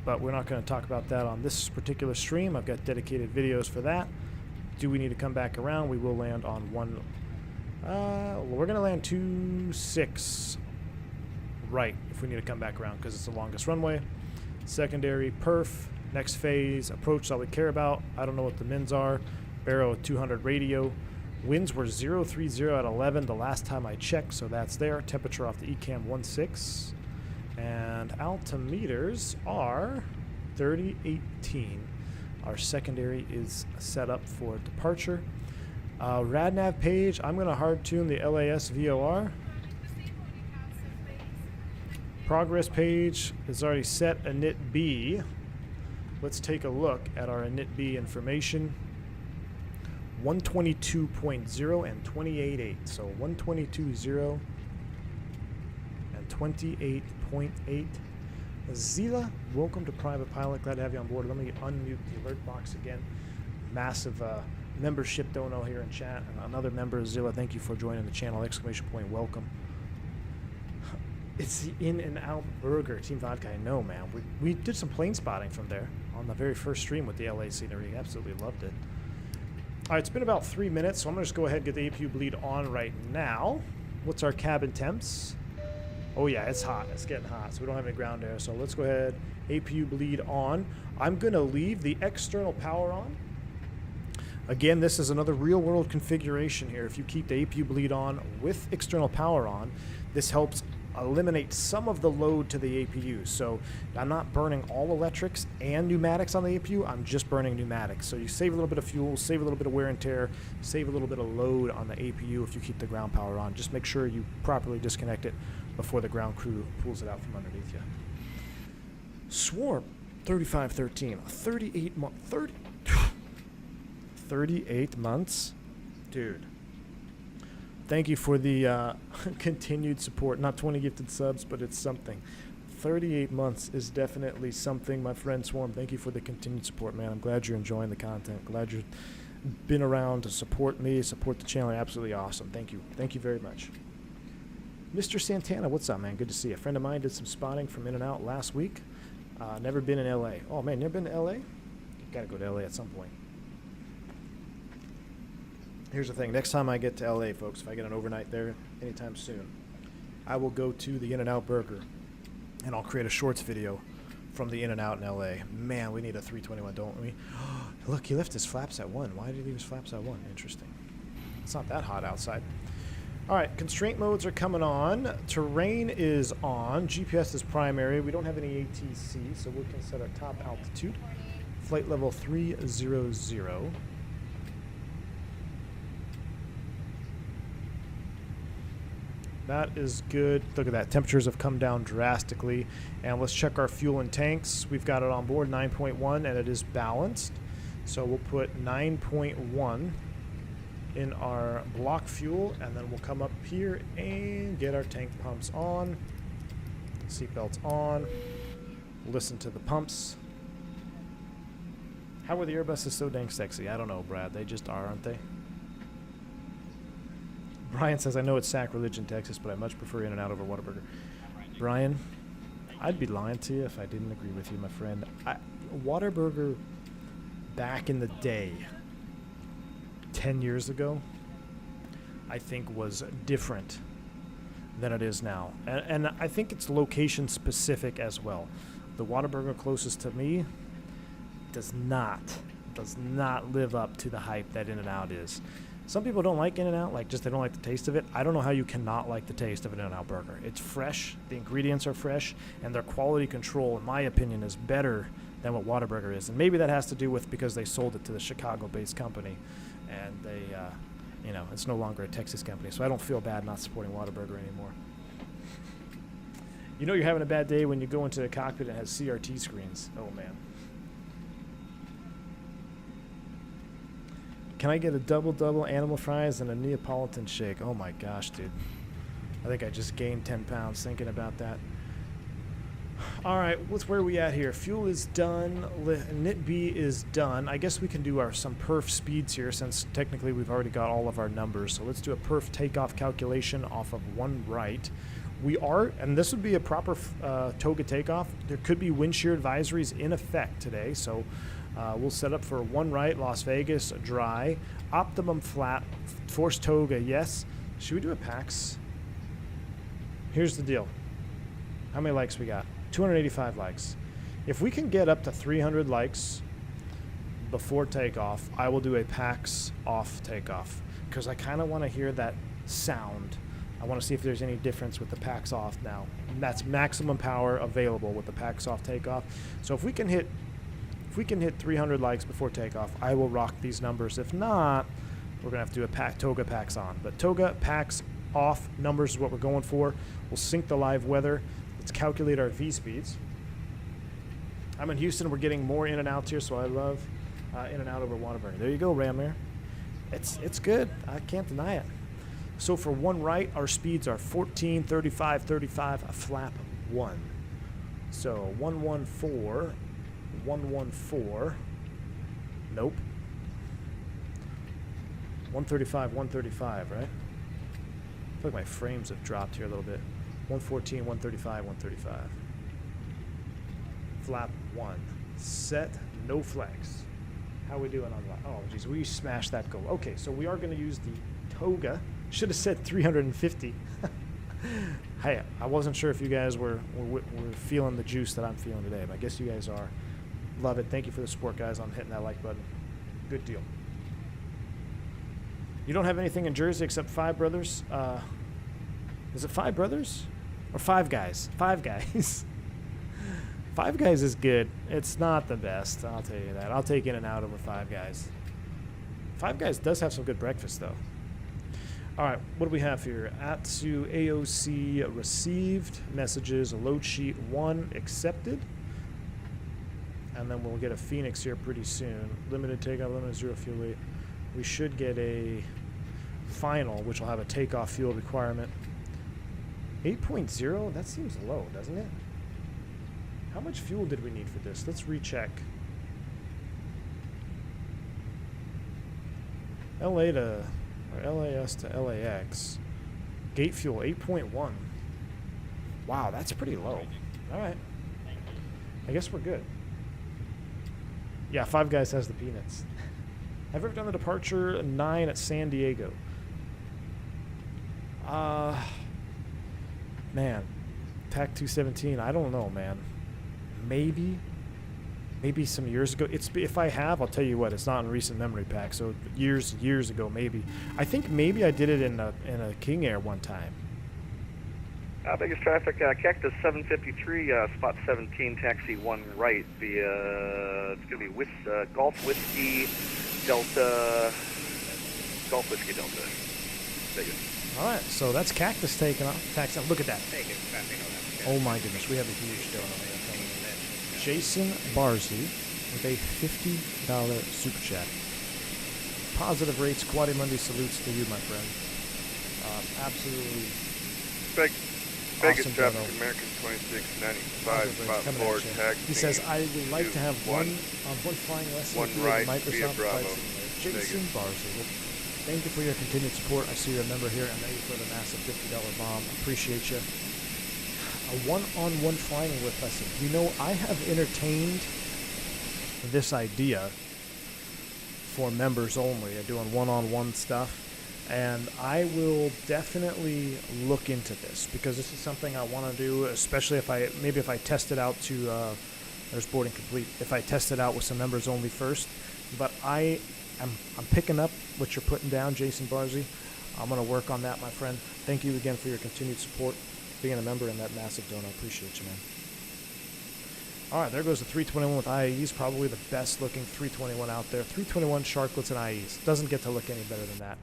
but we're not going to talk about that on this particular stream. I've got dedicated videos for that. Do we need to come back around? We will land on 1. We're going to land 26 right if we need to come back around because it's the longest runway. Secondary, perf. Next phase, approach is all we care about. I don't know what the mins are. Barrow 200 radio. Winds were 030 at 11 the last time I checked, so that's there. Temperature off the ECAM 16. And altimeters are 3018. Our secondary is set up for departure. RadNav page, I'm going to hard tune the LAS VOR. Progress page is already set init B. Let's take a look at our init B information. 122.0 and 28.8. So 122.0 and 28.8. Zila, welcome to Private Pilot. Glad to have you on board. Let me unmute the alert box again. Massive membership dono here in chat. And another member, Zila, thank you for joining the channel. Exclamation point, welcome. It's the In-N-Out Burger. Team Vodka, I know, man. We did some plane spotting from there on the very first stream with the LA scenery. Absolutely loved it. All right, it's been about 3 minutes, so I'm going to just go ahead and get the APU bleed on right now. What's our cabin temps? Oh, yeah, it's hot. It's getting hot, so we don't have any ground air. So let's go ahead, APU bleed on. I'm going to leave the external power on. Again, this is another real-world configuration here. If you keep the APU bleed on with external power on, this helps eliminate some of the load to the APU. So I'm not burning all electrics and pneumatics on the APU, I'm just burning pneumatics. So you save a little bit of fuel, save a little bit of wear and tear, save a little bit of load on the APU if you keep the ground power on. Just make sure you properly disconnect it before the ground crew pulls it out from underneath you. Swarm 3513, 38 months? Dude. Thank you for the continued support. Not 20 gifted subs, but it's something. 38 months is definitely something, my friend Swarm. Thank you for the continued support, man. I'm glad you're enjoying the content. Glad you've been around to support me, support the channel. Absolutely awesome. Thank you. Thank you very much. Mr. Santana, what's up, man? Good to see you. A friend of mine did some spotting from In-N-Out last week. Never been in LA. Oh, man, never been to LA? You got to go to LA at some point. Here's the thing. Next time I get to LA, folks, if I get an overnight there anytime soon, I will go to the In-N-Out Burger, and I'll create a shorts video from the In-N-Out in LA. Man, we need a 321, don't we? Look, he left his flaps at 1. Why did he leave his flaps at 1? Interesting. It's not that hot outside. All right, constraint modes are coming on. Terrain is on. GPS is primary. We don't have any ATC, so we can set our top altitude. Flight level 300. That is good. Look at that. Temperatures have come down drastically. And let's check our fuel and tanks. We've got it on board, 9.1, and it is balanced. So we'll put 9.1 in our block fuel, and then we'll come up here and get our tank pumps on. Seatbelts on. Listen to the pumps. How are the Airbuses so dang sexy? I don't know, Brad. They just are, aren't they? Brian says, I know it's sacrilege in Texas, but I much prefer In-N-Out over Whataburger. Brian, I'd be lying to you if I didn't agree with you, my friend. Whataburger back in the day, 10 years ago, I think was different than it is now. And I think it's location specific as well. The Whataburger closest to me does not live up to the hype that In-N-Out is. Some people don't like In-N-Out, like just they don't like the taste of it. I don't know how you cannot like the taste of an In-N-Out burger. It's fresh, the ingredients are fresh, and their quality control, in my opinion, is better than what Whataburger is. And maybe that has to do with because they sold it to the Chicago-based company, and they, you know, it's no longer a Texas company. So I don't feel bad not supporting Whataburger anymore. You know you're having a bad day when you go into a cockpit and it has CRT screens. Oh, man. Can I get a double animal fries and a Neapolitan shake? Oh my gosh, dude. I think I just gained 10 pounds thinking about that. All right, where are we at here? Fuel is done. Init B is done. I guess we can do some perf speeds here since technically we've already got all of our numbers. So let's do a perf takeoff calculation off of 1 right. We are, and this would be a proper Toga takeoff. There could be wind shear advisories in effect today, so we'll set up for 1 right, Las Vegas, dry. Optimum flat, force Toga, yes. Should we do a PAX? Here's the deal. How many likes we got? 285 likes. If we can get up to 300 likes before takeoff, I will do a PAX off takeoff because I kind of want to hear that sound. I want to see if there's any difference with the PAX off now. And that's maximum power available with the PAX off takeoff. So if we can hit If we can hit 300 likes before takeoff, I will rock these numbers. If not, we're going to have to do a Toga packs on. But Toga packs off numbers is what we're going for. We'll sync the live weather. Let's calculate our V speeds. I'm in Houston. We're getting more in and outs here, so I love in and out over Waterbury. There you go, Ramir. It's good. I can't deny it. So for one right, our speeds are 14, 35, 35, a flap 1. So 114, 114. Nope. 135, 135, right? I feel like my frames have dropped here a little bit. 114, 135, 135. Flap 1. Set, no flex. How we doing on that? Oh, geez, we smashed that goal. Okay, so we are going to use the Toga. Should have said 350. Hey, I wasn't sure if you guys were feeling the juice that I'm feeling today, but I guess you guys are. Love it. Thank you for the support, guys, on hitting that like button. Good deal. You don't have anything in Jersey except Five Brothers? Is it Five Brothers? Or Five Guys? Five Guys. Five Guys is good. It's not the best, I'll tell you that. I'll take In and Out over Five Guys. Five Guys does have some good breakfast, though. All right, what do we have here? Atsu AOC received messages, load sheet 1 accepted. And then we'll get a Fenix here pretty soon. Limited takeoff, limited 0 fuel weight. We should get a final, which will have a takeoff fuel requirement. 8.0? That seems low, doesn't it? How much fuel did we need for this? Let's recheck. LA to, or LAS to LAX. Gate fuel, 8.1. Wow, that's pretty low. All right. I guess we're good. Yeah, Five Guys has the peanuts. Have you ever done the departure 9 at San Diego? Man. TAC 217, I don't know, man. Maybe some years ago. If I have, I'll tell you what, it's not in recent memory pack, so years ago maybe. I think maybe I did it in a King Air one time. Biggest traffic, Cactus 753, spot 17, taxi 1 right via, it's going to be Golf Whiskey Delta, Golf Whiskey Delta. Vegas. All right, so that's Cactus taking off. Taxi, look at that. Oh my goodness, we have a huge donut here. Jason Barzy with a $50 super chat. Positive rates, Quaddy Monday salutes to you, my friend. Absolutely. Vegas awesome traffic, donut. American 2695, spot 4, taxi. He says, I would like to have one flying lesson one with you right at via Microsoft Bravo. Flight Simulator. Jason Barzy. Well, thank you for your continued support. I see you're a member here, and thank you for the massive $50 bomb. Appreciate you. A one-on-one flying with lesson. You know, I have entertained this idea for members only, doing one-on-one stuff, and I will definitely look into this because this is something I want to do, especially if I test it out to there's boarding complete. If I test it out with some members only first, but I'm picking up what you're putting down, Jason Barzy. I'm going to work on that, my friend. Thank you again for your continued support. Being a member in that massive donut. I appreciate you, man. All right, there goes the 321 with IAEs. Probably the best looking 321 out there. 321 Sharklets and IAEs. Doesn't get to look any better than that.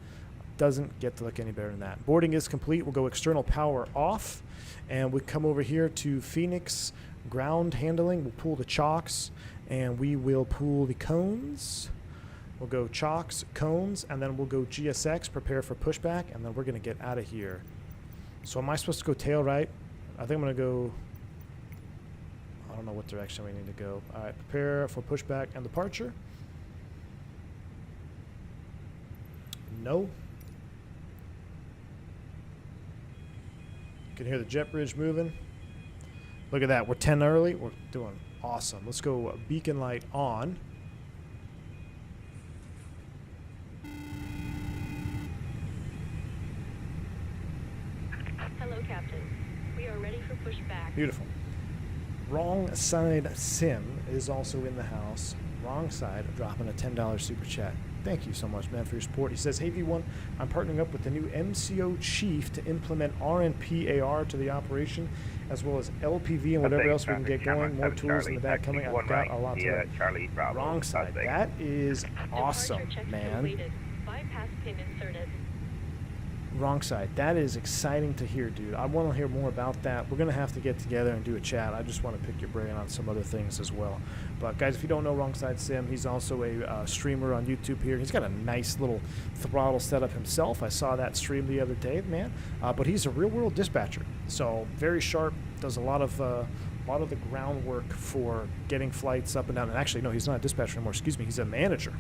Doesn't get to look any better than that. Boarding is complete. We'll go external power off. And we come over here to Phoenix ground handling. We'll pull the chocks. And we will pull the cones. We'll go chocks, cones, and then we'll go GSX, prepare for pushback, and then we're going to get out of here. So am I supposed to go tail right? I think I'm going to go, I don't know what direction we need to go. All right, prepare for pushback and departure. No. You can hear the jet bridge moving. Look at that, we're 10 early. We're doing awesome. Let's go beacon light on. Hello, Captain. We are ready for pushback. Beautiful. Wrong Side Sim is also in the house. Wrong Side dropping a $10 super chat. Thank you so much, man, for your support. He says, hey, V1, I'm partnering up with the new MCO chief to implement RNPAR to the operation as well as LPV and whatever else we can get going. More tools in the back coming. I've got a lot to Charlie Bravo. Wrong side. That is awesome, Departure checks man. completed. Bypass pin inserted. Wrong side. That is exciting to hear, dude. I want to hear more about that. We're going to have to get together and do a chat. I just want to pick your brain on some other things as well. But, guys, if you don't know Wrong Side Sim, he's also a streamer on YouTube here. He's got a nice little throttle setup himself. I saw that stream the other day, man. But he's a real-world dispatcher. So, very sharp, does a lot of the groundwork for getting flights up and down. And actually, no, he's not a dispatcher anymore. Excuse me. He's a manager.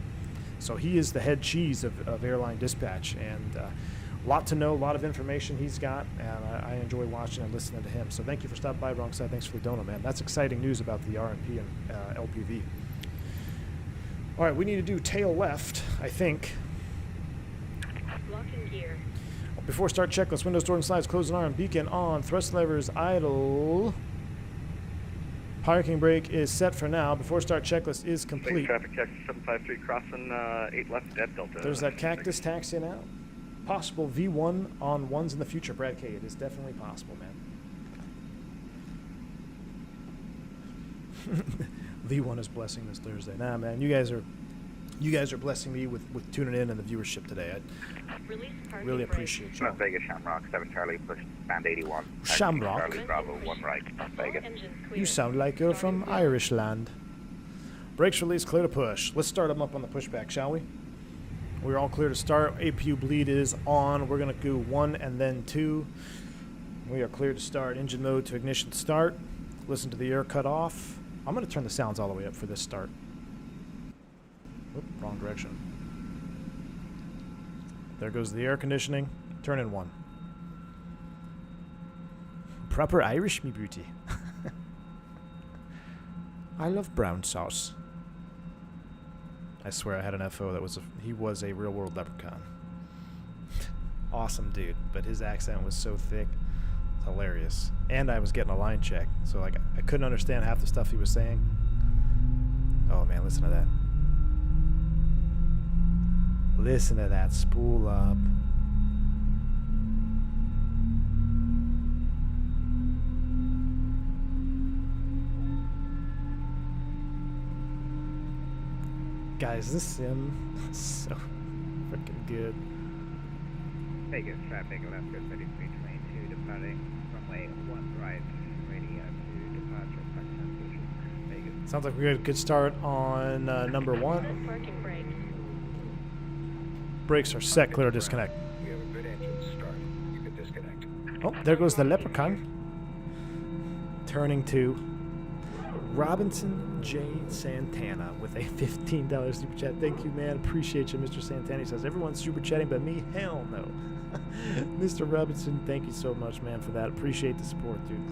So, he is the head cheese of airline dispatch. And a lot to know, a lot of information he's got, and I enjoy watching and listening to him. So thank you for stopping by, Wrong Side. Thanks for the donut, man. That's exciting news about the RMP and LPV. All right, we need to do tail left, I think. Locking gear. Before start checklist, windows, door, and slides, close and arm, beacon on, thrust levers idle. Parking brake is set for now. Before start checklist is complete. Traffic check 753 crossing 8 left at Delta. There's that cactus taxiing out. Possible V1 on ones in the future, Brad K. It is definitely possible, man. V1 is blessing this Thursday. Nah, man, you guys are blessing me with tuning in and the viewership today. Release parking Really brake. appreciate you. Las Vegas, Shamrock, 7 Charlie, push band 81. Shamrock? Charlie Bravo, 1 right, Las All Vegas. engines You clear. sound like you're from Starting clear. Irish land. Brakes release, clear to push. Let's start them up on the pushback, shall we? We're all clear to start. APU bleed is on. We're going to do 1 and then 2. We are clear to start. Engine mode to ignition start. Listen to the air cut off. I'm going to turn the sounds all the way up for this start. Oop, wrong direction. There goes the air conditioning. Turn in 1. Proper Irish, me beauty. I love brown sauce. I swear I had an FO that he was a real world leprechaun. Awesome dude, but his accent was so thick, it's hilarious. And I was getting a line check, so like I couldn't understand half the stuff he was saying. Oh man, listen to that. Listen to that spool up. Guys, this sim is so freaking good. Vegas, traffic, Alaska, 3322, departing runway 1 right, radio to departure, Parktown Station, Vegas. Sounds like we got a good start on number 1. Parking brake. Brakes are set, clear to disconnect. We have a good engine start. You can disconnect. Oh, there goes the leprechaun. Turning to Robinson J. Santana with a $15 super chat. Thank you, man. Appreciate you, Mr. Santana. He says, everyone's super chatting but me? Hell no. Mr. Robinson, thank you so much, man, for that. Appreciate the support, dude.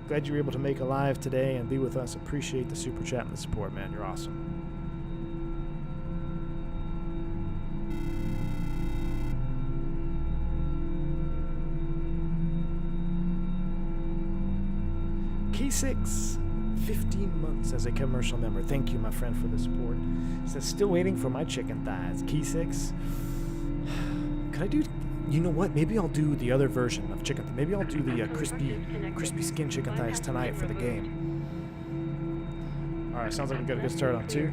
Glad you were able to make a live today and be with us. Appreciate the super chat and the support, man. You're awesome. K6, 15 months as a commercial member. Thank you, my friend, for the support. He says, still waiting for my chicken thighs. K6. Could I do, you know what? Maybe I'll do the other version of chicken. Maybe I'll do the crispy skin chicken thighs tonight for the game. All right, sounds like we got a good start on 2.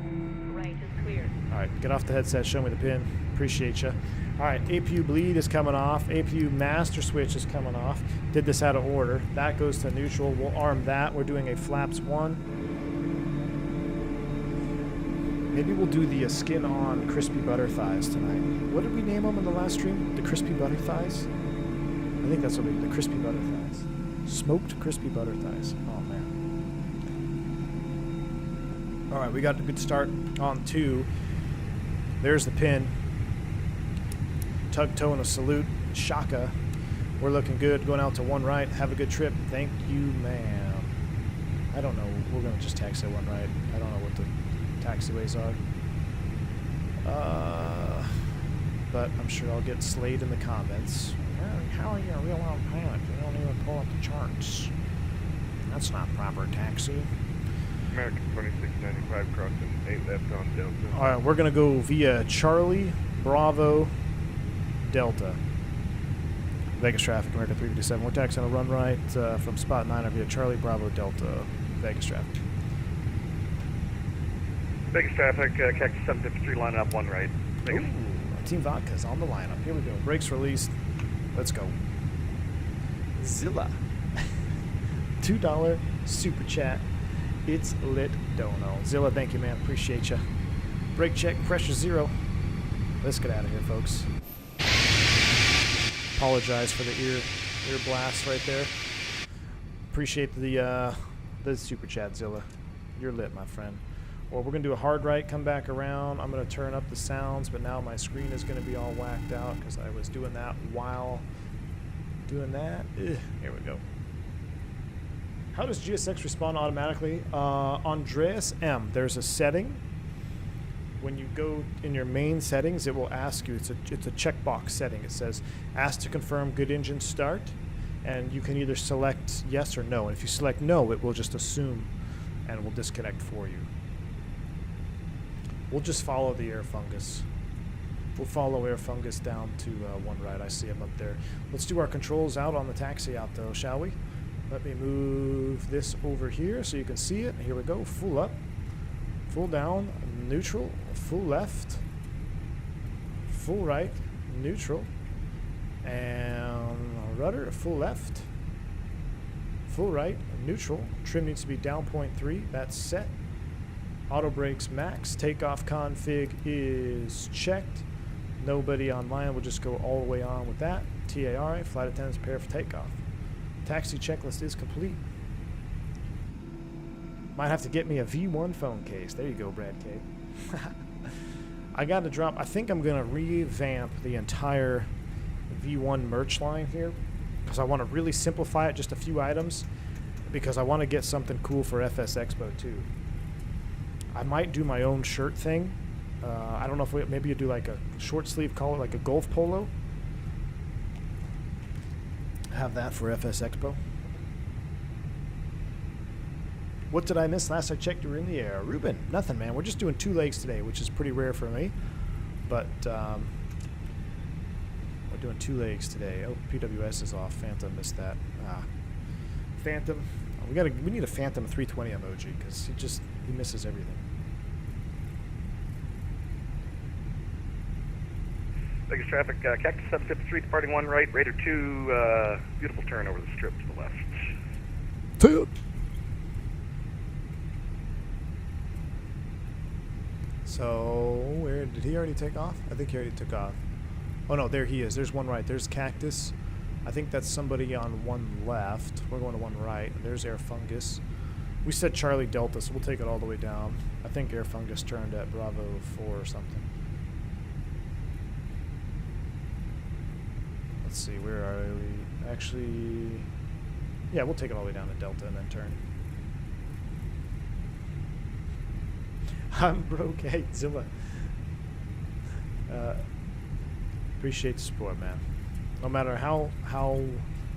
Right is clear. All right, get off the headset. Show me the pin. Appreciate you. All right, APU bleed is coming off. APU master switch is coming off. Did this out of order. That goes to neutral. We'll arm that. We're doing a flaps 1. Maybe we'll do the skin on crispy butter thighs tonight. What did we name them in the last stream? The crispy butter thighs? I think that's what we do. The crispy butter thighs. Smoked crispy butter thighs. Oh, man. All right, we got a good start on 2. There's the pin. Tug toe and a salute. Shaka. We're looking good. Going out to 1 right. Have a good trip. Thank you, ma'am. I don't know. We're going to just taxi 1 right. I don't know what the taxiways are. But I'm sure I'll get slayed in the comments. How are you a real long pilot? You don't even pull up the charts. That's not proper taxi. American 2695 crossing 8 left on Delta. All right, we're going to go via Charlie, Bravo, Delta. Vegas traffic, America 357. We're taxiing on a run right from spot 9 via Charlie Bravo Delta. Vegas traffic. Vegas traffic, Cactus 753, line up, 1 right. Vegas. Ooh, Team Vodka's on the lineup. Here we go. Brakes released. Let's go. Zilla. $2 super chat. It's lit dono. Zilla, thank you, man. Appreciate you. Brake check, pressure 0. Let's get out of here, folks. Apologize for the ear blast right there. Appreciate the super chat, Zilla. You're lit, my friend. Well, we're going to do a hard right, come back around. I'm going to turn up the sounds, but now my screen is going to be all whacked out because I was doing that while doing that. Ugh, here we go. How does GSX respond automatically? Andreas M, there's a setting. When you go in your main settings, it will ask you, it's a checkbox setting. It says, ask to confirm good engine start, and you can either select yes or no. And if you select no, it will just assume and will disconnect for you. We'll just follow the air fungus. We'll follow air fungus down to 1 right. I see him up there. Let's do our controls out on the taxi out though, shall we? Let me move this over here so you can see it. Here we go. Full up, full down, neutral, full left, full right, neutral, and rudder, full left, full right, neutral. Trim needs to be down 0.3. That's set. Auto brakes max. Takeoff config is checked. Nobody online. We'll just go all the way on with that. TAR, flight attendants prepare for takeoff. Taxi checklist is complete. Might have to get me a V1 phone case. There you go, Brad K. I got to drop. I think I'm going to revamp the entire V1 merch line here because I want to really simplify it, just a few items, because I want to get something cool for FS Expo too. I might do my own shirt thing. I don't know if maybe you do like a short sleeve collar, like a golf polo. Have that for FS Expo. What did I miss? Last I checked, you were in the air. Ruben, nothing, man. We're just doing 2 legs today, which is pretty rare for me. But we're doing 2 legs today. Oh, PWS is off. Phantom missed that. Phantom. We need a Phantom 320 emoji because he misses everything. Vegas traffic, Cactus 753 departing 1 right, Raider 2, beautiful turn over the strip to the left. So, where did he already take off? I think he already took off. Oh no, there he is. There's 1 right. There's Cactus. I think that's somebody on 1 left. We're going to 1 right. There's Air Fungus. We said Charlie Delta, so we'll take it all the way down. I think Air Fungus turned at Bravo 4 or something. Let's see, where are we? Actually, yeah, we'll take it all the way down to Delta and then turn. I'm broke. Hey, Zilla. Appreciate the support, man. No matter how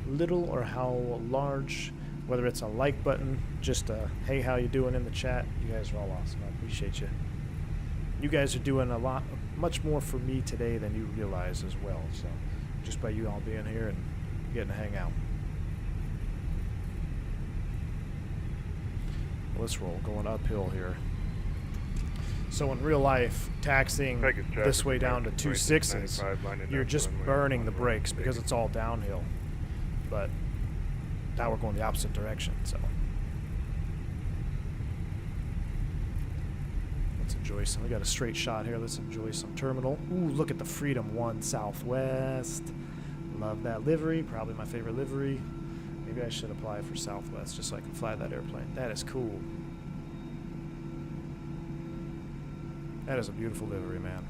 little or how large, whether it's a like button, just a hey, how you doing in the chat, you guys are all awesome. I appreciate you. You guys are doing much more for me today than you realize as well. So, just by you all being here and getting to hang out. Let's roll. Going uphill here. So in real life, taxiing this way down to 2.6s, you're just burning the brakes because it's all downhill. But now we're going the opposite direction, so. Let's enjoy some. We got a straight shot here. Let's enjoy some terminal. Ooh, look at the Freedom 1 Southwest. Love that livery. Probably my favorite livery. Maybe I should apply for Southwest just so I can fly that airplane. That is cool. That is a beautiful livery, man.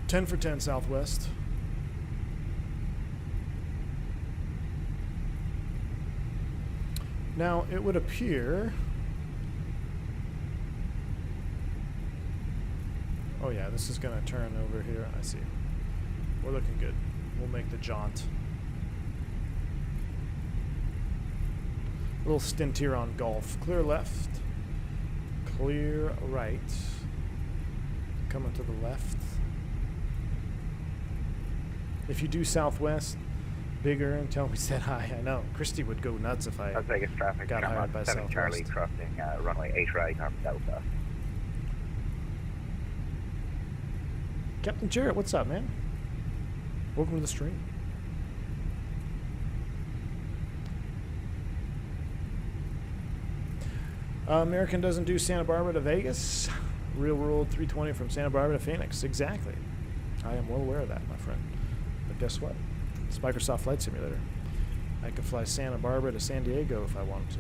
10 for 10 Southwest. Now, it would appear... Oh yeah, this is going to turn over here. I see. We're looking good. We'll make the jaunt. Little stint here on Golf. Clear left. Clear right. Coming to the left. If you do Southwest, bigger, and tell me said hi. I know. Christy would go nuts if I Las Vegas traffic, got hired by 7 Charlie Southwest. crossing runway 8 right on Delta. Captain Jarrett, what's up, man? Welcome to the stream. American doesn't do Santa Barbara to Vegas. Real World 320 from Santa Barbara to Phoenix. Exactly. I am well aware of that, my friend. But guess what? It's Microsoft Flight Simulator. I could fly Santa Barbara to San Diego if I wanted to.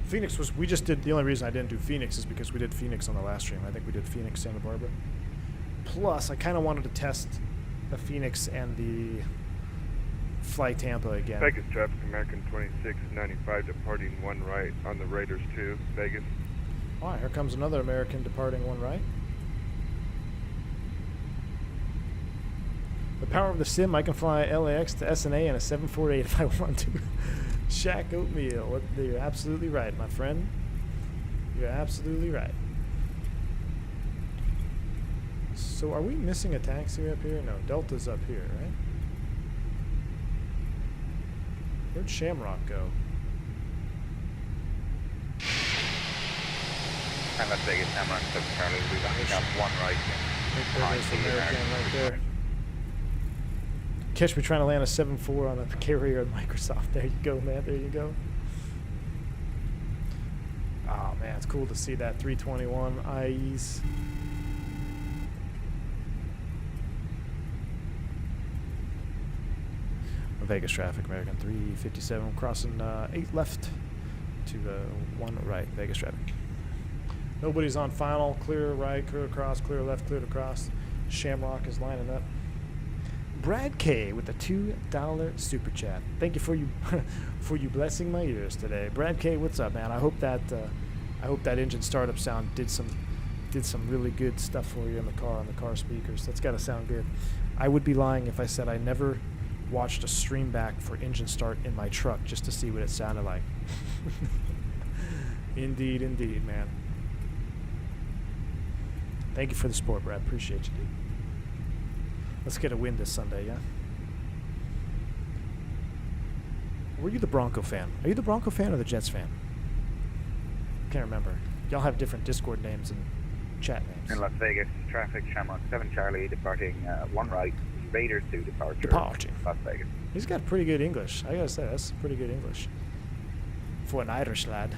Phoenix was, we just did, the only reason I didn't do Phoenix is because we did Phoenix on the last stream. I think we did Phoenix, Santa Barbara. Plus, I kind of wanted to test the Phoenix and the Fly Tampa again. Vegas traffic, American 2695 departing 1 right on the Raiders 2, Vegas. All right, here comes another American departing 1 right. The power of the sim, I can fly LAX to SNA in a 748 if I want to. Shaq Oatmeal, you're absolutely right, my friend. You're absolutely right. So are we missing a taxi up here? No, Delta's up here, right? Where'd Shamrock go? And Las Vegas, Shamrock, 7 Charlie, we've got 1 right. There's the American right there. Catch me trying to land a 7.4 on a carrier at Microsoft. There you go, man. There you go. Oh, man. It's cool to see that 321 IEs. Vegas traffic, American 357 crossing 8 left to 1 right. Vegas traffic. Nobody's on final. Clear right, clear across, clear left, clear across. Shamrock is lining up. Brad K with a $2 super chat. Thank you for you blessing my ears today. Brad K, what's up, man? I hope that engine startup sound did some really good stuff for you in the car on the car speakers. That's got to sound good. I would be lying if I said I never watched a stream back for engine start in my truck just to see what it sounded like. Indeed, indeed, man. Thank you for the support, Brad. Appreciate you, dude. Let's get a win this Sunday, yeah? Were you the Bronco fan? Are you the Bronco fan or the Jets fan? Can't remember. Y'all have different Discord names and chat names. In Las Vegas, traffic, Shamrock, 7 Charlie, departing 1 right, Raiders 2 departure. Departing. Las Vegas. He's got pretty good English. I gotta say, that's pretty good English. For an Irish lad.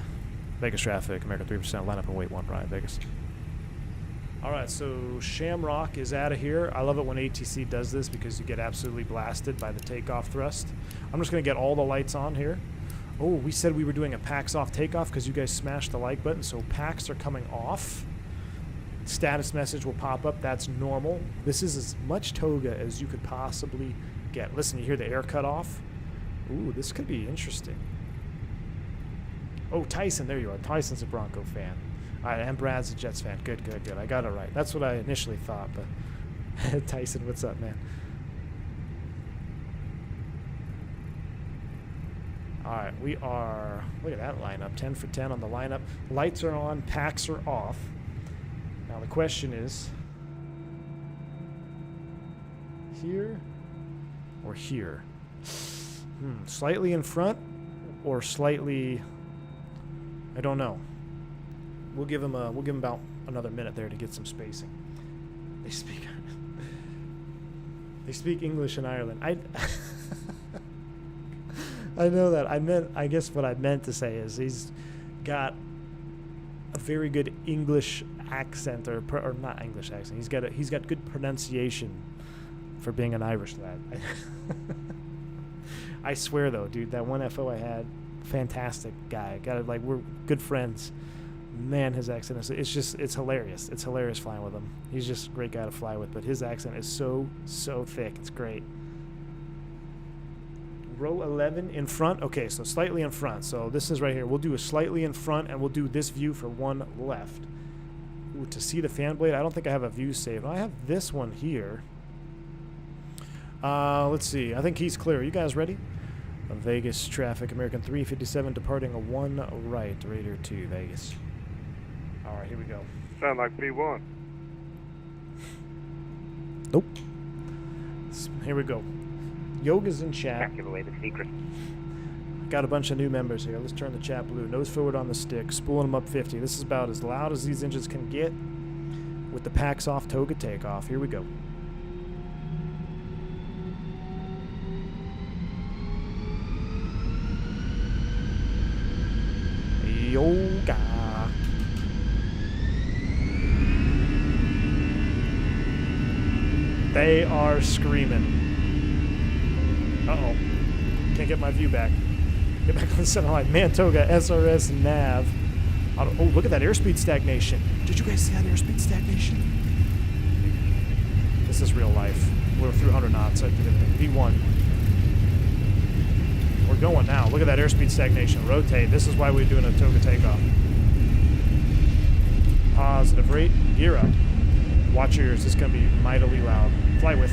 Vegas traffic, American 3%, line up and wait 1 right, Vegas. Alright, so Shamrock is out of here. I love it when ATC does this because you get absolutely blasted by the takeoff thrust. I'm just going to get all the lights on here. Oh, we said we were doing a PAX off takeoff because you guys smashed the like button, so PAX are coming off. Status message will pop up. That's normal. This is as much Toga as you could possibly get. Listen, you hear the air cut off? Ooh, this could be interesting. Oh, Tyson, there you are. Tyson's a Bronco fan. All right, and Brad's a Jets fan. Good, good, good. I got it right. That's what I initially thought, but Tyson, what's up, man? All right, we are, look at that lineup, 10 for 10 on the lineup. Lights are on, packs are off. Now the question is, here or here? Slightly in front or slightly, I don't know. We'll give him about another minute there to get some spacing. They speak English in Ireland. I know that. I guess what I meant to say is he's got a very good English accent, or not English accent. He's got good pronunciation for being an Irish lad. I swear though, dude, that one FO I had, fantastic guy. We're good friends. Man, his accent it's hilarious. It's hilarious flying with him. He's just a great guy to fly with, but his accent is so thick. It's great. Row 11 in front. Okay, so slightly in front. So this is right here. We'll do a slightly in front, and we'll do this view for 1 left. Ooh, to see the fan blade, I don't think I have a view saved. I have this one here. Let's see. I think he's clear. Are you guys ready? Vegas traffic, American 357 departing a 1 right, Raider 2, Vegas. All right, here we go. Sound like P1. Nope. Here we go. Yoga's in chat. Give away the secret. Got a bunch of new members here. Let's turn the chat blue. Nose forward on the stick. Spooling them up 50. This is about as loud as these engines can get with the packs off Toga takeoff. Here we go. Yoga. They are screaming. Uh-oh. Can't get my view back. Get back on the center line. Man, Toga, SRS, nav. Oh, look at that airspeed stagnation. Did you guys see that airspeed stagnation? This is real life. We're through 100 knots. I did everything. V1. We're going now. Look at that airspeed stagnation. Rotate. This is why we're doing a Toga takeoff. Positive rate. Gear up. Watch your ears. This is going to be mightily loud. Fly with.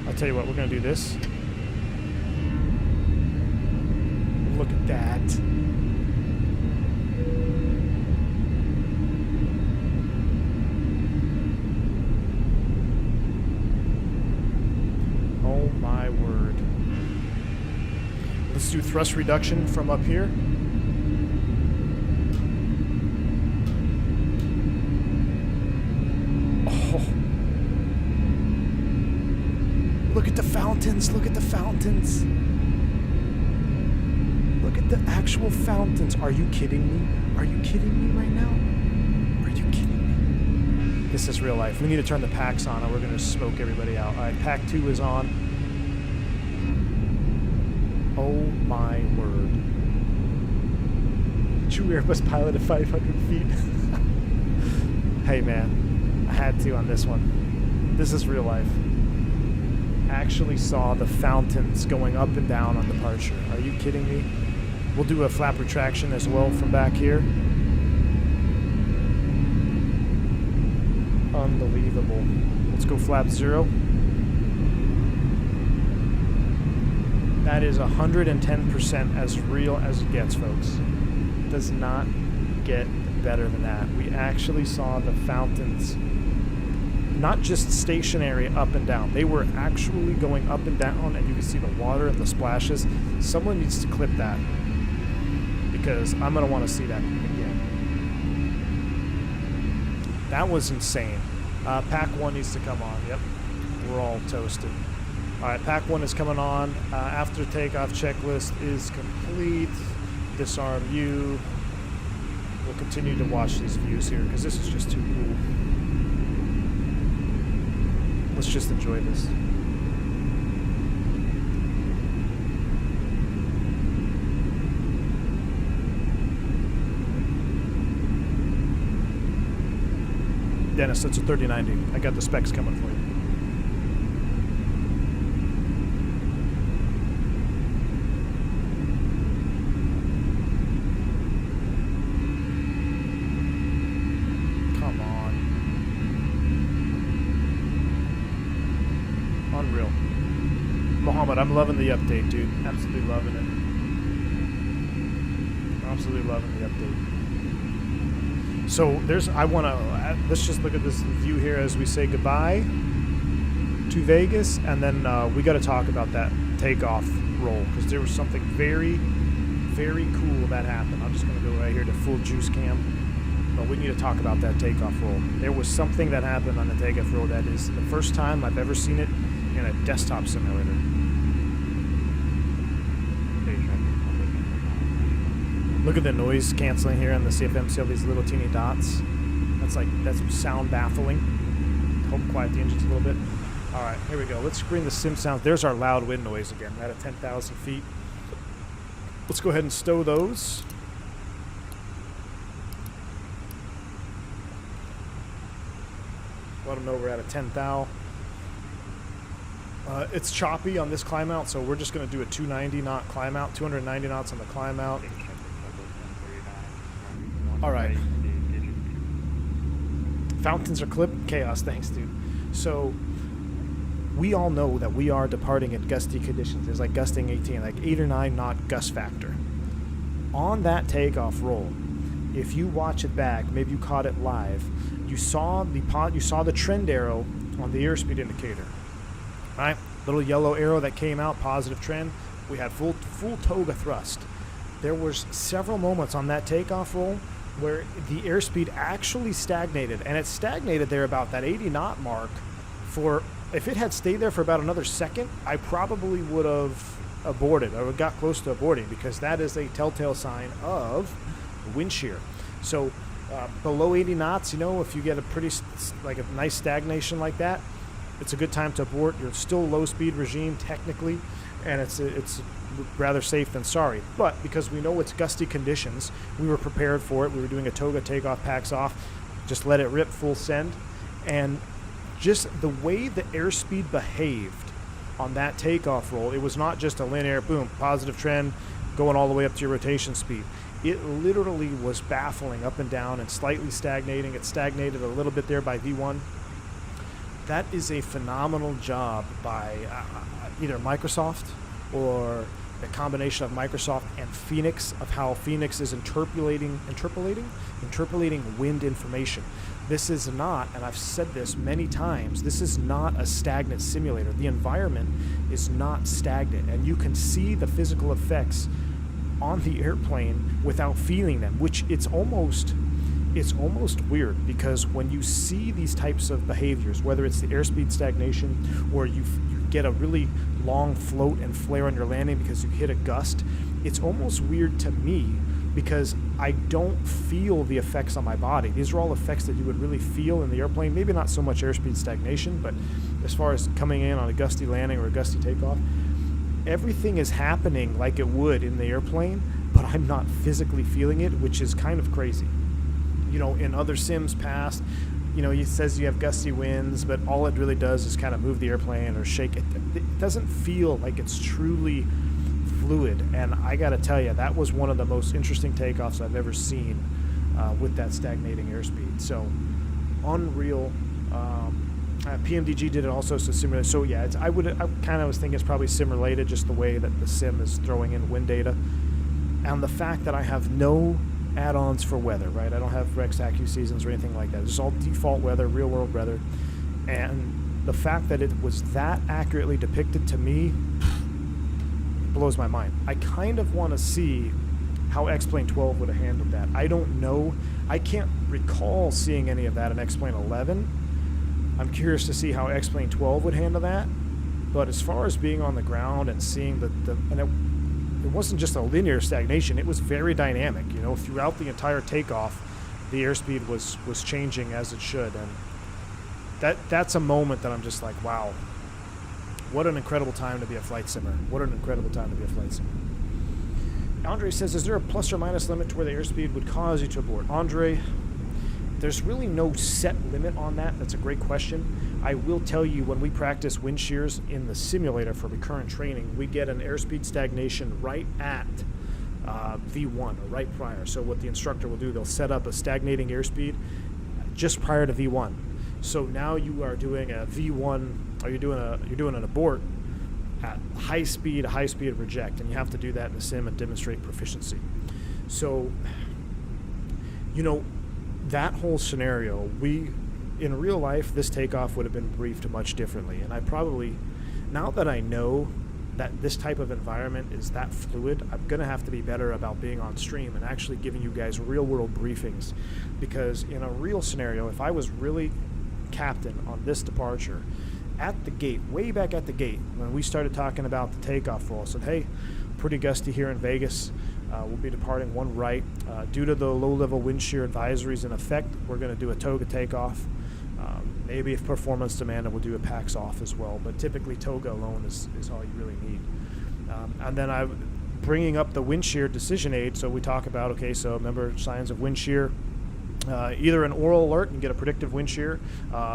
I'll tell you what. We're going to do this. Look at that. Oh my word. Let's do thrust reduction from up here. Oh. Look at the fountains. Look at the fountains. Look at the actual fountains. Are you kidding me? Are you kidding me right now? Are you kidding me? This is real life. We need to turn the packs on or we're going to smoke everybody out. All right, pack 2 is on. Oh my word. True Airbus pilot at 500 feet. Hey man, I had to on this one. This is real life. Actually saw the fountains going up and down on departure. Are you kidding me? We'll do a flap retraction as well from back here. Unbelievable. Let's go flap 0. That is 110% as real as it gets, folks. Does not get better than that. We actually saw the fountains, not just stationary up and down. They were actually going up and down, and you can see the water and the splashes. Someone needs to clip that because I'm going to want to see that again. That was insane. Pack 1 needs to come on. Yep. We're all toasted. All right, pack 1 is coming on. After takeoff checklist is complete. Disarm U. We'll continue to watch these views here because this is just too cool. Let's just enjoy this. Dennis, that's a 3090. I got the specs coming for you. Unreal. Mohammed, I'm loving the update, dude. Absolutely loving it. Absolutely loving the update. So let's just look at this view here as we say goodbye to Vegas, and then we got to talk about that takeoff roll because there was something very, very cool that happened. I'm just going to go right here to full juice cam. But we need to talk about that takeoff roll. There was something that happened on the takeoff roll that is the first time I've ever seen it in a desktop simulator. Look at the noise canceling here on the CFM. See all these little teeny dots? That's sound baffling. Hope quiet the engines a little bit. All right, here we go. Let's screen the sim sounds. There's our loud wind noise again. We're at 10,000 feet. Let's go ahead and stow those. Let them know we're at a 10 thou. It's choppy on this climb out, so we're just going to do a 290 knot climb out, 290 knots on the climb out. All right. Fountains are clipped. Chaos, thanks, dude. So we all know that we are departing in gusty conditions. It's like gusting 18, like 8 or 9 knot gust factor. On that takeoff roll, if you watch it back, maybe you caught it live, you saw the trend arrow on the airspeed indicator, right? Little yellow arrow that came out, positive trend. We had full Toga thrust. There was several moments on that takeoff roll where the airspeed actually stagnated, and it stagnated there about that 80 knot mark. For if it had stayed there for about another second, I probably would have aborted. I would have got close to aborting, because that is a telltale sign of wind shear. So below 80 knots, if you get a a nice stagnation like that, it's a good time to abort. You're still low speed regime technically, and it's rather safe than sorry. But because we know it's gusty conditions, we were prepared for it. We were doing a Toga takeoff, packs off, just let it rip full send. And just the way the airspeed behaved on that takeoff roll, it was not just a linear, boom, positive trend, going all the way up to your rotation speed. It literally was baffling up and down and slightly stagnating. It stagnated a little bit there by V1. That is a phenomenal job by either Microsoft or a combination of Microsoft and Phoenix, of how Phoenix is interpolating wind information. This is not, and I've said this many times, this is not a stagnant simulator. The environment is not stagnant, and you can see the physical effects on the airplane without feeling them, which it's almost weird, because when you see these types of behaviors, whether it's the airspeed stagnation or you get a really long float and flare on your landing because you hit a gust, it's almost weird to me, because I don't feel the effects on my body. These are all effects that you would really feel in the airplane. Maybe not so much airspeed stagnation, but as far as coming in on a gusty landing or a gusty takeoff, everything is happening like it would in the airplane, but I'm not physically feeling it, which is kind of crazy. In other sims past, it says you have gusty winds, but all it really does is kind of move the airplane or shake it. It doesn't feel like it's truly fluid, and I gotta tell you, that was one of the most interesting takeoffs I've ever seen with that stagnating airspeed. So unreal. PMDG did it also, so similar. So yeah, I kind of was thinking it's probably sim related, just the way that the sim is throwing in wind data, and the fact that I have no add-ons for weather, right? I don't have Rex Acu seasons or anything like that. It's all default weather, real world weather, and the fact that it was that accurately depicted to me blows my mind. I kind of want to see how X-Plane 12 would have handled that. I don't know. I can't recall seeing any of that in X-Plane 11. I'm curious to see how X-Plane 12 would handle that. But as far as being on the ground and seeing it wasn't just a linear stagnation, it was very dynamic. Throughout the entire takeoff, the airspeed was changing as it should, and that's a moment that I'm just like, wow, what an incredible time to be a flight simmer. What an incredible time to be a flight simmer. Andre says, is there a plus or minus limit to where the airspeed would cause you to abort? Andre, there's really no set limit on that. That's a great question. I will tell you, when we practice wind shears in the simulator for recurrent training, we get an airspeed stagnation right at V1, or right prior. So what the instructor will do, they'll set up a stagnating airspeed just prior to V1. So now you are doing a V1, or you're doing an abort at a high speed of reject, and you have to do that in the sim and demonstrate proficiency. So, that whole scenario, in real life, this takeoff would have been briefed much differently. And I probably, now that I know that this type of environment is that fluid, I'm going to have to be better about being on stream and actually giving you guys real world briefings. Because in a real scenario, if I was really captain on this departure, at the gate, way back at the gate, when we started talking about the takeoff roll, I said, hey, pretty gusty here in Vegas. We'll be departing one right. Due to the low-level wind shear advisories in effect, we're going to do a Toga takeoff. Maybe if performance demanded, we'll do a PAX off as well. But typically, Toga alone is all you really need. And then I'm bringing up the wind shear decision aid. So we talk about, okay, so remember signs of wind shear. Either an oral alert and get a predictive wind shear,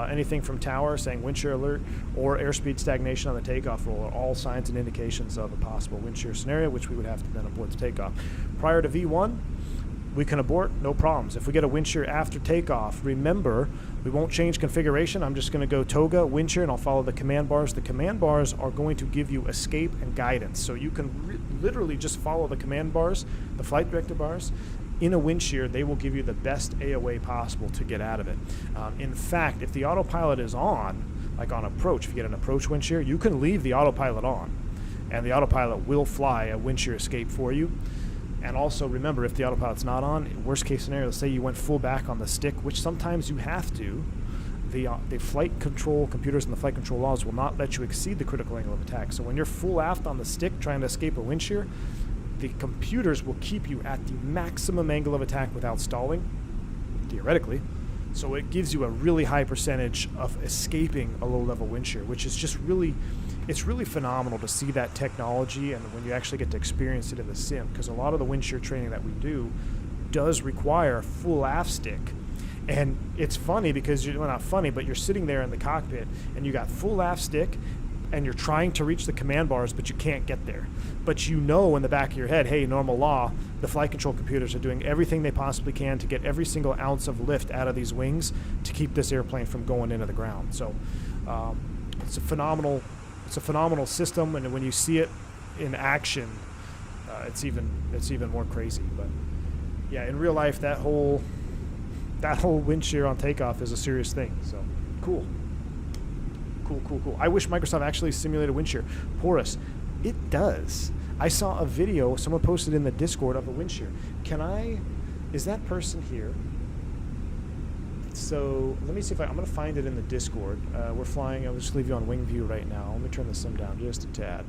anything from tower saying wind shear alert, or airspeed stagnation on the takeoff roll are all signs and indications of a possible wind shear scenario, which we would have to then abort the takeoff. Prior to V1, we can abort, no problems. If we get a wind shear after takeoff, remember, we won't change configuration. I'm just going to go Toga, wind shear, and I'll follow the command bars. The command bars are going to give you escape and guidance. So you can literally just follow the command bars, the flight director bars. In a wind shear, they will give you the best AOA possible to get out of it. In fact, if the autopilot is on, like on approach, if you get an approach wind shear, you can leave the autopilot on, and the autopilot will fly a wind shear escape for you. And also remember, if the autopilot's not on, worst case scenario, let's say you went full back on the stick, which sometimes you have to, the flight control computers and the flight control laws will not let you exceed the critical angle of attack. So when you're full aft on the stick trying to escape a wind shear, the computers will keep you at the maximum angle of attack without stalling, theoretically. So it gives you a really high percentage of escaping a low-level wind shear, which is just really, it's really phenomenal to see that technology and when you actually get to experience it in the sim, because a lot of the wind shear training that we do does require a full aft stick. And it's funny because, well, not funny, but you're sitting there in the cockpit and you got full aft stick and you're trying to reach the command bars, but you can't get there. But you know in the back of your head, hey, normal law, the flight control computers are doing everything they possibly can to get every single ounce of lift out of these wings to keep this airplane from going into the ground. So it's a phenomenal system, and when you see it in action, it's even more crazy. But yeah, in real life, that whole wind shear on takeoff is a serious thing. So cool. I wish Microsoft actually simulated wind shear. Porous, it does. I saw a video someone posted in the Discord of a wind shear. Is that person here? So let me see if I'm going to find it in the Discord. We're flying, I'll just leave you on wing view right now. Let me turn the sim down just a tad.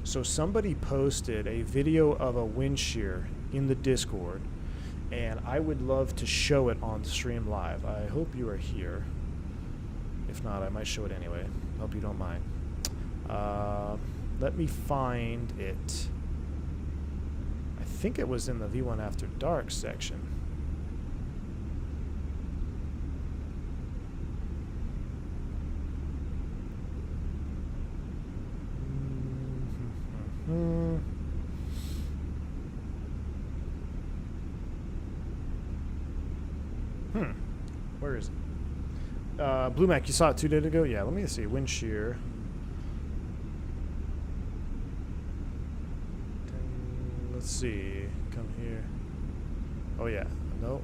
So somebody posted a video of a wind shear in the Discord, and I would love to show it on stream live. I hope you are here. If not, I might show it anyway. Hope you don't mind. Let me find it. I think it was in the V1 After Dark section. Where is it? Blue Mac, you saw it 2 days ago? Yeah, let me see. Wind shear. Let's see. Come here. Oh, yeah. No.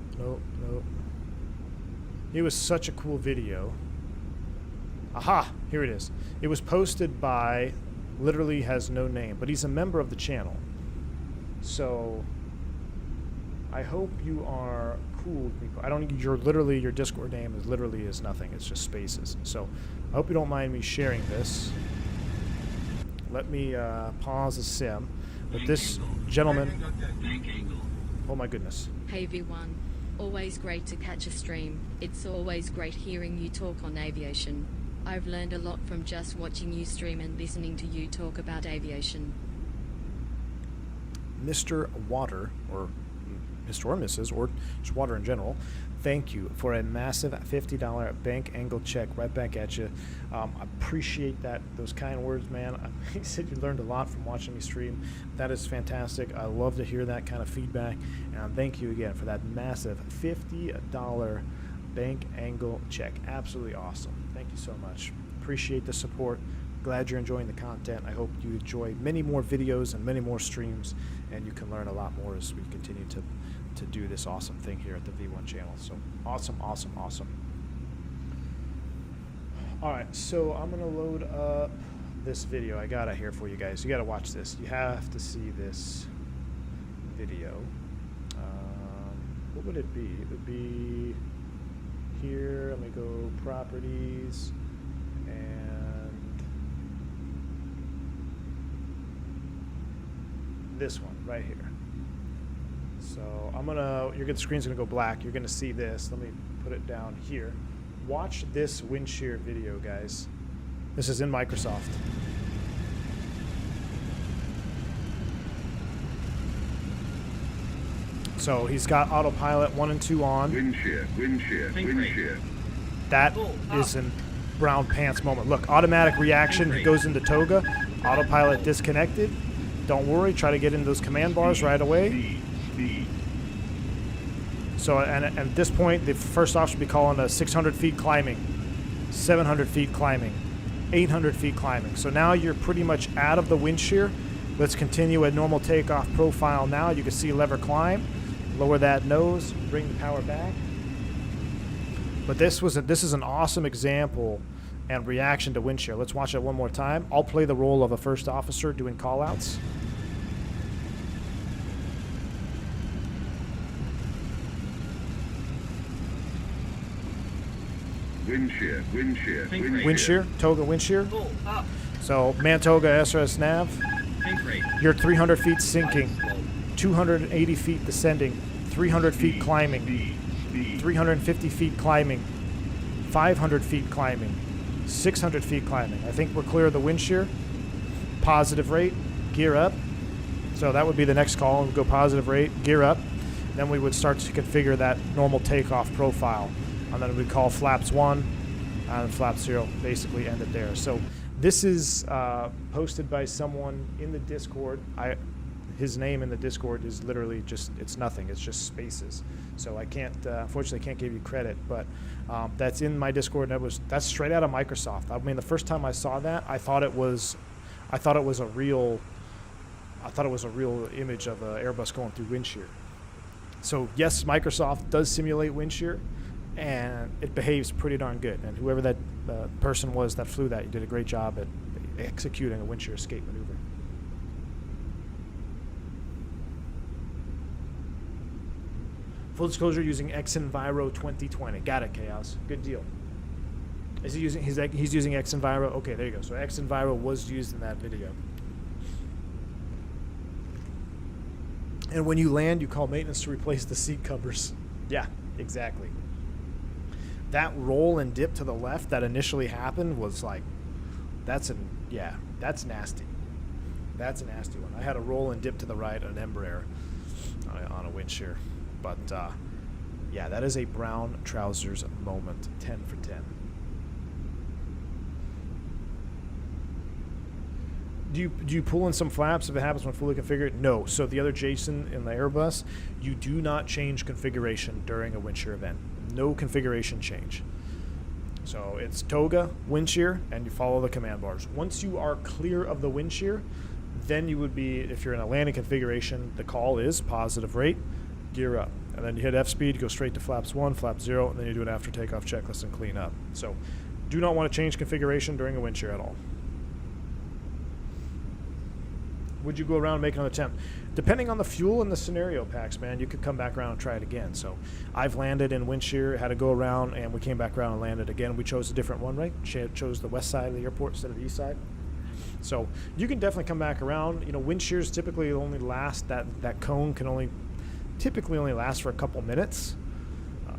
It was such a cool video. Aha! Here it is. It was posted by, literally has no name, but he's a member of the channel. So I hope you are cool with me. Your Discord name is nothing. It's just spaces. So I hope you don't mind me sharing this. Let me pause the sim. But this gentleman, oh my goodness. Hey V1, always great to catch a stream. It's always great hearing you talk on aviation. I've learned a lot from just watching you stream and listening to you talk about aviation. Mr. Water, or Mr. or Mrs., or just Water in general, thank you for a massive $50 bank angle check right back at you. I appreciate those kind words, man. You said you learned a lot from watching me stream. That is fantastic. I love to hear that kind of feedback. And thank you again for that massive $50 bank angle check. Absolutely awesome. Thank you so much. Appreciate the support. Glad you're enjoying the content. I hope you enjoy many more videos and many more streams, and you can learn a lot more as we continue to do this awesome thing here at the V1 channel. So awesome. All right, so I'm gonna load up this video. I got it here for you guys. You gotta watch this. You have to see this video. What would it be? It would be here. Let me go properties, and this one right here. So the screen's gonna go black. You're gonna see this. Let me put it down here. Watch this wind shear video, guys. This is in Microsoft. So he's got autopilot 1 and 2 on. Wind shear. That is a brown pants moment. Look, automatic reaction. He goes into Toga. Autopilot disconnected. Don't worry. Try to get into those command bars right away. So, and at this point, the first off should be calling a 600 feet climbing, 700 feet climbing, 800 feet climbing. So now you're pretty much out of the wind shear. Let's continue at normal takeoff profile now. You can see lever climb, lower that nose, bring the power back. But this is an awesome example and reaction to wind shear. Let's watch it one more time. I'll play the role of a first officer doing call-outs. Wind shear, wind shear, Wind shear, Toga wind shear. So, man Toga SRS nav. You're 300 feet sinking, 280 feet descending, 300 feet climbing, 350 feet climbing, 500 feet climbing, 600 feet climbing. I think we're clear of the wind shear. Positive rate, gear up. So that would be the next call. We'd go positive rate, gear up. Then we would start to configure that normal takeoff profile. And then we'd call flaps 1 and flaps 0, basically end it there. So this is posted by someone in the Discord. His name in the Discord is literally just, it's nothing. It's just spaces. So I can't, unfortunately, can't give you credit. But that's in my Discord. And that's straight out of Microsoft. I mean, the first time I saw that, I thought it was a real image of an Airbus going through wind shear. So yes, Microsoft does simulate wind shear, and it behaves pretty darn good. And whoever that person was that flew that, you did a great job at executing a wind shear escape maneuver. Full disclosure, using Xenviro 2020. Got it, Chaos. Good deal. Is he using? He's using Xenviro. Okay, there you go. So Xenviro was used in that video. And when you land, you call maintenance to replace the seat covers. Yeah, exactly. That roll and dip to the left that initially happened was like, that's nasty. That's a nasty one. I had a roll and dip to the right on an Embraer on a wind shear. But, yeah, that is a brown trousers moment. 10 for 10. Do you pull in some flaps if it happens when fully configured? No. So the other Jason in the Airbus, you do not change configuration during a wind shear event. No configuration change. So it's Toga, wind shear, and you follow the command bars. Once you are clear of the wind shear, then you would be, if you're in a landing configuration, the call is positive rate, gear up. And then you hit F speed, you go straight to flaps 1, flap 0, and then you do an after takeoff checklist and clean up. So do not want to change configuration during a wind shear at all. Would you go around and make another attempt? Depending on the fuel and the scenario packs, man, you could come back around and try it again. So I've landed in wind shear, had to go around, and we came back around and landed again. We chose a different runway. Chose the west side of the airport instead of the east side. So you can definitely come back around. You know, wind shears typically only last, that cone can typically only last for a couple minutes.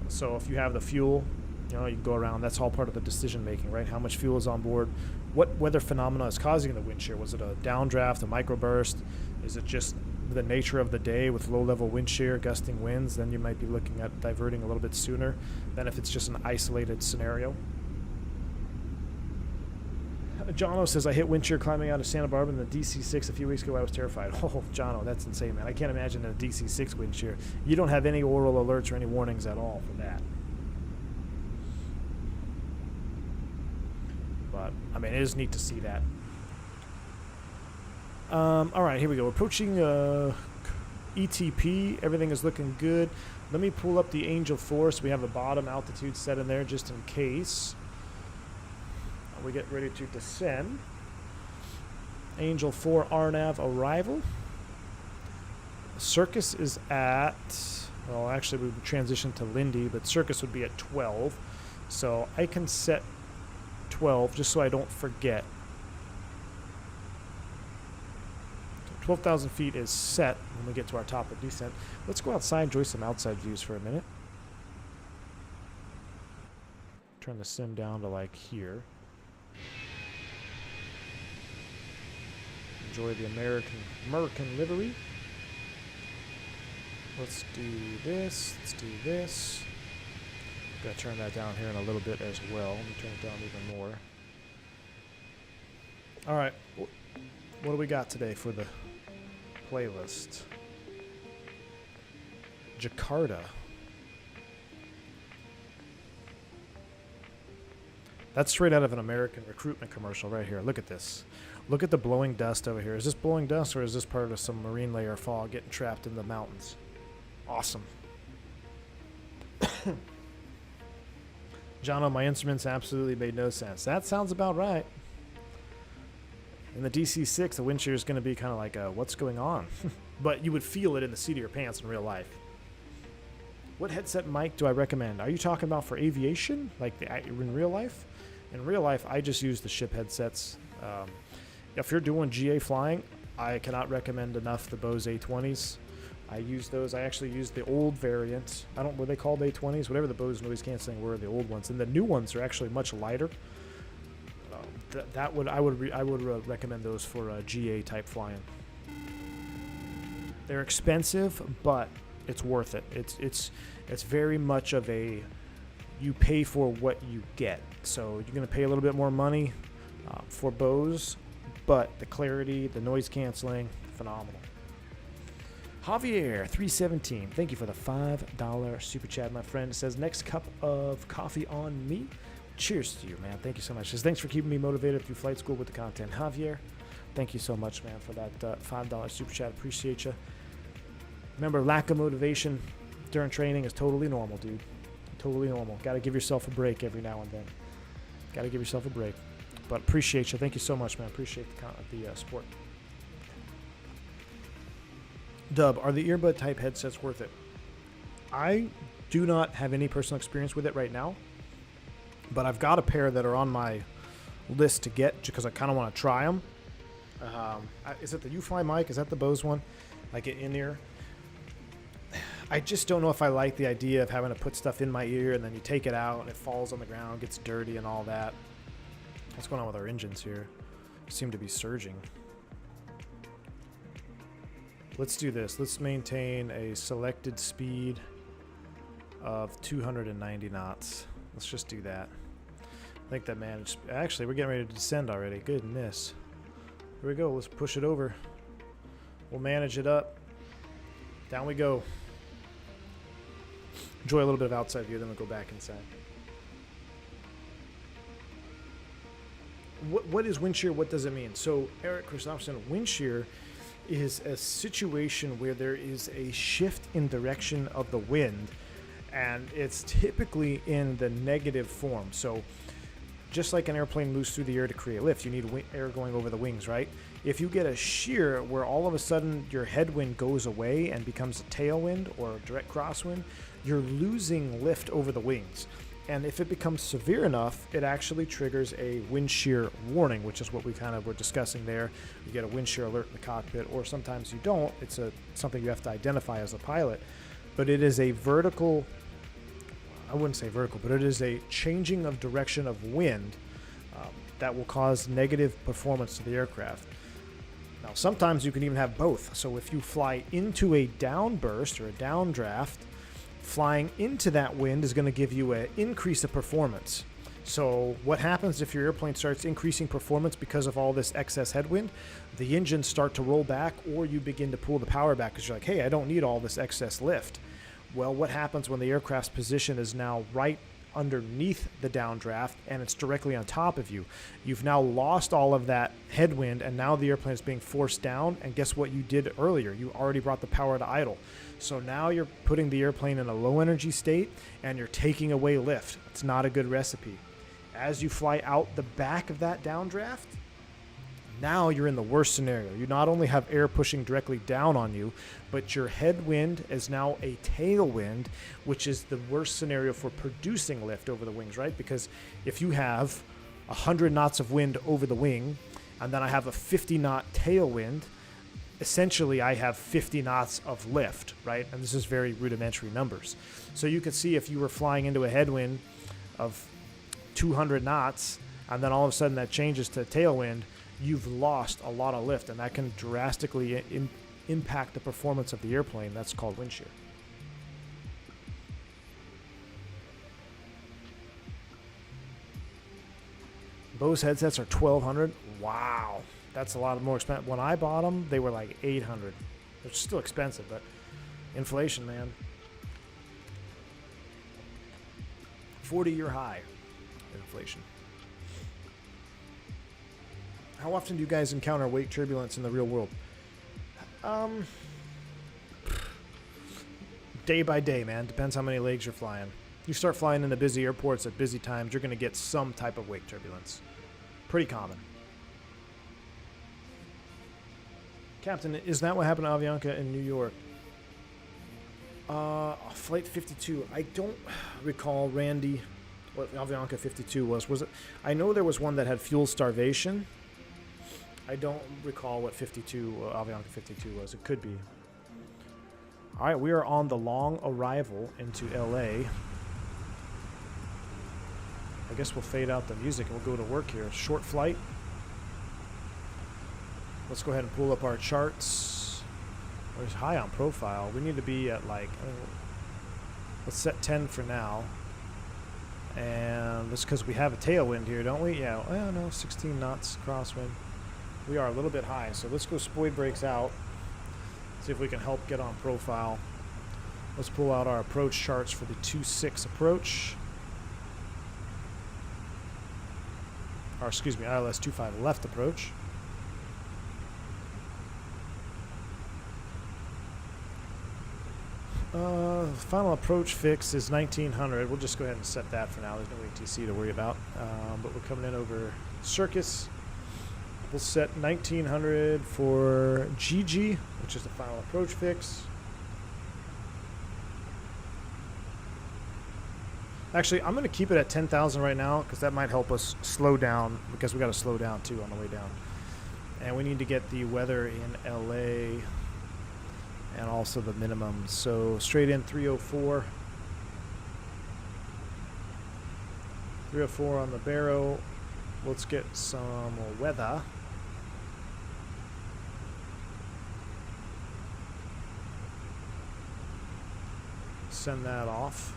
So if you have the fuel, you know, you can go around. That's all part of the decision making, right? How much fuel is on board? What weather phenomena is causing the wind shear? Was it a downdraft, a microburst? Is it just the nature of the day with low-level wind shear, gusting winds? Then you might be looking at diverting a little bit sooner than if it's just an isolated scenario. Jono says, I hit wind shear climbing out of Santa Barbara in the DC-6 a few weeks ago. I was terrified. Oh, Jono, that's insane, man. I can't imagine a DC-6 wind shear. You don't have any oral alerts or any warnings at all for that. But, I mean, it is neat to see that. All right, here we go. We're approaching ETP. Everything is looking good. Let me pull up the Angel 4 so we have a bottom altitude set in there just in case we get ready to descend. Angel 4 RNAV arrival. Circus is at, well, actually we would transition to Lindy, but Circus would be at 12. So I can set 12 just so I don't forget. 12,000 feet is set when we get to our top of descent. Let's go outside and enjoy some outside views for a minute. Turn the sim down to like here. Enjoy the American livery. Let's do this. Let's do this. Gotta turn that down here in a little bit as well. Let me turn it down even more. All right. What do we got today for the playlist? Jakarta. That's straight out of an American recruitment commercial right here. Look at this. Look at the blowing dust over here. Is this blowing dust or is this part of some marine layer fog getting trapped in the mountains? Awesome. Jono, my instruments absolutely made no sense. That sounds about right. In the DC-6, the wind shear is going to be kind of like, what's going on? But you would feel it in the seat of your pants in real life. What headset mic do I recommend? Are you talking about for aviation? Like in real life? In real life, I just use the ship headsets. If you're doing GA flying, I cannot recommend enough the Bose A20s. I use those. I actually use the old variant. Were they called A20s? Whatever the Bose noise canceling were, the old ones. And the new ones are actually much lighter. I would recommend those for GA type flying. They're expensive, but it's worth it. It's very much of a you pay for what you get. So you're going to pay a little bit more money for Bose, but the clarity, the noise canceling, phenomenal. Javier 317, thank you for the $5 super chat, my friend. It says next cup of coffee on me. Cheers to you, man. Thank you so much. It says thanks for keeping me motivated through flight school with the content. Javier, thank you so much, man, for that $5 super chat. Appreciate you. Remember, lack of motivation during training is totally normal, dude. Totally normal. Got to give yourself a break every now and then. Got to give yourself a break. But appreciate you. Thank you so much, man. Appreciate the support. Dub, are the earbud type headsets worth it? I do not have any personal experience with it right now, but I've got a pair that are on my list to get because I kind of want to try them. Is it the UFly mic? Is that the Bose one? Like it in ear? I just don't know if I like the idea of having to put stuff in my ear and then you take it out and it falls on the ground, gets dirty and all that. What's going on with our engines here? They seem to be surging. Let's do this. Let's maintain a selected speed of 290 knots. Let's just do that. I think that managed. Actually, we're getting ready to descend already. Goodness. Here we go. Let's push it over. We'll manage it up. Down we go. Enjoy a little bit of outside view, then we'll go back inside. What is wind shear? What does it mean? So, Eric Christopherson, wind shear is a situation where there is a shift in direction of the wind, and it's typically in the negative form. So just like an airplane moves through the air to create lift, you need air going over the wings, right? If you get a shear where all of a sudden your headwind goes away and becomes a tailwind or a direct crosswind, you're losing lift over the wings. And if it becomes severe enough, it actually triggers a wind shear warning, which is what we kind of were discussing there. You get a wind shear alert in the cockpit, or sometimes you don't. It's something you have to identify as a pilot. But it is a vertical, I wouldn't say vertical, but it is a changing of direction of wind that will cause negative performance to the aircraft. Now, sometimes you can even have both. So if you fly into a downburst or a downdraft, flying into that wind is going to give you an increase of performance. So what happens if your airplane starts increasing performance because of all this excess headwind? The engines start to roll back, or you begin to pull the power back because you're like, hey, I don't need all this excess lift. Well, what happens when the aircraft's position is now right underneath the downdraft and it's directly on top of you? You've now lost all of that headwind, and now the airplane is being forced down, and guess what you did earlier? You already brought the power to idle. So now you're putting the airplane in a low energy state and you're taking away lift. It's not a good recipe. As you fly out the back of that downdraft, now you're in the worst scenario. You not only have air pushing directly down on you, but your headwind is now a tailwind, which is the worst scenario for producing lift over the wings, right? Because if you have 100 knots of wind over the wing, and then I have a 50 knot tailwind, essentially I have 50 knots of lift, right? And this is very rudimentary numbers. So you could see if you were flying into a headwind of 200 knots, and then all of a sudden that changes to tailwind, you've lost a lot of lift, and that can drastically impact the performance of the airplane. That's called wind shear. Bose headsets are $1,200. Wow. That's a lot more expensive. When I bought them, they were like $800. They're still expensive, but inflation, man. 40-year high inflation. How often do you guys encounter wake turbulence in the real world? Day by day, man. Depends how many legs you're flying. You start flying into busy airports at busy times, you're going to get some type of wake turbulence. Pretty common. Captain, is that what happened to Avianca in New York? Flight 52. I don't recall, Randy, what Avianca 52 was. Was it? I know there was one that had fuel starvation. I don't recall what 52 Avianca 52 was. It could be. All right, we are on the long arrival into LA. I guess we'll fade out the music and we'll go to work here. Short flight. Let's go ahead and pull up our charts. We're high on profile. We need to be at like, let's set 10 for now. And that's because we have a tailwind here, don't we? Yeah, well, no, 16 knots crosswind. We are a little bit high, so let's go spoid brakes out. See if we can help get on profile. Let's pull out our approach charts for the 2-6 approach. Or excuse me, ILS 25 left approach. Final approach fix is 1900. We'll just go ahead and set that for now. There's no ATC to worry about. But we're coming in over Circus. We'll set 1900 for GG, which is the final approach fix. Actually, I'm going to keep it at 10,000 right now because that might help us slow down, because we got to slow down too on the way down. And we need to get the weather in LA and also the minimum. So straight in 304. 304 on the barrow. Let's get some weather. Send that off.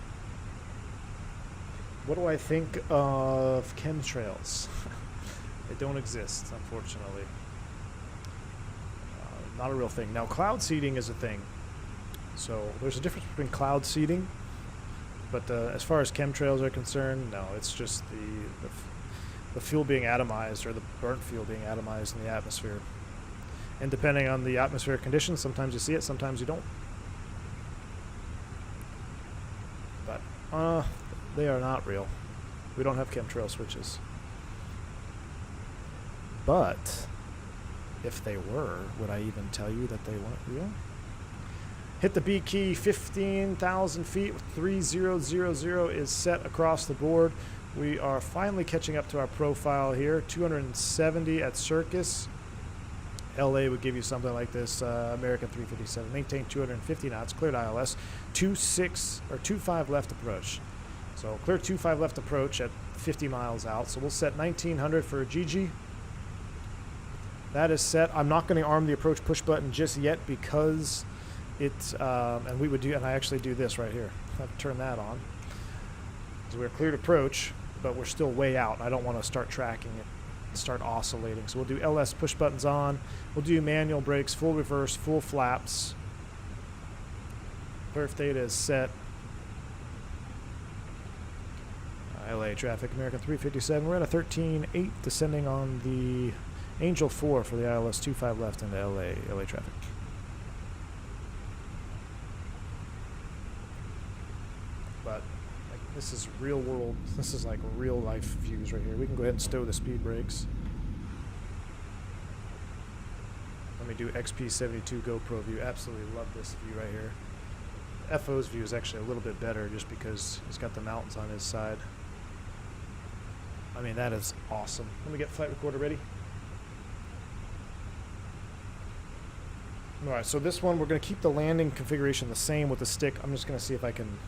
What do I think of chemtrails? They don't exist, unfortunately. Not a real thing. Now, cloud seeding is a thing. So there's a difference between cloud seeding, but as far as chemtrails are concerned, no, it's just the fuel being atomized, or the burnt fuel being atomized in the atmosphere. And depending on the atmospheric conditions, sometimes you see it, sometimes you don't. But they are not real. We don't have chemtrail switches. But if they were, would I even tell you that they weren't real? Hit the B key, 15,000 feet, 3000 is set across the board. We are finally catching up to our profile here. 270 at Circus. LA would give you something like this. American 357. Maintain 250 knots. Cleared ILS. 26 or 25 left approach. So clear 25 left approach at 50 miles out. So we'll set 1900 for GG. That is set. I'm not going to arm the approach push button just yet because it's, and we would do, and I actually do this right here. I have to turn that on. So we're cleared approach, but we're still way out. I don't want to start tracking it and start oscillating. So we'll do LS push buttons on. We'll do manual brakes, full reverse, full flaps. Perf data is set. LA traffic, American 357. We're at a 13.8 descending on the Angel 4 for the ILS 25 left into LA traffic. But like, this is real world, this is like real life views right here. We can go ahead and stow the speed brakes. Let me do XP72 GoPro view. Absolutely love this view right here. FO's view is actually a little bit better just because he's got the mountains on his side. I mean, that is awesome. Let me get flight recorder ready. Alright, so this one, we're going to keep the landing configuration the same with the stick. I'm just going to see if I can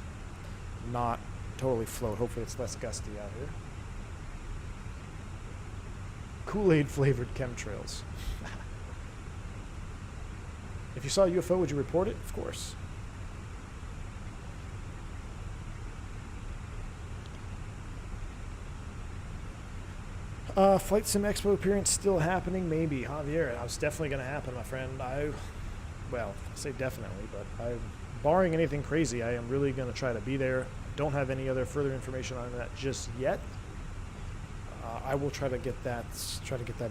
not totally float. Hopefully it's less gusty out here. Kool-Aid flavored chemtrails. If you saw a UFO, would you report it? Of course. Flight Sim Expo appearance still happening? Maybe. Javier, it's definitely going to happen, my friend. Well, I say definitely, but barring anything crazy, I am really going to try to be there. Don't have any other further information on that just yet. I will try to get that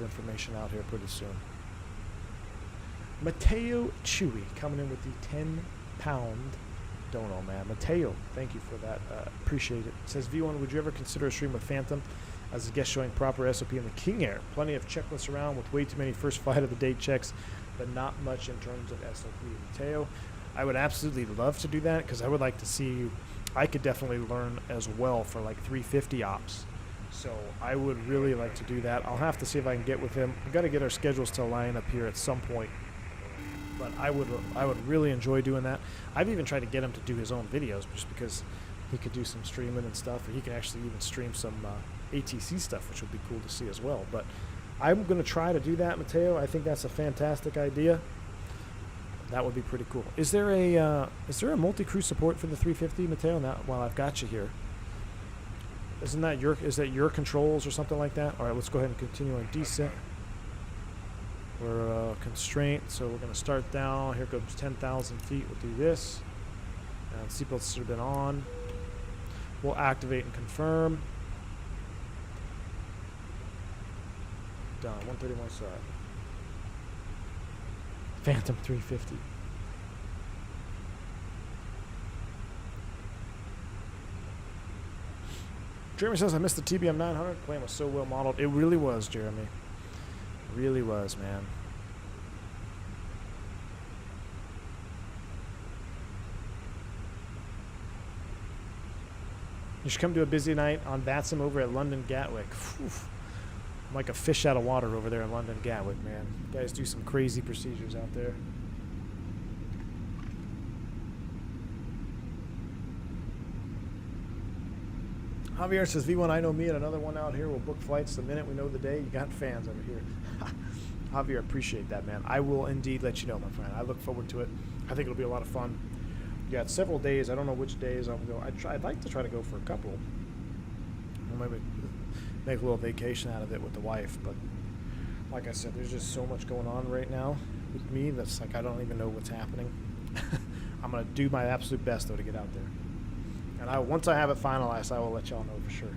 information out here pretty soon. Mateo Chewy coming in with the 10-pound dono, man. Mateo, thank you for that. Appreciate it. It says, V1, would you ever consider a stream with Phantom as a guest showing proper SOP in the King Air? Plenty of checklists around with way too many first flight of the day checks, but not much in terms of SOP. Mateo, I would absolutely love to do that because I would like to see, I could definitely learn as well for like 350 ops. So I would really like to do that. I'll have to see if I can get with him. We've got to get our schedules to line up here at some point. But I would really enjoy doing that. I've even tried to get him to do his own videos just because he could do some streaming and stuff, or he can actually even stream some ATC stuff, which would be cool to see as well. But I'm going to try to do that, Mateo. I think that's a fantastic idea. That would be pretty cool. Is there a multi-crew support for the 350, Mateo? Now, while I've got you here, is that your controls or something like that? All right, let's go ahead and continue on descent. We're constraint, so we're going to start down. Here goes 10,000 feet. We'll do this. And seatbelts should have been on. We'll activate and confirm. Done. 131 side. Phantom 350. Jeremy says, I missed the TBM 900. Plane was so well modeled. It really was, Jeremy. Really was, man. You should come to a busy night on VATSIM over at London Gatwick. Oof. I'm like a fish out of water over there in London Gatwick, man. You guys do some crazy procedures out there. Javier says, V1, I know me and another one out here will book flights the minute we know the day. You got fans over here. Javier, appreciate that, man. I will indeed let you know, my friend. I look forward to it. I think it'll be a lot of fun. You got several days. I don't know which days I'll go. I'd like to try to go for a couple. Or maybe make a little vacation out of it with the wife. But like I said, there's just so much going on right now with me that's like I don't even know what's happening. I'm going to do my absolute best, though, to get out there. And once I have it finalized, I will let y'all know for sure.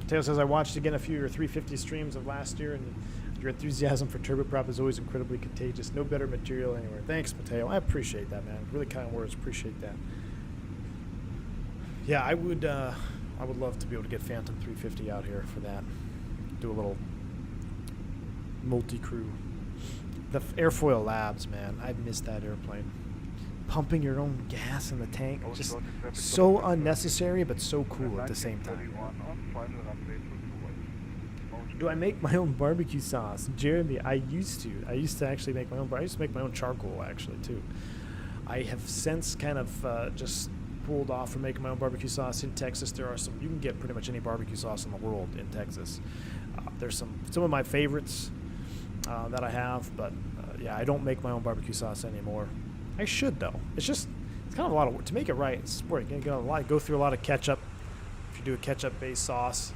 Taylor says, I watched again a few of your 350 streams of last year, and your enthusiasm for turboprop is always incredibly contagious. No better material anywhere. Thanks, Mateo. I appreciate that, man. Really kind words. Appreciate that. Yeah, I would love to be able to get Phantom 350 out here for that. Do a little multi-crew. The Airfoil Labs, man. I missed that airplane. Pumping your own gas in the tank. Just so unnecessary, but so cool at the same time. Do I make my own barbecue sauce? Jeremy, I used to actually make my own. I used to make my own charcoal, actually, too. I have since kind of just pulled off from making my own barbecue sauce. In Texas, there are some. You can get pretty much any barbecue sauce in the world in Texas. There's some of my favorites that I have, but yeah, I don't make my own barbecue sauce anymore. I should, though. It's kind of a lot of work to make it right. It's work. You go through a lot of ketchup. If you do a ketchup-based sauce,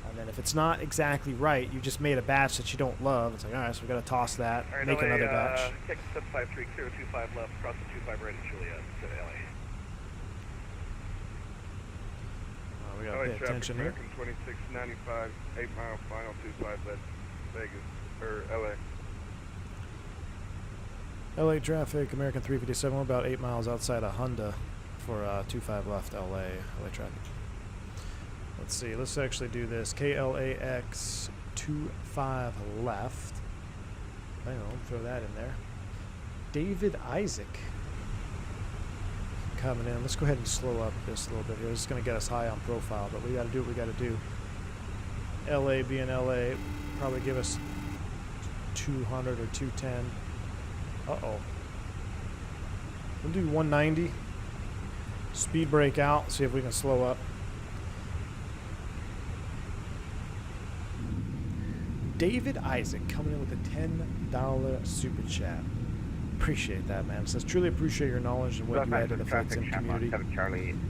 and then if it's not exactly right, you just made a batch that you don't love. It's like, all right, so we got to toss that, right, make another batch. Texas 753, clear 25 left, cross the 25 right at Juliet to LA. We got to pay attention here. American 2695, 8 mile final 25 left, Vegas, or LA. LA traffic, American 357. We're about 8 miles outside of Honda for 25 left LA traffic. Let's see. Let's actually do this. KLAX 25 left. Hang on, throw that in there. David Isaac coming in. Let's go ahead and slow up this a little bit here. This is going to get us high on profile, but we got to do what we got to do. LA being LA, probably give us 200 or 210. Uh-oh. We'll do 190. Speed brake out. See if we can slow up. David Isaac coming in with a $10 super chat. Appreciate that, man. It says, truly appreciate your knowledge and what you add to the FlightSim community.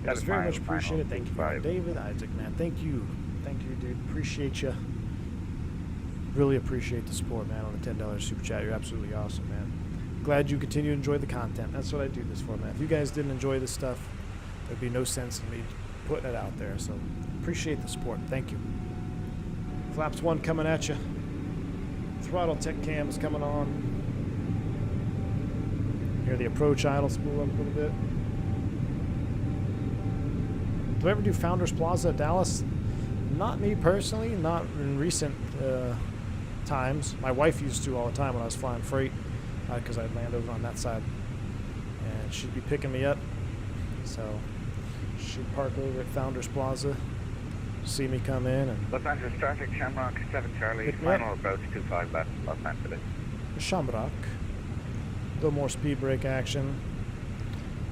It's very much appreciated. Thank you, man. David Isaac, man. Thank you. Thank you, dude. Appreciate you. Really appreciate the support, man, on the $10 super chat. You're absolutely awesome, man. Glad you continue to enjoy the content. That's what I do this for, man. If you guys didn't enjoy this stuff, there'd be no sense in me putting it out there. So appreciate the support. Thank you. Flaps 1 coming at you. Throttletek cam is coming on. Hear the approach idle spool up a little bit. Do I ever do Founders Plaza at Dallas? Not me personally, not in recent times. My wife used to all the time when I was flying freight, because I'd land over on that side. And she'd be picking me up. So she'd park over at Founders Plaza, see me come in, and Los Angeles traffic, Shamrock 7 Charlie, final approach 25 left, Los Angeles. Shamrock. A little more speed brake action.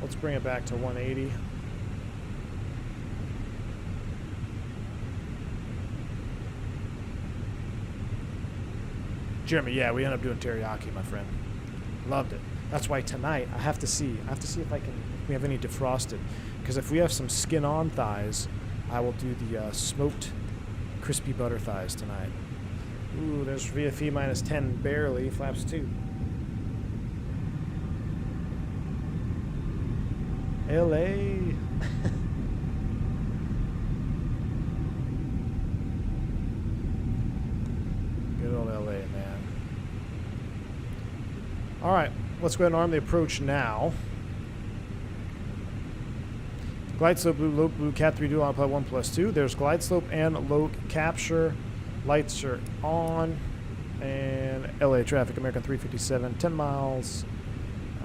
Let's bring it back to 180. Jeremy, yeah, we ended up doing teriyaki, my friend. Loved it. That's why tonight I have to see if we have any defrosted. Because if we have some skin-on thighs, I will do the smoked crispy butter thighs tonight. Ooh, there's VFE minus 10, barely. Flaps 2. LA. Good old LA, man. All right, let's go ahead and arm the approach now. Glide slope, low blue, Cat 3 dual on pod 1+2. There's glide slope and low capture. Lights are on. And LA traffic, American 357, 10 miles.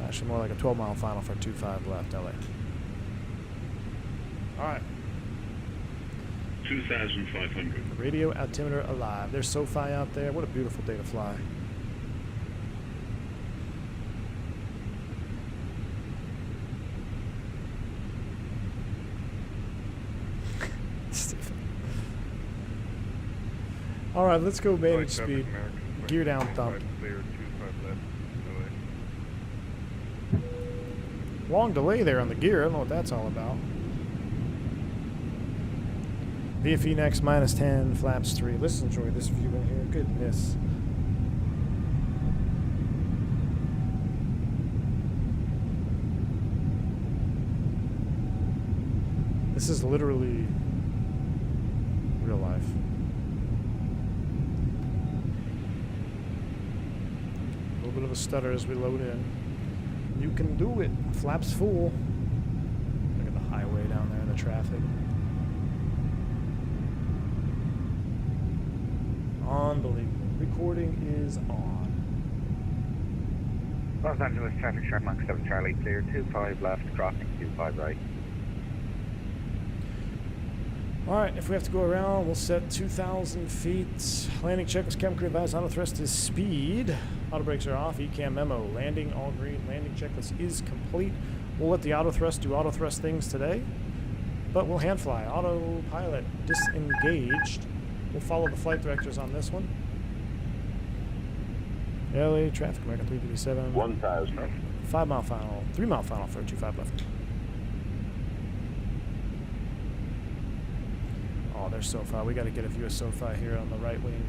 Actually, more like a 12-mile final for 25 left, LA. All right. 2,500. Radio altimeter alive. There's SOFI out there. What a beautiful day to fly. All right, let's go manage speed. Gear down, thump. Long delay there on the gear. I don't know what that's all about. VFE next, minus 10, flaps 3. Let's enjoy this view in here. Goodness. This is literally real life. A little bit of a stutter as we load in. You can do it. Flaps full. Look at the highway down there in the traffic. Unbelievable. Recording is on. Los Angeles traffic, Shamrock 7 Charlie, clear 25 left, crossing 25 right. Alright, if we have to go around, we'll set 2,000 feet. Landing checklist, cabin crew advised, auto thrust is speed. Auto brakes are off, ECAM memo. Landing all green, landing checklist is complete. We'll let the auto thrust do auto thrust things today, but we'll hand fly. Autopilot disengaged. We'll follow the flight directors on this one. LA traffic, American 357. 1,000. 5-mile final, 3-mile final for 25 left. Oh, there's SOFI. We got to get a view of SOFI here on the right wing.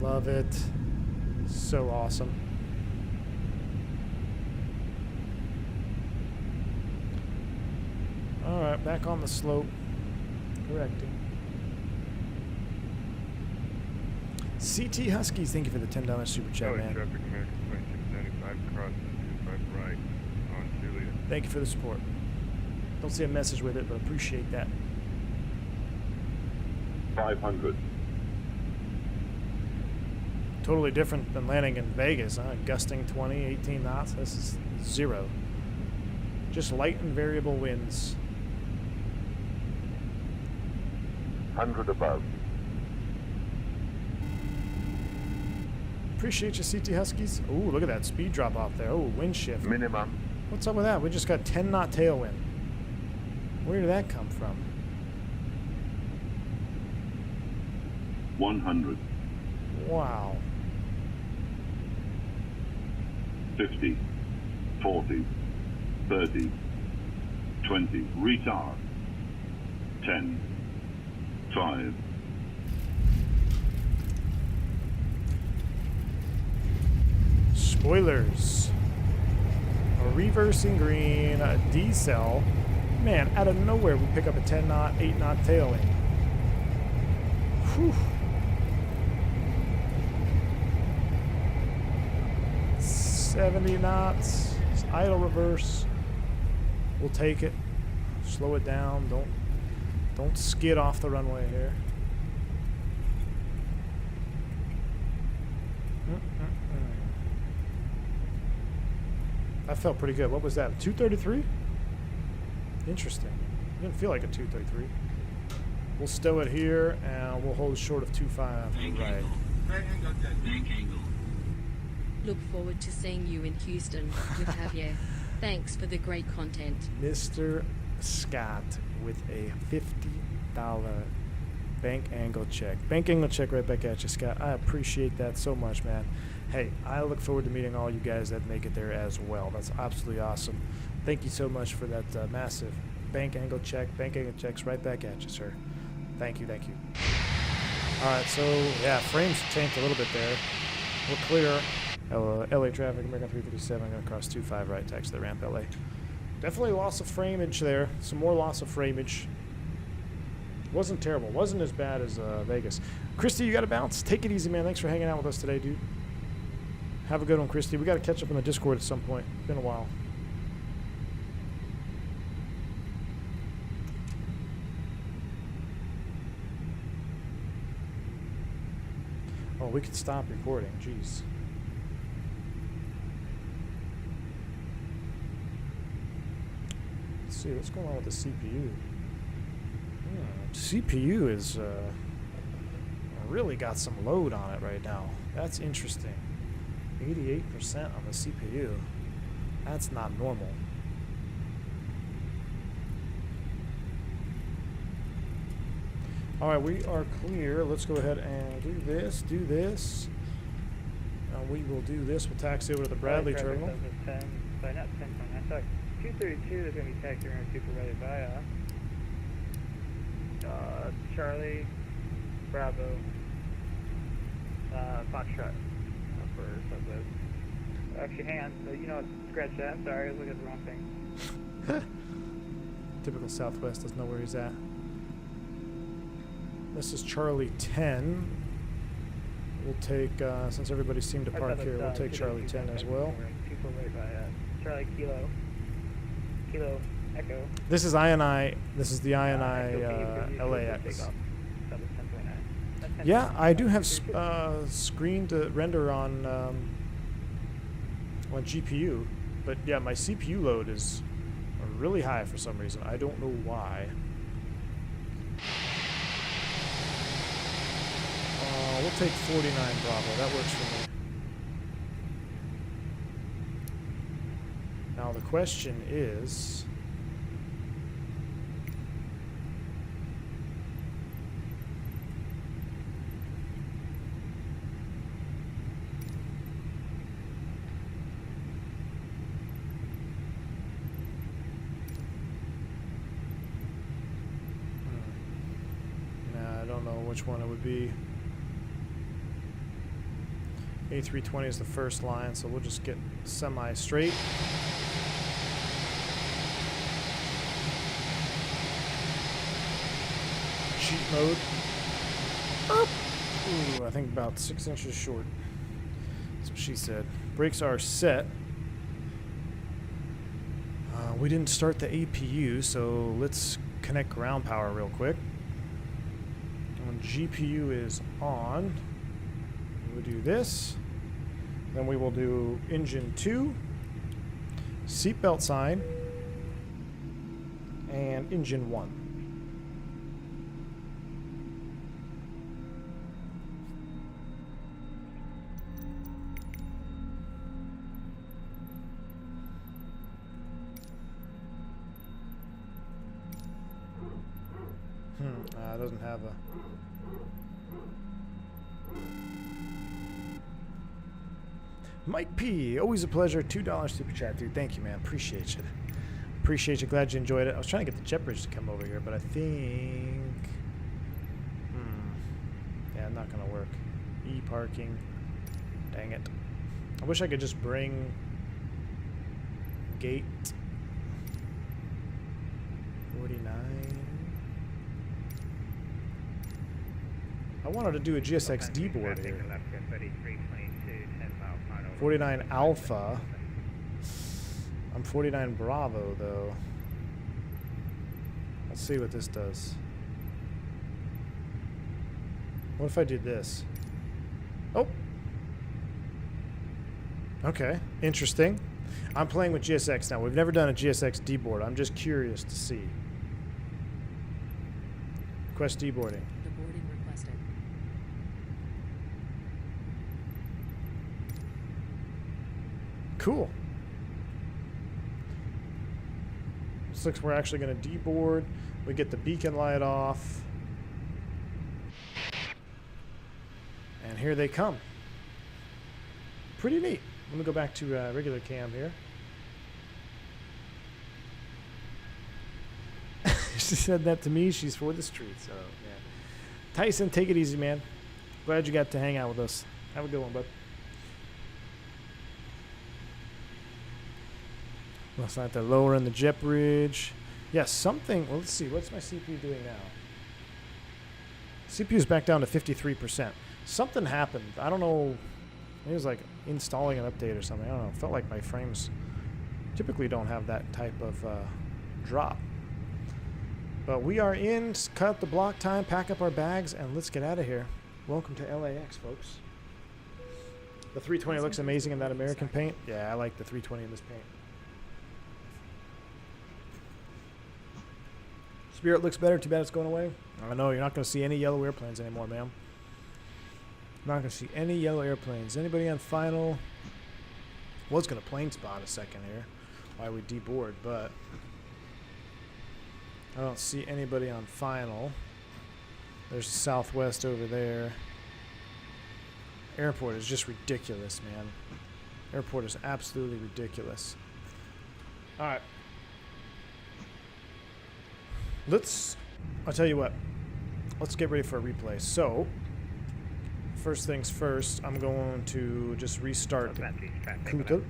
Love it. So awesome. All right, back on the slope. Correcting. CT Huskies, thank you for the $10 super chat, man. Traffic, American 2695, crossing 25 right on Julia. Thank you for the support. Don't see a message with it, but appreciate that. 500. Totally different than landing in Vegas, huh? Gusting 20, 18 knots. This is 0. Just light and variable winds. 100 above. Appreciate you, CT Huskies. Ooh, look at that speed drop off there. Oh, wind shift. Minimum. What's up with that? We just got 10 knot tailwind. Where did that come from? 100. Wow. 50. 40. 30. 20. Retard. 10. 5. Spoilers. A reversing green, a decel. Man, out of nowhere we pick up a 10 knot, 8 knot tailing. Whew. 70 knots. It's idle reverse. We'll take it. Slow it down. Don't skid off the runway here. That felt pretty good. What was that? A 233? Interesting. Didn't feel like a 233. We'll stow it here and we'll hold short of 2.5. Right. Look forward to seeing you in Houston with Javier. Thanks for the great content. Mr. Scott with a $50 bank angle check. Bank angle check right back at you, Scott. I appreciate that so much, man. Hey, I look forward to meeting all you guys that make it there as well. That's absolutely awesome. Thank you so much for that massive bank angle check. Bank angle checks right back at you, sir. Thank you, thank you. All right, so yeah, frames tanked a little bit there. We're clear. LA traffic, American 357, going to cross 25 right, taxi the ramp, LA. Definitely loss of frameage there. Some more loss of frameage. Wasn't terrible. Wasn't as bad as Vegas. Christy, you got to bounce. Take it easy, man. Thanks for hanging out with us today, dude. Have a good one, Christy. We got to catch up in the Discord at some point. Been a while. Oh, we could stop recording. Jeez. Let's see what's going on with the CPU. CPU is really got some load on it right now. That's interesting. 88% on the CPU. That's not normal. All right, we are clear. Let's go ahead and do this. We will do this. We'll taxi over to the Bradley terminal. 10, sorry, not 10.9. Sorry, 232 is going to be taxi around super ready via Charlie, Bravo, Foxtrot for Southwest. Actually, hang on. You know, scratch that. I'm sorry, I was looking at the wrong thing. Typical Southwest doesn't know where he's at. This is Charlie 10. We'll take, since everybody seemed to park here, we'll take Charlie 10 as well. Super ready via Charlie Kilo Echo. This is INI. This is the INI LAX. Yeah, I do have screen to render on GPU, but yeah, my CPU load is really high for some reason. I don't know why. We'll take 49 Bravo. That works for me. Now the question is, I don't know which one it would be. A320 is the first line, so we'll just get semi-straight. Cheat mode. Ooh, I think about 6 inches short. That's what she said. Brakes are set. We didn't start the APU, so let's connect ground power real quick. When GPU is on, we'll do this. Then we will do engine 2, seatbelt sign, and engine 1. It doesn't have a... Mike P, always a pleasure. $2 super chat, dude. Thank you, man. Appreciate you. appreciate you. Glad you enjoyed it. I was trying to get the jet bridge to come over here, but I think... yeah, not going to work. E-parking. Dang it. I wish I could just bring... gate... 49... I wanted to do a GSX-D board here. 49 Alpha. I'm 49 Bravo, though. Let's see what this does. What if I did this? Oh! Okay, interesting. I'm playing with GSX now. We've never done a GSX-D board. I'm just curious to see. Request D-boarding. Cool. Looks like we're actually going to deboard. We get the beacon light off. And here they come. Pretty neat. Let me go back to regular cam here. She said that to me. She's for the streets. So, yeah. Tyson, take it easy, man. Glad you got to hang out with us. Have a good one, bud. Looks like they're lowering the jet bridge. Yes, something. Well, let's see. What's my CPU doing now? CPU's back down to 53%. Something happened. I don't know. It was like installing an update or something. I don't know. It felt like my frames typically don't have that type of drop. But we are in. Cut the block time. Pack up our bags and let's get out of here. Welcome to LAX, folks. The 320 looks amazing in that American paint. Yeah, I like the 320 in this paint. Spirit looks better. Too bad it's going away. I know you're not going to see any yellow airplanes anymore, ma'am. Not going to see any yellow airplanes. Anybody on final? Was going to plane spot a second here. Why we deboard, but I don't see anybody on final. There's Southwest over there. Airport is just ridiculous, man. Airport is absolutely ridiculous. All right. I'll tell you what, let's get ready for a replay. So, first things first, I'm going to just restart the Kuta.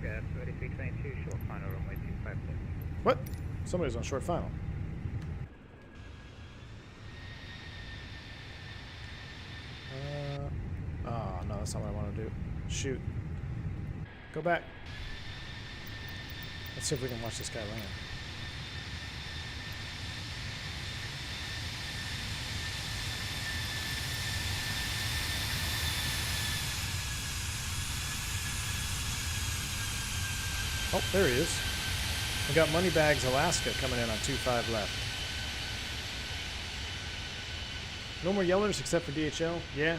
What? Somebody's on short final. Oh, no, that's not what I want to do. Shoot. Go back. Let's see if we can watch this guy land. Oh, there he is. We got Moneybags Alaska coming in on 2-5 left. No more yellers except for DHL? Yeah.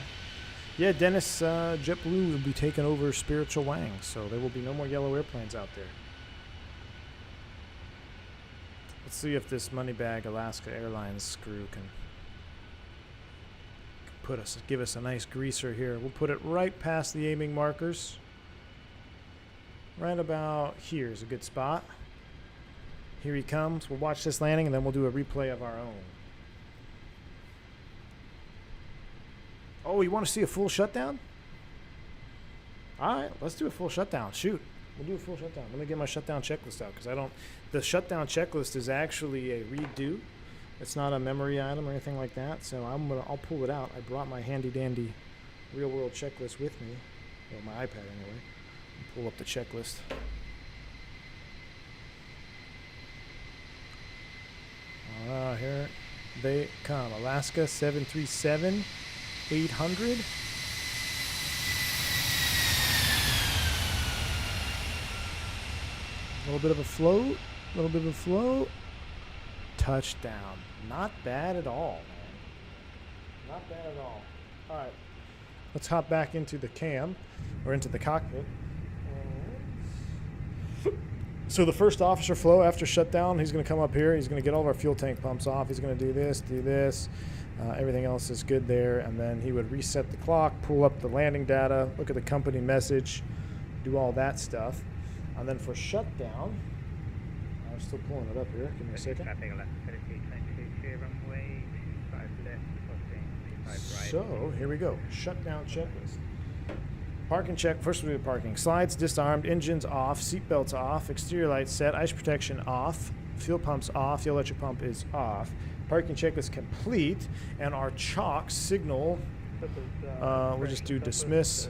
Yeah, Dennis, JetBlue will be taking over Spiritual Wang, so there will be no more yellow airplanes out there. Let's see if this Moneybag Alaska Airlines screw can give us a nice greaser here. We'll put it right past the aiming markers. Right about here is a good spot. Here he comes. We'll watch this landing and then we'll do a replay of our own. Oh, you want to see a full shutdown? All right, let's do a full shutdown. Shoot, we'll do a full shutdown. Let me get my shutdown checklist out because the shutdown checklist is actually a redo. It's not a memory item or anything like that. So I'll pull it out. I brought my handy dandy real world checklist with me. Well, my iPad anyway. Pull up the checklist. Here they come. Alaska 737-800. A little bit of a float. A little bit of a float. Touchdown. Not bad at all, man. Not bad at all. All right. Let's hop back into the cam or into the cockpit. So the first officer flow after shutdown, he's going to come up here. He's going to get all of our fuel tank pumps off. He's going to do this. Everything else is good there. And then he would reset the clock, pull up the landing data, look at the company message, do all that stuff. And then for shutdown, I I'm still pulling it up here. Give me a second. Traffic left, Fenix A320, clear runway 25 left, crossing 25 right. So, here we go. Shutdown checklist. Parking check. First we do parking. Slides disarmed, engines off, seatbelts off, exterior lights set, ice protection off, fuel pumps off, the electric pump is off. Parking checklist complete, and our chalk signal, we'll just do dismiss.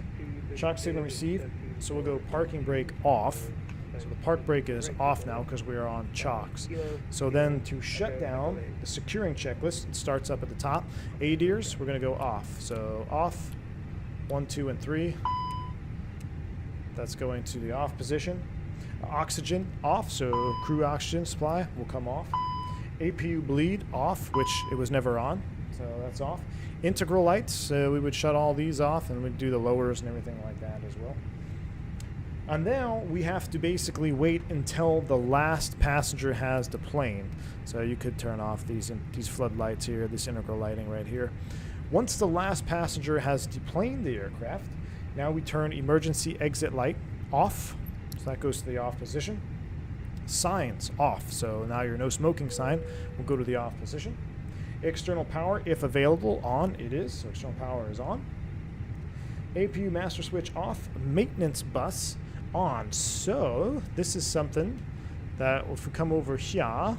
Chalk signal received, so we'll go parking brake off. So the park brake is off now because we are on chocks. So then to shut down the securing checklist, it starts up at the top. ADIRS, we're going to go off. So off, 1, 2, and 3. That's going to the off position. Oxygen off, so crew oxygen supply will come off. APU bleed off, which it was never on, so that's off. Integral lights, we would shut all these off, and we'd do the lowers and everything like that as well. And now we have to basically wait until the last passenger has deplaned. So you could turn off these floodlights here, this integral lighting right here. Once the last passenger has deplaned the aircraft, now we turn emergency exit light off. So that goes to the off position. Signs off. So now your no smoking sign will go to the off position. External power, if available, on. It is. So external power is on. APU master switch off. Maintenance bus on. So this is something that if we come over here,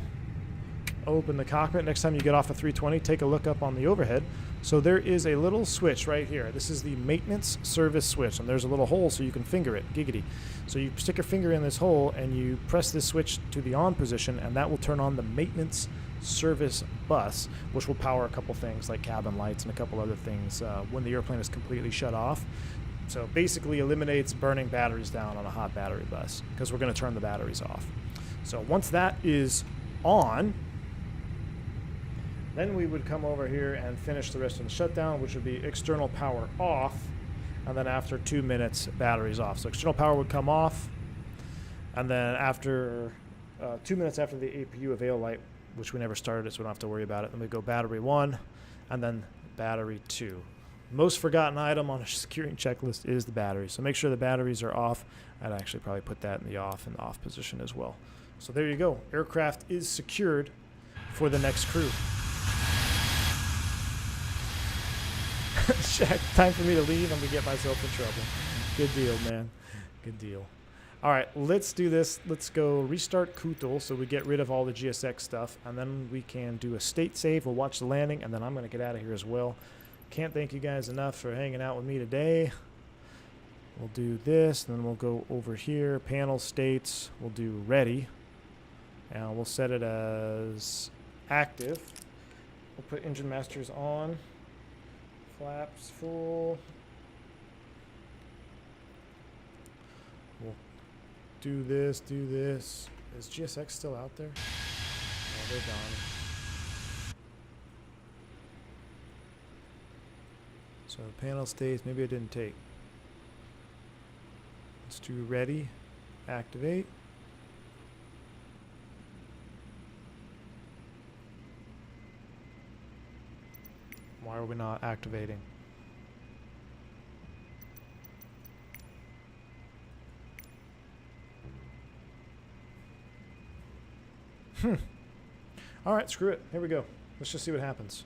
open the cockpit, next time you get off a 320, take a look up on the overhead. So there is a little switch right here. This is the maintenance service switch, and there's a little hole so you can finger it, giggity. So you stick your finger in this hole and you press this switch to the on position, and that will turn on the maintenance service bus, which will power a couple things like cabin lights and a couple other things when the airplane is completely shut off. So basically eliminates burning batteries down on a hot battery bus because we're going to turn the batteries off. So once that is on, then we would come over here and finish the rest of the shutdown, which would be external power off, and then after 2 minutes, batteries off. So external power would come off, and then after 2 minutes after the APU avail light, which we never started it, so we don't have to worry about it, then we go battery 1, and then battery 2. Most forgotten item on a securing checklist is the battery. So make sure the batteries are off. I'd actually probably put that in the off position as well. So there you go. Aircraft is secured for the next crew. Check. Time for me to leave. I'm going to get myself in trouble. Good deal, man. Good deal. All right, let's do this. Let's go restart Kutel so we get rid of all the GSX stuff, and then we can do a state save. We'll watch the landing, and then I'm going to get out of here as well. Can't thank you guys enough for hanging out with me today. We'll do this, and then we'll go over here. Panel states. We'll do ready. And we'll set it as active. We'll put engine masters on. Flaps full. We'll do this, do this. Is GSX still out there? Oh, they're gone. So panel states, maybe I didn't take. Let's do ready, activate. Why are we not activating? All right, screw it. Here we go. Let's just see what happens.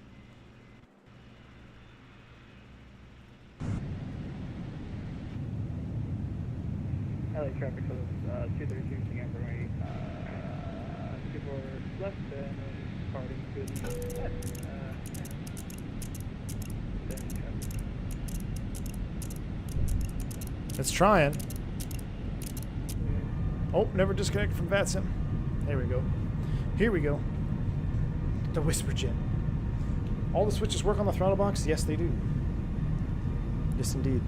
LA traffic for 232 Singapore runway 24 left and departing to the left. It's trying. Oh, never disconnect from VATSIM. There we go. Here we go. The Whisper Jet. All the switches work on the throttle box? Yes, they do. Yes, indeed.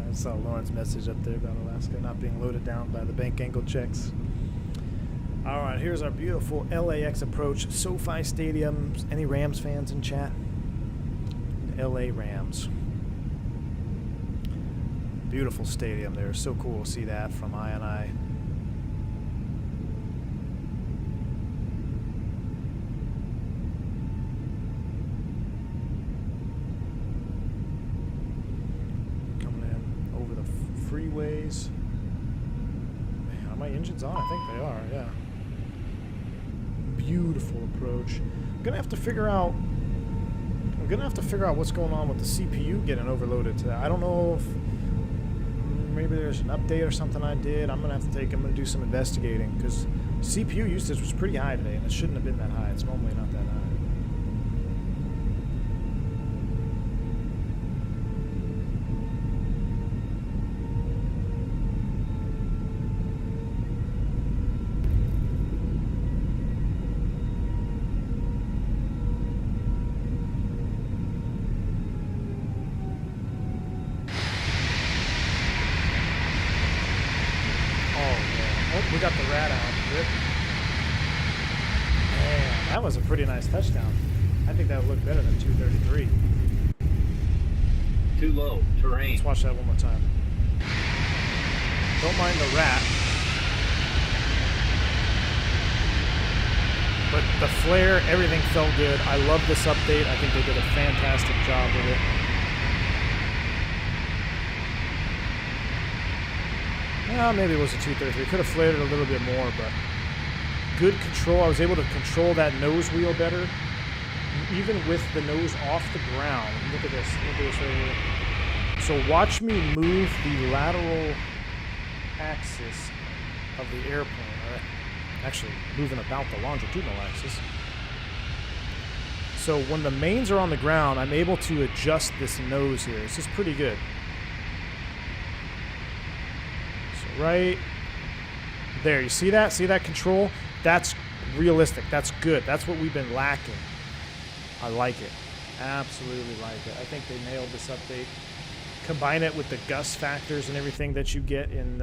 I saw Lauren's message up there about Alaska not being loaded down by the bank angle checks. All right, here's our beautiful LAX approach, SoFi Stadium. Any Rams fans in chat? LA Rams. Beautiful stadium there. So cool to see that from I&I. Coming in over the freeways. Man, are my engines on? I think they are, yeah. Beautiful approach. I'm gonna have to figure out what's going on with the CPU getting overloaded today. I don't know if maybe there's an update or something I did. I'm gonna do some investigating because CPU usage was pretty high today and it shouldn't have been that high. It's normally not that high. We got the rat out. Rip. Man, that was a pretty nice touchdown. I think that would look better than 233. Too low. Terrain. Let's watch that one more time. Don't mind the rat. But the flare, everything felt good. I love this update. I think they did a fantastic job with it. Well, maybe it was a 233. Could have flared it a little bit more, but good control. I was able to control that nose wheel better, even with the nose off the ground. Look at this. Look at this right here. So watch me move the lateral axis of the airplane. Or actually, moving about the longitudinal axis. So when the mains are on the ground, I'm able to adjust this nose here. This is pretty good. Right there, you see that? See that control? That's realistic. That's good. That's what we've been lacking. I like it. Absolutely like it. I think they nailed this update. Combine it with the gust factors and everything that you get in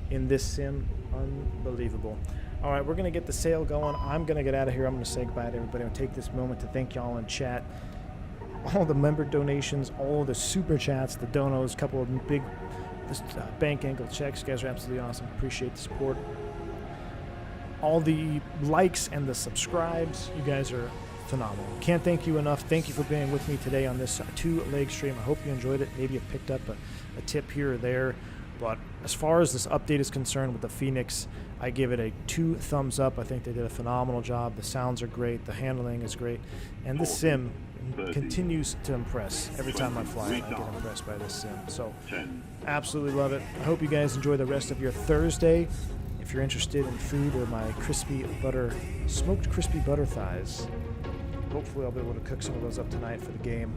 this sim. Unbelievable. All right, we're going to get the sale going. I'm going to get out of here. I'm going to say goodbye to everybody. I'll take this moment to thank y'all in chat. All the member donations, all the super chats, the donos, a couple of big bank angle checks. You guys are absolutely awesome. Appreciate the support. All the likes and the subscribes. You guys are phenomenal. Can't thank you enough. Thank you for being with me today on this two-leg stream. I hope you enjoyed it. Maybe you picked up a tip here or there. But as far as this update is concerned with the Fenix, I give it a 2 thumbs up. I think they did a phenomenal job. The sounds are great. The handling is great. And this sim continues to impress. Every time I fly it, I get impressed by this sim. So, absolutely love it. I hope you guys enjoy the rest of your Thursday. If you're interested in food or my smoked crispy butter thighs, hopefully I'll be able to cook some of those up tonight for the game.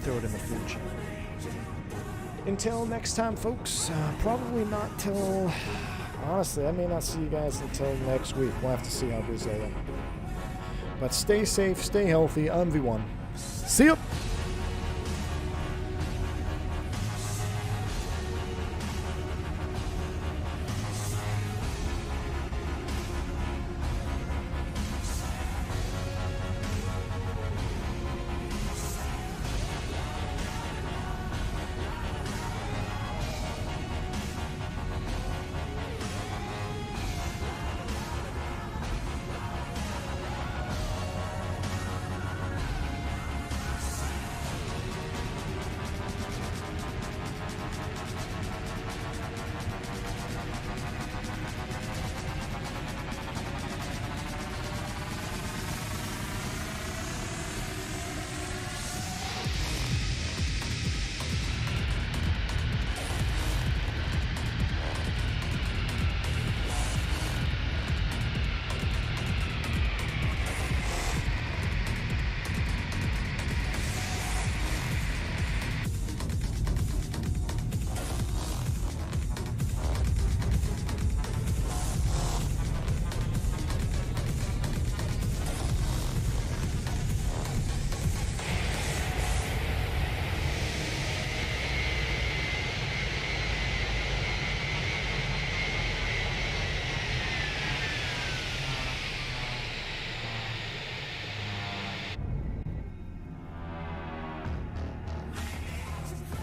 Throw it in the food channel. Until next time, folks, probably not till... Honestly, I may not see you guys until next week. We'll have to see how busy I am. But stay safe, stay healthy. I'm V1. See ya!